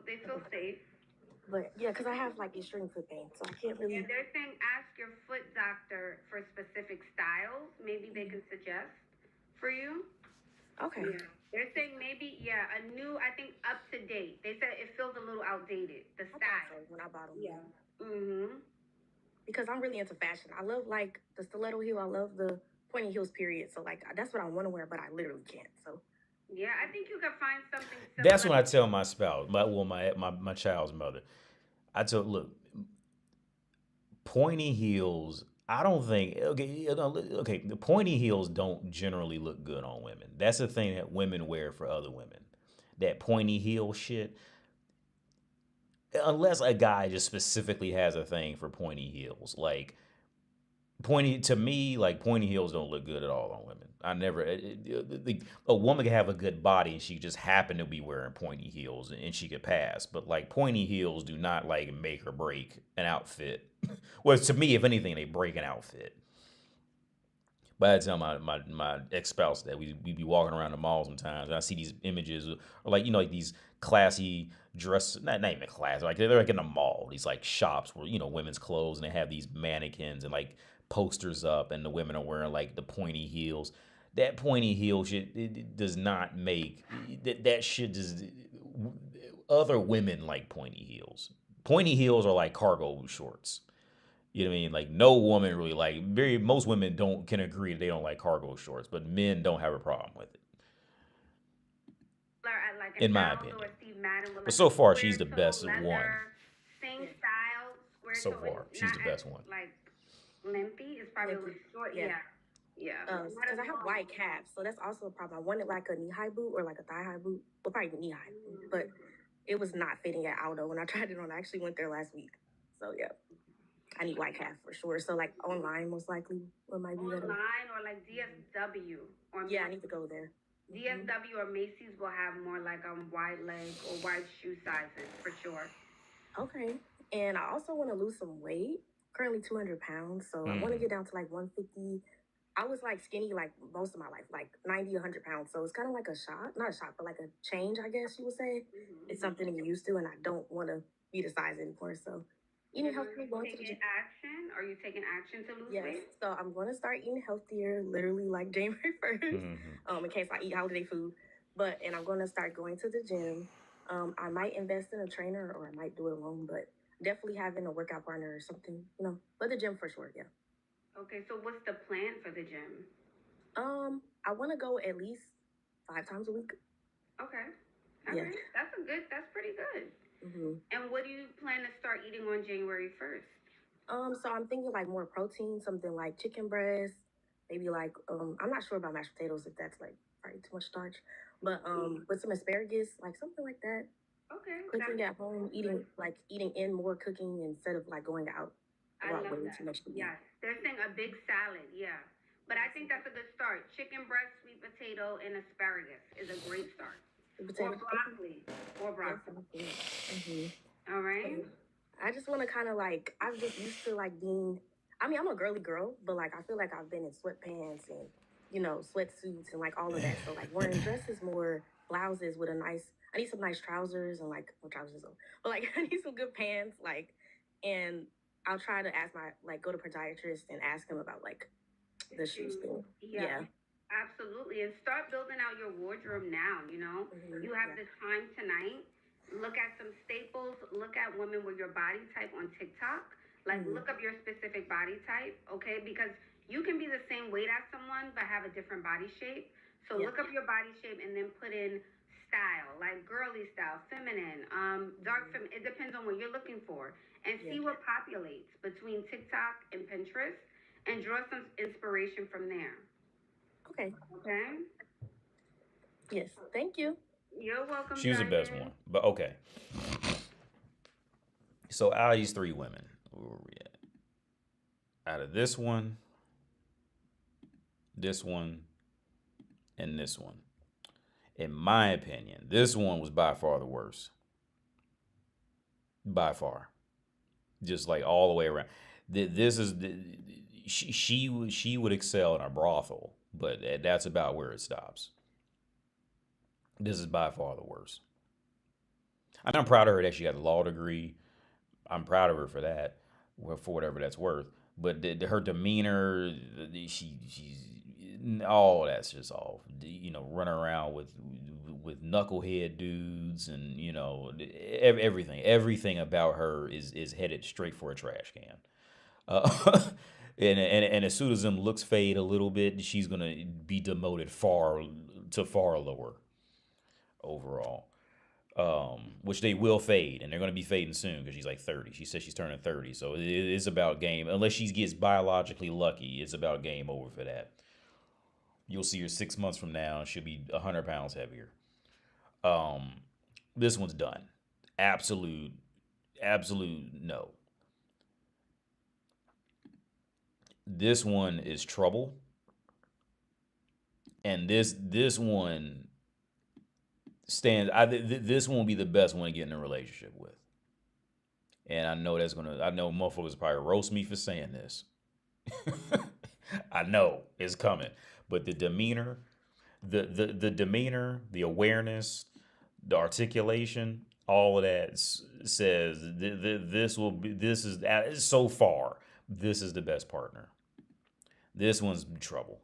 They feel safe.
But yeah, because I have like extreme foot pain, so I can't really.
And they're saying ask your foot doctor for specific styles. Maybe they can suggest for you.
Okay.
Yeah. They're saying maybe, a new, I think up to date. They said it feels a little outdated, the style.
When I bought them.
Yeah. Mm-hmm.
Because I'm really into fashion. I love like the stiletto heel. I love the pointy heels, period. So like that's what I want to wear, but I literally can't. So.
Yeah, I think you can find something similar.
That's when I tell my spouse, my child's mother. I tell, look, pointy heels. I don't think the pointy heels don't generally look good on women. That's the thing that women wear for other women. That pointy heel shit. Unless a guy just specifically has a thing for pointy heels, like pointy heels don't look good at all on women. I never. A woman can have a good body and she just happen to be wearing pointy heels and she could pass. But like pointy heels do not like make or break an outfit. Well, to me, if anything, they break an outfit. But I tell my ex-spouse that we be walking around the mall sometimes and I see these images or like like these classy dress, not even classy, like they're like in a mall, these like shops where women's clothes and they have these mannequins and like posters up and the women are wearing like the pointy heels. That pointy heel shit it does not make that shit. Just other women like pointy heels. Pointy heels are like cargo shorts. You know what I mean? Like no woman really most women can agree they don't like cargo shorts, but men don't have a problem with it,
At like
in
an
my
Aldo
opinion.
or Steve Madden with
But
like
so
a
far,
square
she's the
toe
best one.
leather, same style, square
So
toe, and
far, she's
not
the
as
best one.
like lengthy. It's probably a little short.
Yeah.
Yeah.
Because I have wide calves, so that's also a problem. I wanted like a knee-high boot or like a thigh-high boot. Well, probably knee-high, but it was not fitting at Aldo when I tried it on. I actually went there last week. So, yeah. I need wide calf for sure. So, like, online most likely what might be better.
Online or like DSW or
Yeah, I need to go there.
DSW or Macy's will have more like wide leg or wide shoe sizes for sure.
Okay. And I also want to lose some weight. Currently 200 pounds. So I want to get down to like 150. I was like skinny like most of my life, like 90, 100 pounds. So it's kind of like a shot, not a shot, but like a change, I guess you would say. It's something you're used to, and I don't want to be the size anymore. So eating healthier, going to the gym.
Action? Are you taking action to lose weight?
Yes. So I'm going to start eating healthier, literally like January 1st, in case I eat holiday food. And I'm going to start going to the gym. I might invest in a trainer or I might do it alone, but definitely having a workout partner or something, but the gym for sure, yeah.
Okay, so what's the plan for the gym?
I want to go at least 5 times a week.
Okay. All right. That's pretty good. And what do you plan to start eating on January 1st?
So I'm thinking like more protein, something like chicken breast, maybe like, I'm not sure about mashed potatoes if that's like probably too much starch, but with some asparagus, like something like that.
Okay.
Cooking at home, eating in more cooking instead of like going out.
I love that. Too much to eat. Yes, they're saying a big salad, yeah. But I think that's a good start. Chicken breast, sweet potato, and asparagus is a great start. Or broccoli. All right.
I just want to kind of like, I'm just used to like being, I'm a girly girl, but like I feel like I've been in sweatpants and, sweatsuits and like all of that. So like wearing dresses more, blouses with I need some nice trousers and like, well, trousers though, but like I need some good pants, and I'll try to go to podiatrist and ask him about like the shoes thing. Yeah.
Absolutely. And start building out your wardrobe now, You have the time tonight. Look at some staples. Look at women with your body type on TikTok. Look up your specific body type, okay? Because you can be the same weight as someone but have a different body shape. So look up your body shape and then put in style, like girly style, feminine, dark feminine. It depends on what you're looking for. And see what populates between TikTok and Pinterest and draw some inspiration from there.
Okay.
Yes.
Thank you.
You're welcome.
She was the best one. But okay. So out of these 3 women, where were we at? Out of this one, and this one. In my opinion, this one was by far the worst. By far. Just like all the way around. This is she would excel in a brothel, but that's about where it stops. This is by far the worst. I'm proud of her that she got a law degree. I'm proud of her for that, for whatever that's worth. But her demeanor, she's all that's just off. Running around with knucklehead dudes, and everything about her is headed straight for a trash can. And as soon as them looks fade a little bit, she's gonna be demoted far lower overall. Which they will fade, and they're going to be fading soon because she's like 30. She says she's turning 30, so it is about game. Unless she gets biologically lucky, it's about game over for that. You'll see her 6 months from now, and she'll be 100 pounds heavier. This one's done. Absolute no. This one is trouble, and this one stands. This one will be the best one to get in a relationship with. And I know motherfuckers probably roast me for saying this. I know it's coming. But the demeanor, the demeanor, the awareness, the articulation, all of that says this is so far, this is the best partner. This one's trouble.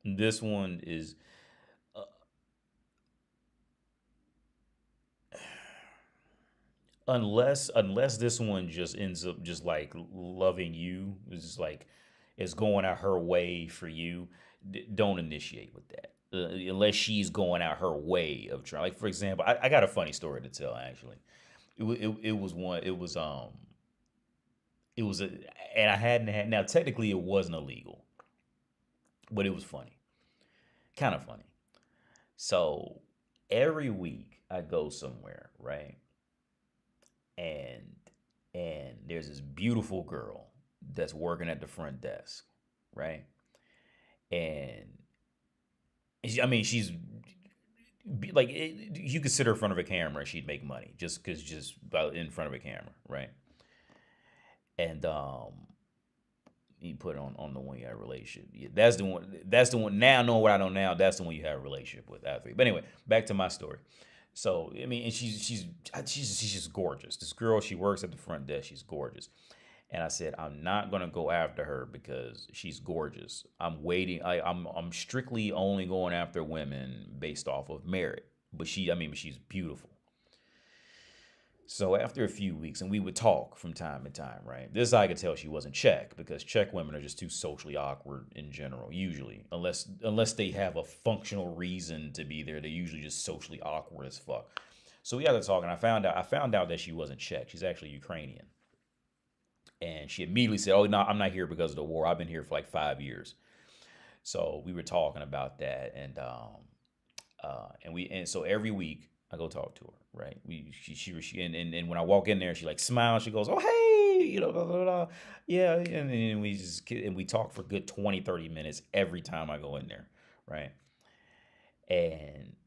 This one is unless this one just ends up just like loving you, it's just like is going out her way for you, don't initiate with that. Unless she's going out her way of trying. Like for example, I got a funny story to tell actually. It was one. It was a, and I hadn't had. Now technically it wasn't illegal, but it was funny, kind of funny. So every week I go somewhere, right? And there's this beautiful girl that's working at the front desk, right? And I mean, she's like you could sit her in front of a camera and she'd make money just about in front of a camera, right? And you put it on the one you have a relationship. Yeah, that's the one. That's the one. Now knowing what I know now, that's the one you have a relationship with. After. But anyway, back to my story. So I mean, and she's just gorgeous. This girl, she works at the front desk. She's gorgeous. And I said, I'm not gonna go after her because she's gorgeous. I'm waiting. I'm strictly only going after women based off of merit. But she's beautiful. So after a few weeks, and we would talk from time to time, right? This I could tell she wasn't Czech because Czech women are just too socially awkward in general, usually. Unless they have a functional reason to be there, they're usually just socially awkward as fuck. So we got to talk, and I found out that she wasn't Czech. She's actually Ukrainian. And she immediately said, "Oh no, I'm not here because of the war. I've been here for like 5 years." So we were talking about that, and so every week I go talk to her, right? And when I walk in there, she like smiles. She goes, "Oh, hey, blah, blah, blah. Yeah." And then we talk for a good 20, 30 minutes every time I go in there, right? And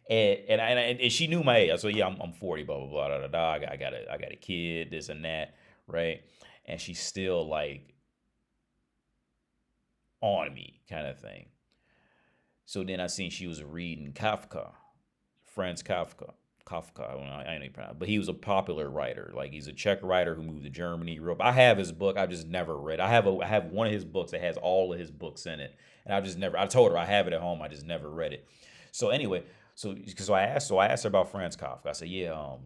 and she knew my age. So yeah, I'm 40, blah, blah, blah, blah, blah. I got a kid, this and that, right? And she's still like on me kind of thing. So then I seen she was reading Kafka, Franz Kafka. I ain't pronounce, but he was a popular writer. Like he's a Czech writer who moved to Germany. I have his book. I just never read. I have one of his books that has all of his books in it, and I told her I have it at home. I just never read it. So anyway, so I asked her about Franz Kafka. I said, yeah,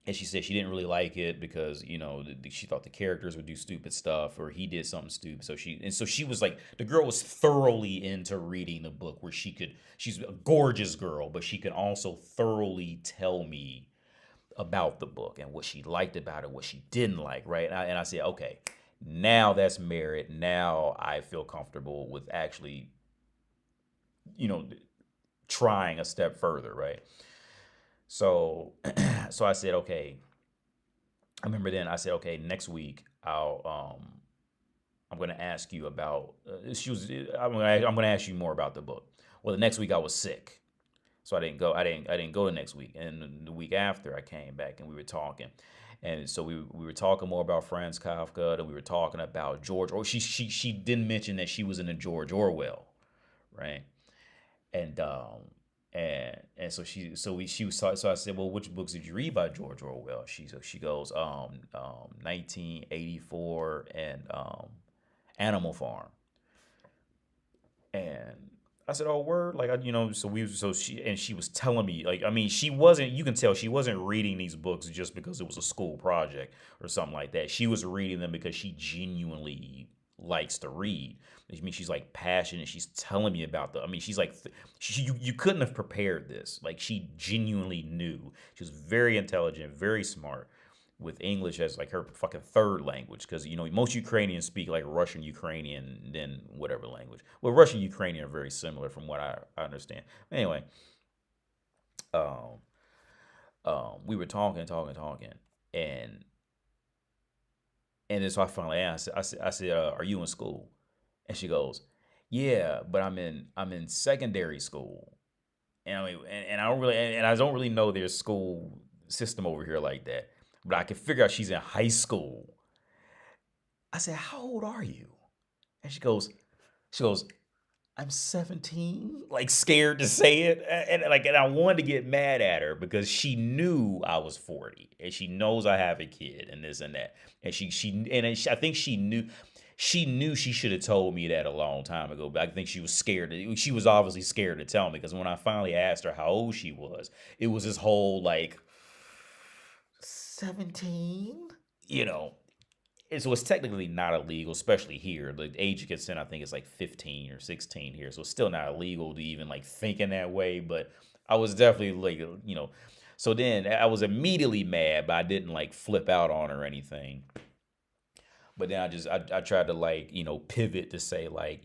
and she said she didn't really like it because she thought the characters would do stupid stuff or he did something stupid. So she was like, the girl was thoroughly into reading the book where she's a gorgeous girl, but she could also thoroughly tell me about the book and what she liked about it, what she didn't like, right? And I said, okay, now that's merit. Now I feel comfortable with actually, trying a step further, right? So I said, okay. I remember then I said, okay, next week I'm going to ask you about. I'm going to ask you more about the book. Well, the next week I was sick, so I didn't go. I didn't go the next week. And the week after I came back and we were talking, and so we were talking more about Franz Kafka. And we were talking about George. Or she didn't mention that she was in a George Orwell, right? And so I said, well, which books did you read by George Orwell? She goes 1984 and Animal Farm. And I said, oh, word, like she was telling me, like, I mean, you can tell she wasn't reading these books just because it was a school project or something like that. She was reading them because she genuinely likes to read. I mean, she's like passionate. She's telling me about she's like, you couldn't have prepared this. Like she genuinely knew. She was very intelligent, very smart, with English as like her fucking third language. Because, most Ukrainians speak like Russian, Ukrainian, then whatever language. Well, Russian, Ukrainian are very similar from what I understand. Anyway, we were talking. And then so I finally asked, I said, are you in school? And she goes, yeah, but I'm in secondary school. And I don't really know their school system over here like that. But I can figure out she's in high school. I said, how old are you? And she goes, I'm 17, like scared to say it. And I wanted to get mad at her because she knew I was 40 and she knows I have a kid and this and that. And I think she knew. she knew she should have told me that a long time ago, but I think she was scared. She was obviously scared to tell me, because when I finally asked her how old she was, it was this whole like 17, you know. And so it's technically not illegal, especially here. The age of consent, I think, is like 15 or 16 here. So it's still not illegal to even like think in that way. But I was definitely like, so then I was immediately mad, but I didn't like flip out on her or anything. But then I tried to like, pivot to say like,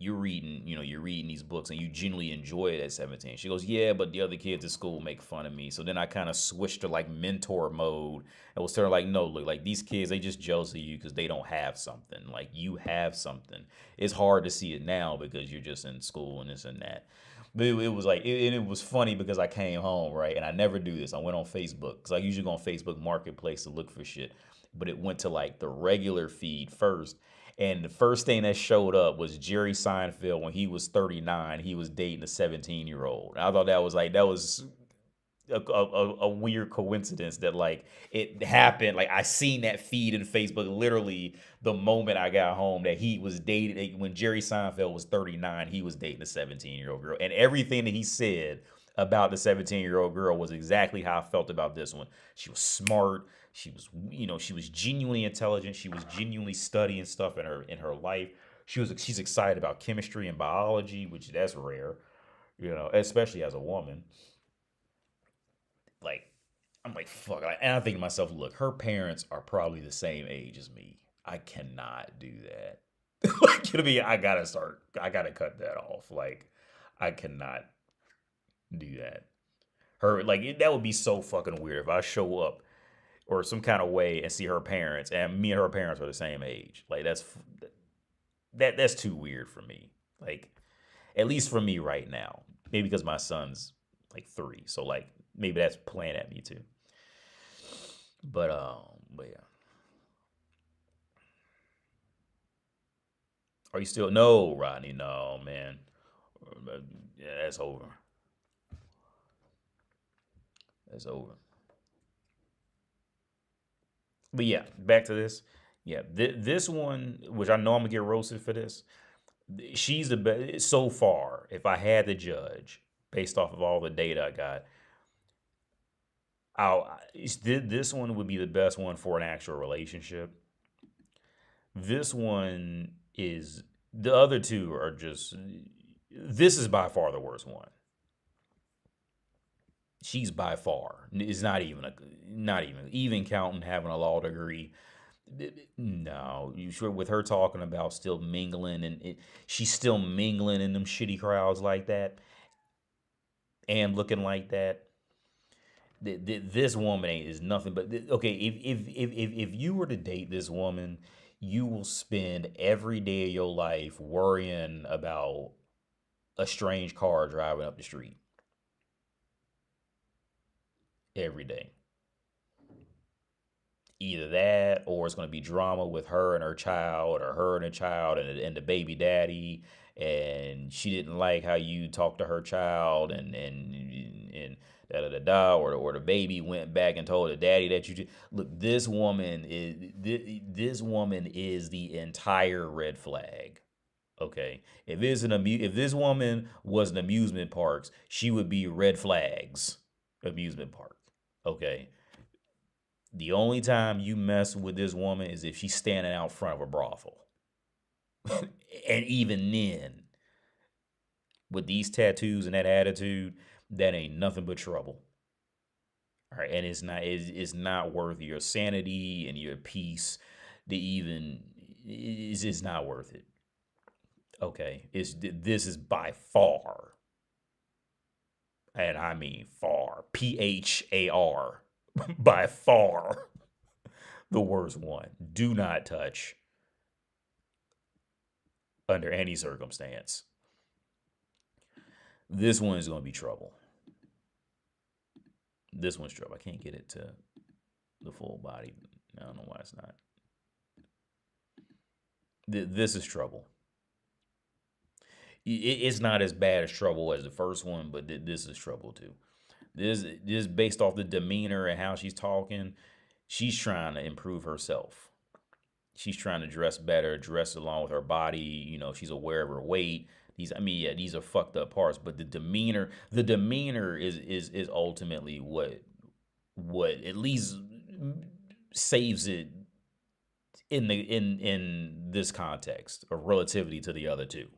you're reading these books and you genuinely enjoy it at 17. She goes, yeah, but the other kids at school make fun of me. So then I kind of switched to like mentor mode and was sort of like, no, look, like these kids, they just jealous of you because they don't have something. Like you have something. It's hard to see it now because you're just in school and this and that. But it was like, it was funny because I came home, right? And I never do this. I went on Facebook because I usually go on Facebook Marketplace to look for shit. But it went to like the regular feed first. And the first thing that showed up was Jerry Seinfeld when he was 39. He was dating a 17-year-old. I thought that was a weird coincidence that like it happened. Like I seen that feed in Facebook literally the moment I got home, that he was dating when Jerry Seinfeld was 39. He was dating a 17-year-old girl, and everything that he said about the 17-year-old girl was exactly how I felt about this one. She was smart. She was, she was genuinely intelligent. She was genuinely studying stuff in her life. She's excited about chemistry and biology, which that's rare, especially as a woman. Like, I'm like, fuck. And I think to myself, look, her parents are probably the same age as me. I cannot do that. Like, I gotta cut that off. Like, I cannot do that. That would be so fucking weird if I show up or some kind of way and see her parents, and me and her parents are the same age. Like that's too weird for me. Like, at least for me right now. Maybe because my son's like 3, so like maybe that's playing at me too. But yeah. Are you still? No, Rodney. No, man. Yeah, that's over. That's over. But yeah, back to this. Yeah, this one, which I know I'm gonna get roasted for this. She's the best so far. If I had to judge based off of all the data I got, this one would be the best one for an actual relationship. This one is, the other two are just, this is by far the worst one. She's by far, it's not even counting having a law degree. No, you sure with her talking about still mingling, and she's still mingling in them shitty crowds like that and looking like that. This woman is nothing but okay. If you were to date this woman, you will spend every day of your life worrying about a strange car driving up the street. Every day. Either that, or it's going to be drama with her and her child, or her and the child and the baby daddy, and she didn't like how you talked to her child, and da da da da, or the baby went back and told the daddy that you look. This woman is the entire red flag. Okay, if this woman was an amusement parks, she would be red flags amusement park. Okay. The only time you mess with this woman is if she's standing out front of a brothel. And even then, with these tattoos and that attitude, that ain't nothing but trouble. All right, and it's not worth your sanity and your peace to even, it's not worth it. Okay, this is by far, and I mean far, PHAR, by far the worst one. Do not touch under any circumstance. This one is going to be trouble. This one's trouble. I can't get it to the full body. I don't know why it's not. This is trouble. It's not as bad as trouble as the first one, but this is trouble too. This based off the demeanor and how she's talking. She's trying to improve herself. She's trying to dress better, dress along with her body. You know, she's aware of her weight. These are fucked up parts, but the demeanor is ultimately what at least saves it in this context of relativity to the other two.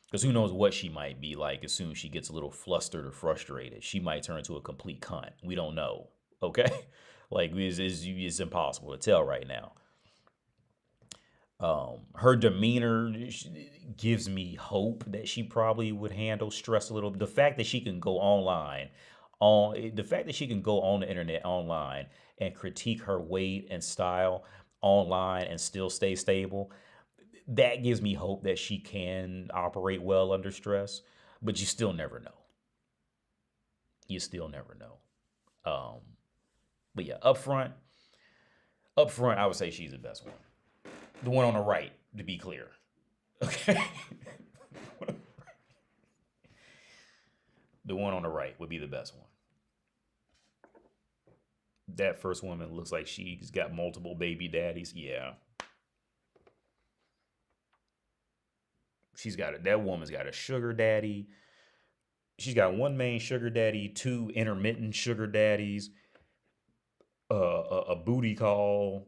Because who knows what she might be like as soon as she gets a little flustered or frustrated. She might turn into a complete cunt. We don't know. Okay? Like, it's impossible to tell right now. Her demeanor gives me hope that she probably would handle stress a little. The fact that she can go the internet online and critique her weight and style online and still stay stable, that gives me hope that she can operate well under stress. But you still never know. You still never know. But yeah, up front, I would say she's the best one. The one on the right, to be clear. Okay. The one on the right would be the best one. That first woman looks like she's got multiple baby daddies. Yeah. That woman's got a sugar daddy. She's got one main sugar daddy, two intermittent sugar daddies, a booty call.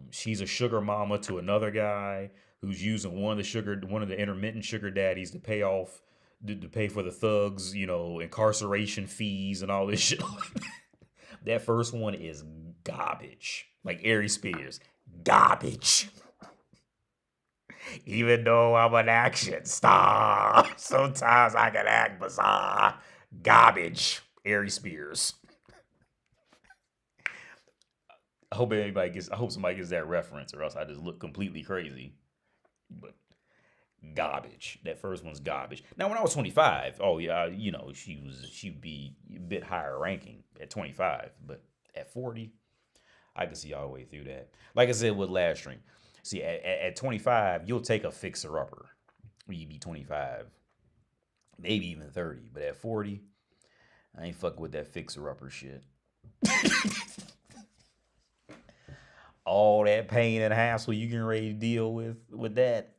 She's a sugar mama to another guy who's using one of the intermittent sugar daddies to pay for the thugs, incarceration fees and all this shit. That first one is garbage. Like Aries Spears. Garbage. Even though I'm an action star, sometimes I can act bizarre. Garbage. Aries Spears. I hope somebody gets that reference, or else I just look completely crazy. But garbage. That first one's garbage. Now, when I was 25, she'd be a bit higher ranking at 25, but at 40, I can see all the way through that. Like I said with last stream, see, at 25, you'll take a fixer-upper when you be 25, maybe even 30, but at 40, I ain't fucking with that fixer-upper shit. All that pain and hassle you getting ready to deal with that.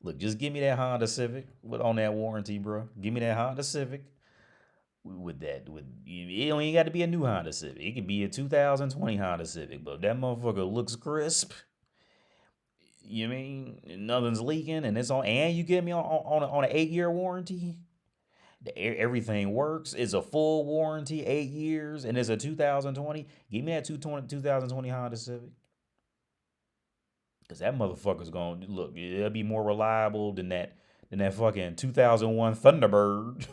Look, just give me that Honda Civic on that warranty, bro. Give me that Honda Civic it don't even got to be a new Honda Civic. It could be a 2020 Honda Civic, but that motherfucker looks crisp. You know what I mean? Nothing's leaking, and you get me on an 8-year warranty. Everything works. It's a full warranty, 8 years, and it's a 2020. Give me that 2020 Honda Civic. Because that motherfucker's going to look, it'll be more reliable than that fucking 2001 Thunderbird.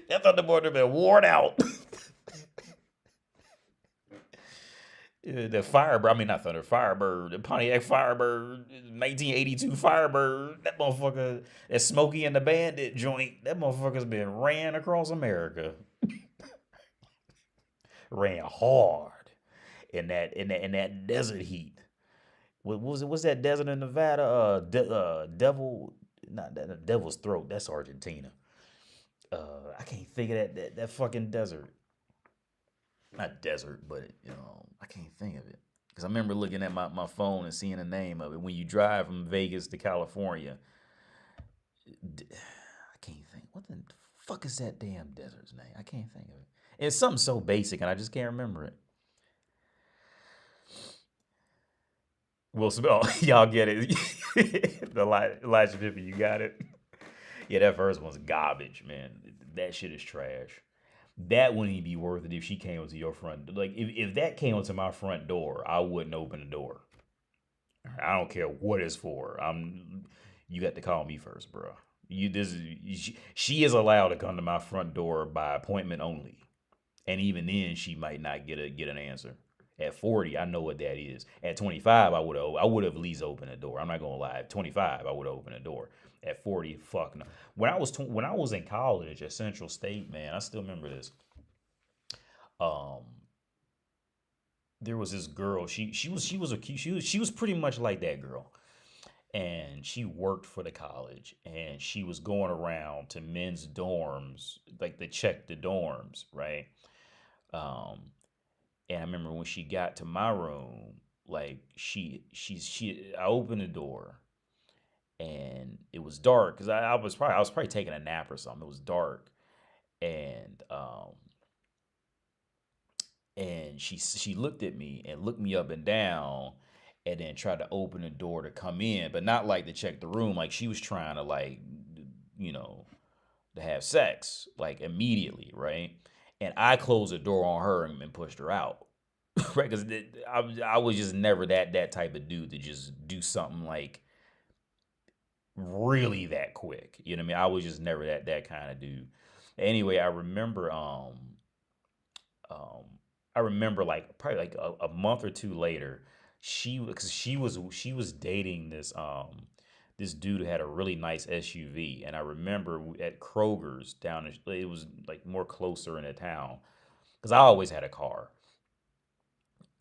That Thunderbird have been worn out. The Firebird, not Thunder, Firebird, the Pontiac Firebird, 1982 Firebird, that motherfucker, that Smokey and the Bandit joint, that motherfucker's been ran across America. Ran hard in that desert heat. What's that desert in Nevada? Devil's Throat. That's Argentina. I can't think of that fucking desert. Not desert, but I can't think of it. Because I remember looking at my phone and seeing the name of it. When you drive from Vegas to California, I can't think. What the fuck is that damn desert's name? I can't think of it. It's something so basic, and I just can't remember it. Will Smith, y'all get it. Elijah Pippen, you got it. Yeah, that first one's garbage, man. That shit is trash. That wouldn't even be worth it if she came to your front door. Like, if that came to my front door, I wouldn't open the door. I don't care what it's for. You got to call me first, bro. She is allowed to come to my front door by appointment only. And even then, she might not get an answer. At 40, I know what that is. At 25, I would have at least opened the door. I'm not gonna lie. At 25, I would have opened the door. At 40, fuck no. When I was in college at Central State, man, I still remember this. There was this girl. She was pretty much like that girl, and she worked for the college, and she was going around to men's dorms, like to check the dorms, right? Um, and I remember when she got to my room, like I opened the door and it was dark because I was probably taking a nap or something. It was dark, and she looked at me and looked me up and down, and then tried to open the door to come in, but not like to check the room. Like she was trying to like, you know, to have sex like immediately, right? And I closed the door on her and pushed her out, right? Because I was just never that type of dude to just do something like really that quick. You know what I mean? I was just never that kind of dude. Anyway, um I remember like probably like a month or two later, she was dating this dude who had a really nice SUV, and I remember at Kroger's it was like more closer in the town because I always had a car,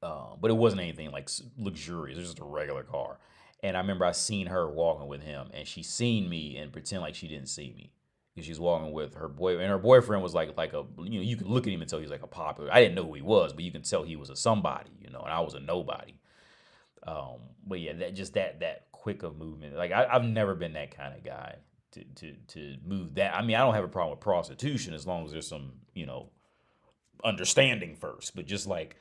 but it wasn't anything like luxurious. It was just a regular car. And I remember I seen her walking with him, and she seen me and pretend like she didn't see me because she's walking with her boy, and her boyfriend was like a, you know, you could look at him and tell he was like a popular. I didn't know who he was, but you can tell he was a somebody, you know, and I was a nobody. But yeah, that quick of movement. Like I've never been that kind of guy to move that. I mean, I don't have a problem with prostitution as long as there's some, you know, understanding first. But just like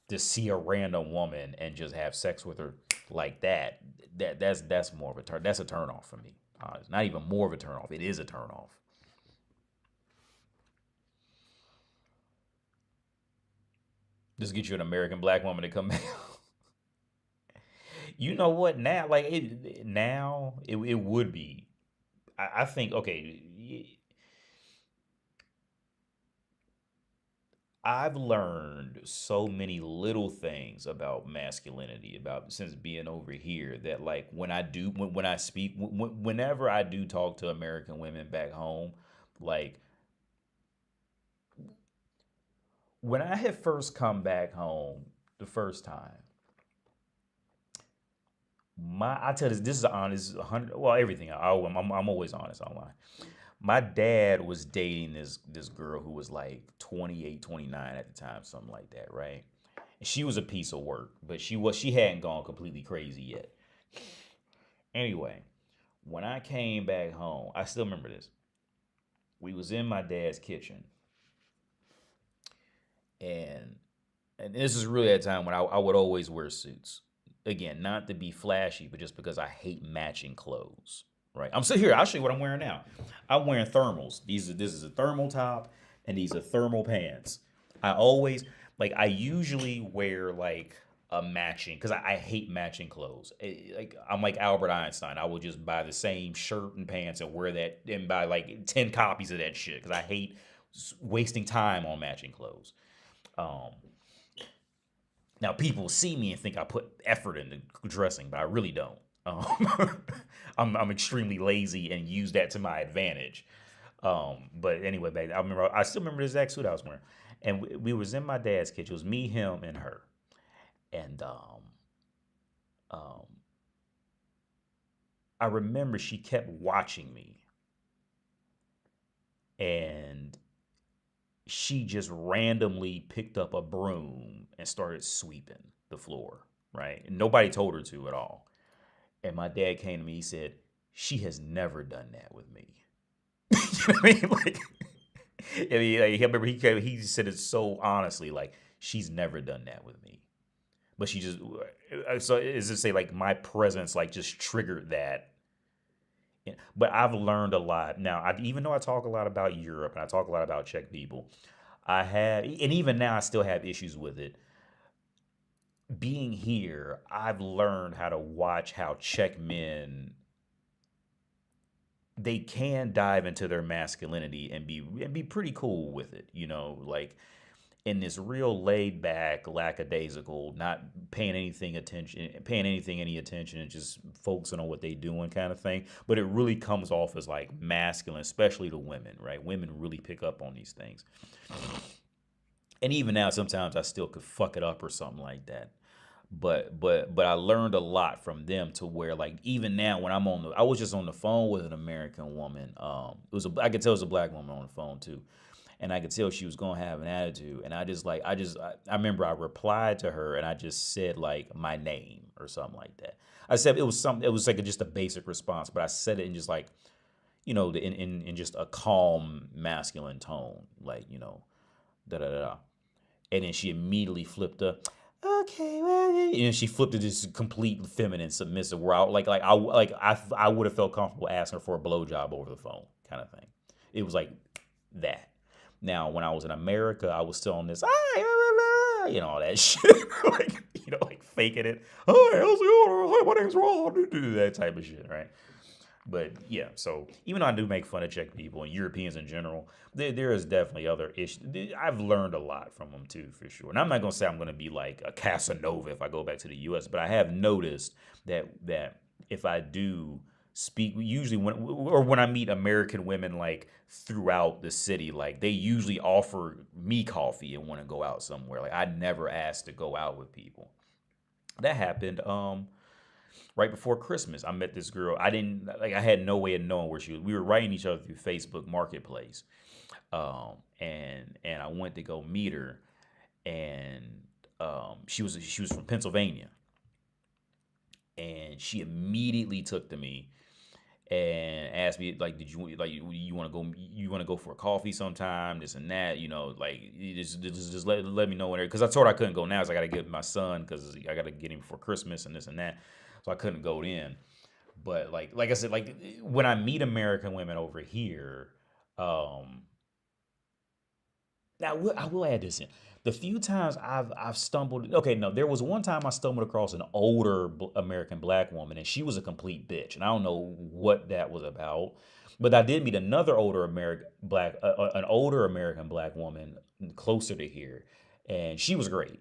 to see a random woman and just have sex with her like that's more of a that's a turn off for me. It's not even more of a turn off. It is a turn off. Just get you an American black woman to come back. You know what? Now it would be. I think okay. I've learned so many little things about masculinity about since being over here that like when I speak whenever I do talk to American women back home, like when I had first come back home the first time, I tell this is honest 100, well everything I'm always honest online. My dad was dating this girl who was like 28, 29 at the time, something like that, right? And she was a piece of work, but she hadn't gone completely crazy yet. Anyway, when I came back home, I still remember this. We was in my dad's kitchen, and this is really a time when I would always wear suits. Again, not to be flashy, but just because I hate matching clothes. Right. I'm sitting here. I'll show you what I'm wearing now. I'm wearing thermals. This is a thermal top and these are thermal pants. I usually wear like a matching because I hate matching clothes. Like I'm like Albert Einstein. I will just buy the same shirt and pants and wear that and buy like 10 copies of that shit because I hate wasting time on matching clothes. Um, Now people see me and think I put effort into dressing, but I really don't. I'm extremely lazy and use that to my advantage. But anyway, babe, I still remember the exact suit I was wearing, and we was in my dad's kitchen. It was me, him, and her, and um, I remember she kept watching me, and she just randomly picked up a broom and started sweeping the floor. Right, and nobody told her to at all. And my dad came to me. He said, "She has never done that with me." You know what I mean? Like, I remember he said it so honestly, like she's never done that with me. But she just so is to say like my presence like just triggered that. Yeah, but I've learned a lot now. Even though I talk a lot about Europe and I talk a lot about Czech people, and even now I still have issues with it. Being here, I've learned how to watch how Czech men they can dive into their masculinity and be pretty cool with it, you know, like in this real laid back, lackadaisical, not paying anything any attention and just focusing on what they doing kind of thing. But it really comes off as like masculine, especially to women, right? Women really pick up on these things. And even now, sometimes I still could fuck it up or something like that. But I learned a lot from them to where like even now when I was just on the phone with an American woman. I could tell it was a black woman on the phone too, and I could tell she was gonna have an attitude. And I remember I replied to her, and I just said like my name or something like that. I said it was something. It was like just a basic response, but I said it in just like, in just a calm masculine tone, like, da da da da. And then she immediately flipped up. Okay, well, and she flipped to this complete feminine submissive where I would have felt comfortable asking her for a blowjob over the phone kind of thing. It was like that. Now, when I was in America, I was still on this, all that shit, like faking it. Oh, how's it going? My name's Ron. Do that type of shit, right? But yeah, so even though I do make fun of Czech people and Europeans in general, there is definitely other issues. I've learned a lot from them too, for sure. And I'm not gonna say I'm gonna be like a Casanova if I go back to the U.S., but I have noticed that if I do speak, usually when I meet American women like throughout the city, like they usually offer me coffee and want to go out somewhere. Like I never asked to go out with people. That happened. Right before Christmas, I met this girl. I had no way of knowing where she was. We were writing each other through Facebook Marketplace, and I went to go meet her, and she was from Pennsylvania, and she immediately took to me and asked me like, did you want to go for a coffee sometime, this and that, like you just let me know whenever, because I told her I couldn't go now, so I got to get my son because I got to get him for Christmas and this and that. So I couldn't go in. But like I said, like when I meet American women over here, now I will add this in. The few times I've stumbled, okay, no, there was one time I stumbled across an older American black woman, and she was a complete bitch, and I don't know what that was about. But I did meet another older American black woman closer to here, and she was great.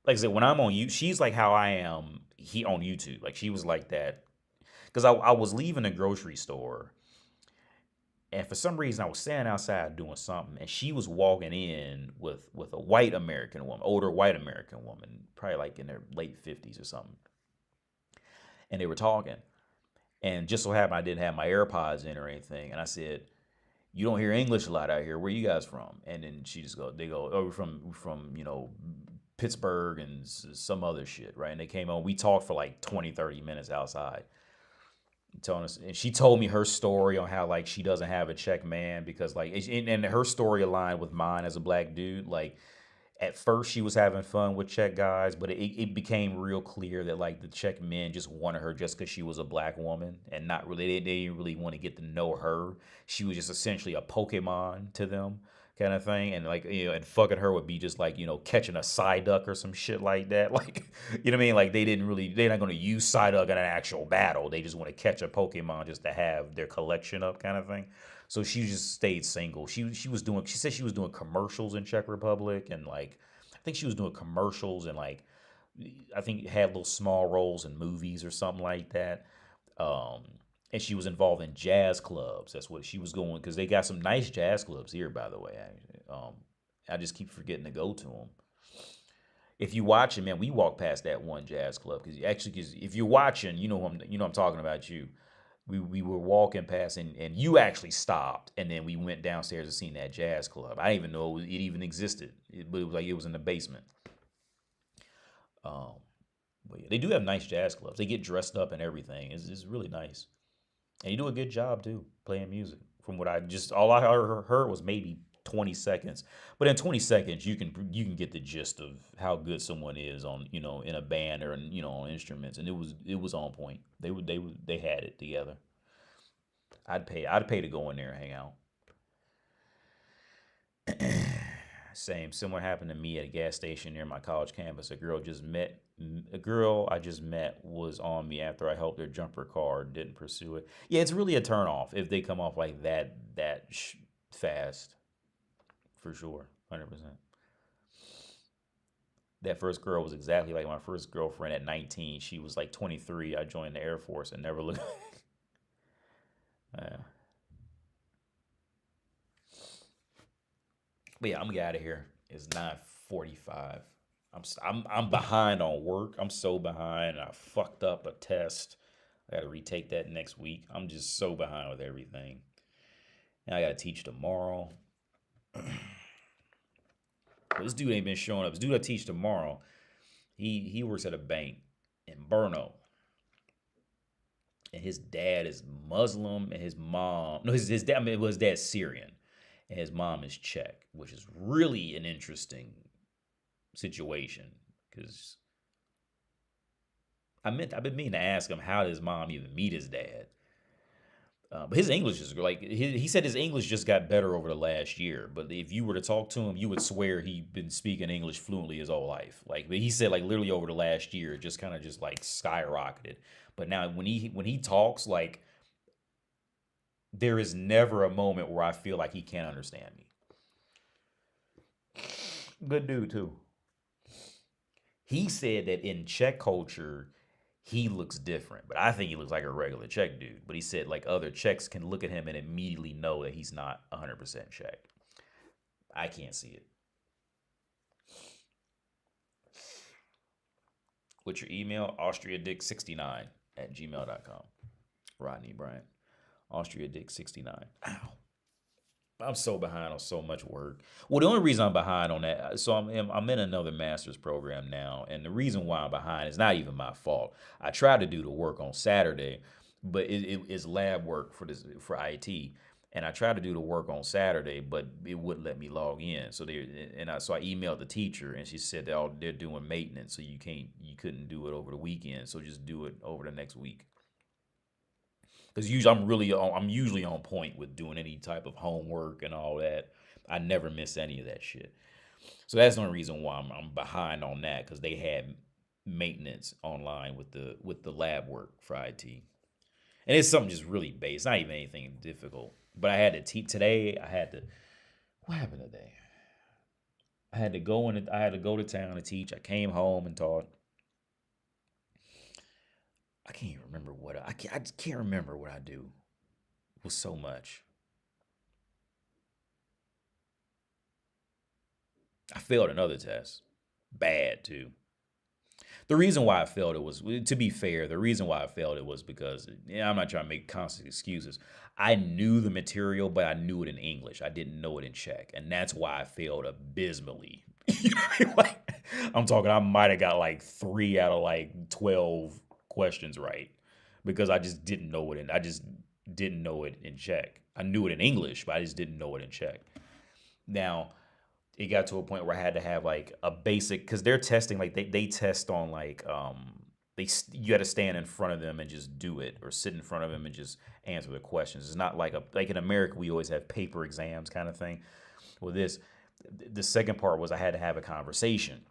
Like I said, when I'm on you, she's like how I am on YouTube. Like she was like that. Because I was leaving the grocery store, and for some reason I was standing outside doing something, and she was walking in with a white American woman, older white American woman, probably like in their late 50s or something. And they were talking. And just so happened I didn't have my AirPods in or anything. And I said, you don't hear English a lot out here. Where you guys from? And then they go, oh, we're from Pittsburgh and some other shit, right? And they came on. We talked for like 20, 30 minutes outside, telling us, and she told me her story on how like she doesn't have a Czech man because like, and her story aligned with mine as a black dude. Like at first she was having fun with Czech guys, but it became real clear that like the Czech men just wanted her just because she was a black woman and not really, they didn't really want to get to know her. She was just essentially a Pokemon to them, kind of thing. And like, and fucking her would be just like, catching a Psyduck or some shit like that. Like, you know what I mean? Like they're not going to use Psyduck in an actual battle. They just want to catch a Pokemon just to have their collection up, kind of thing. So she just stayed single. She said she was doing commercials in Czech Republic, and like, I think she was doing commercials and like, I think had little small roles in movies or something like that. And she was involved in jazz clubs. That's what she was going, because they got some nice jazz clubs here, by the way. I just keep forgetting to go to them. If you watching, man, we walked past that one jazz club because if you're watching, I'm talking about you. We were walking past, and you actually stopped, and then we went downstairs and seen that jazz club. I didn't even know it even existed, but it was like it was in the basement. But yeah, they do have nice jazz clubs. They get dressed up and everything. It's really nice. And you do a good job too, playing music. From what all I heard was maybe 20 seconds. But in 20 seconds, you can get the gist of how good someone is on, in a band or, on instruments. And it was on point. They had it together. I'd pay to go in there and hang out. Same. Similar happened to me at a gas station near my college campus. A girl I just met was on me after I helped her jump her car. Didn't pursue it. Yeah, it's really a turnoff if they come off like that fast. For sure, 100%. That first girl was exactly like my first girlfriend at 19. She was like 23. I joined the Air Force and never looked back. But yeah, I'm gonna get out of here. It's 9:45. I'm behind on work. I'm so behind. I fucked up a test. I got to retake that next week. I'm just so behind with everything. And I got to teach tomorrow. But this dude ain't been showing up. This dude I teach tomorrow, he works at a bank in Brno. And his dad is Muslim, and his mom, no, his dad, I mean, his dad's Syrian, and his mom is Czech, which is really an interesting situation, because I've been meaning to ask him, how did his mom even meet his dad? But his English is like, he said his English just got better over the last year. But if you were to talk to him, you would swear he'd been speaking English fluently his whole life. Like, but he said, like, literally over the last year, it just kind of just like skyrocketed. But now when he talks, like, there is never a moment where I feel like he can't understand me. Good dude too. He said that in Czech culture, he looks different, but I think he looks like a regular Czech dude. But he said like other Czechs can look at him and immediately know that he's not 100% Czech. I can't see it. What's your email? AustriaDick69@gmail.com. Rodney Bryant. AustriaDick69. Ow. I'm so behind on so much work. Well, the only reason I'm behind on that, so I'm in another master's program now, and the reason why I'm behind is not even my fault. I tried to do the work on Saturday, but it is lab work for IT, and I tried to do the work on Saturday, but it wouldn't let me log in. So I emailed the teacher, and she said they're doing maintenance, so you couldn't do it over the weekend, so just do it over the next week. Because usually I'm usually on point with doing any type of homework and all that. I never miss any of that shit. So that's the only reason why I'm behind on that, because they had maintenance online with the lab work for IT, and it's something just really basic. It's not even anything difficult. But I had to teach today. What happened today? I had to go to town to teach. I came home and taught. I can't even remember I just can't remember what I do. It was so much. I failed another test. Bad too. The reason why I failed it was, to be fair, was because, I'm not trying to make constant excuses. I knew the material, but I knew it in English. I didn't know it in Czech. And that's why I failed abysmally. Like, I'm talking, I might have got like 3 out of like 12 questions right, because I just didn't know it in Czech. I knew it in English, but I just didn't know it in Czech. Now, it got to a point where I had to have like a basic, because they're testing, like they test on like you got to stand in front of them and just do it, or sit in front of them and just answer the questions. It's not like in America we always have paper exams kind of thing. Well, the second part was I had to have a conversation.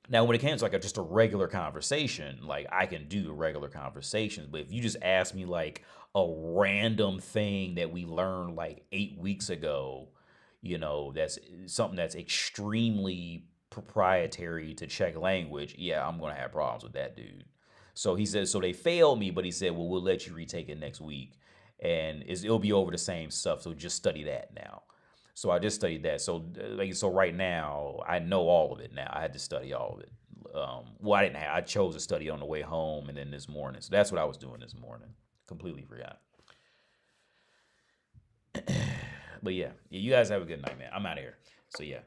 Now, when it came to like just a regular conversation, like I can do regular conversations, but if you just ask me like a random thing that we learned like 8 weeks ago, that's something that's extremely proprietary to Czech language, yeah, I'm going to have problems with that dude. So he said, so they failed me, but he said, well, we'll let you retake it next week, and it'll be over the same stuff, so just study that now. So I just studied that. So right now, I know all of it now. I had to study all of it. I chose to study on the way home and then this morning. So that's what I was doing this morning. Completely forgot. But yeah, you guys have a good night, man. I'm out of here. So yeah,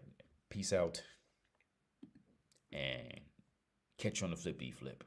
peace out. And catch you on the flippy flip.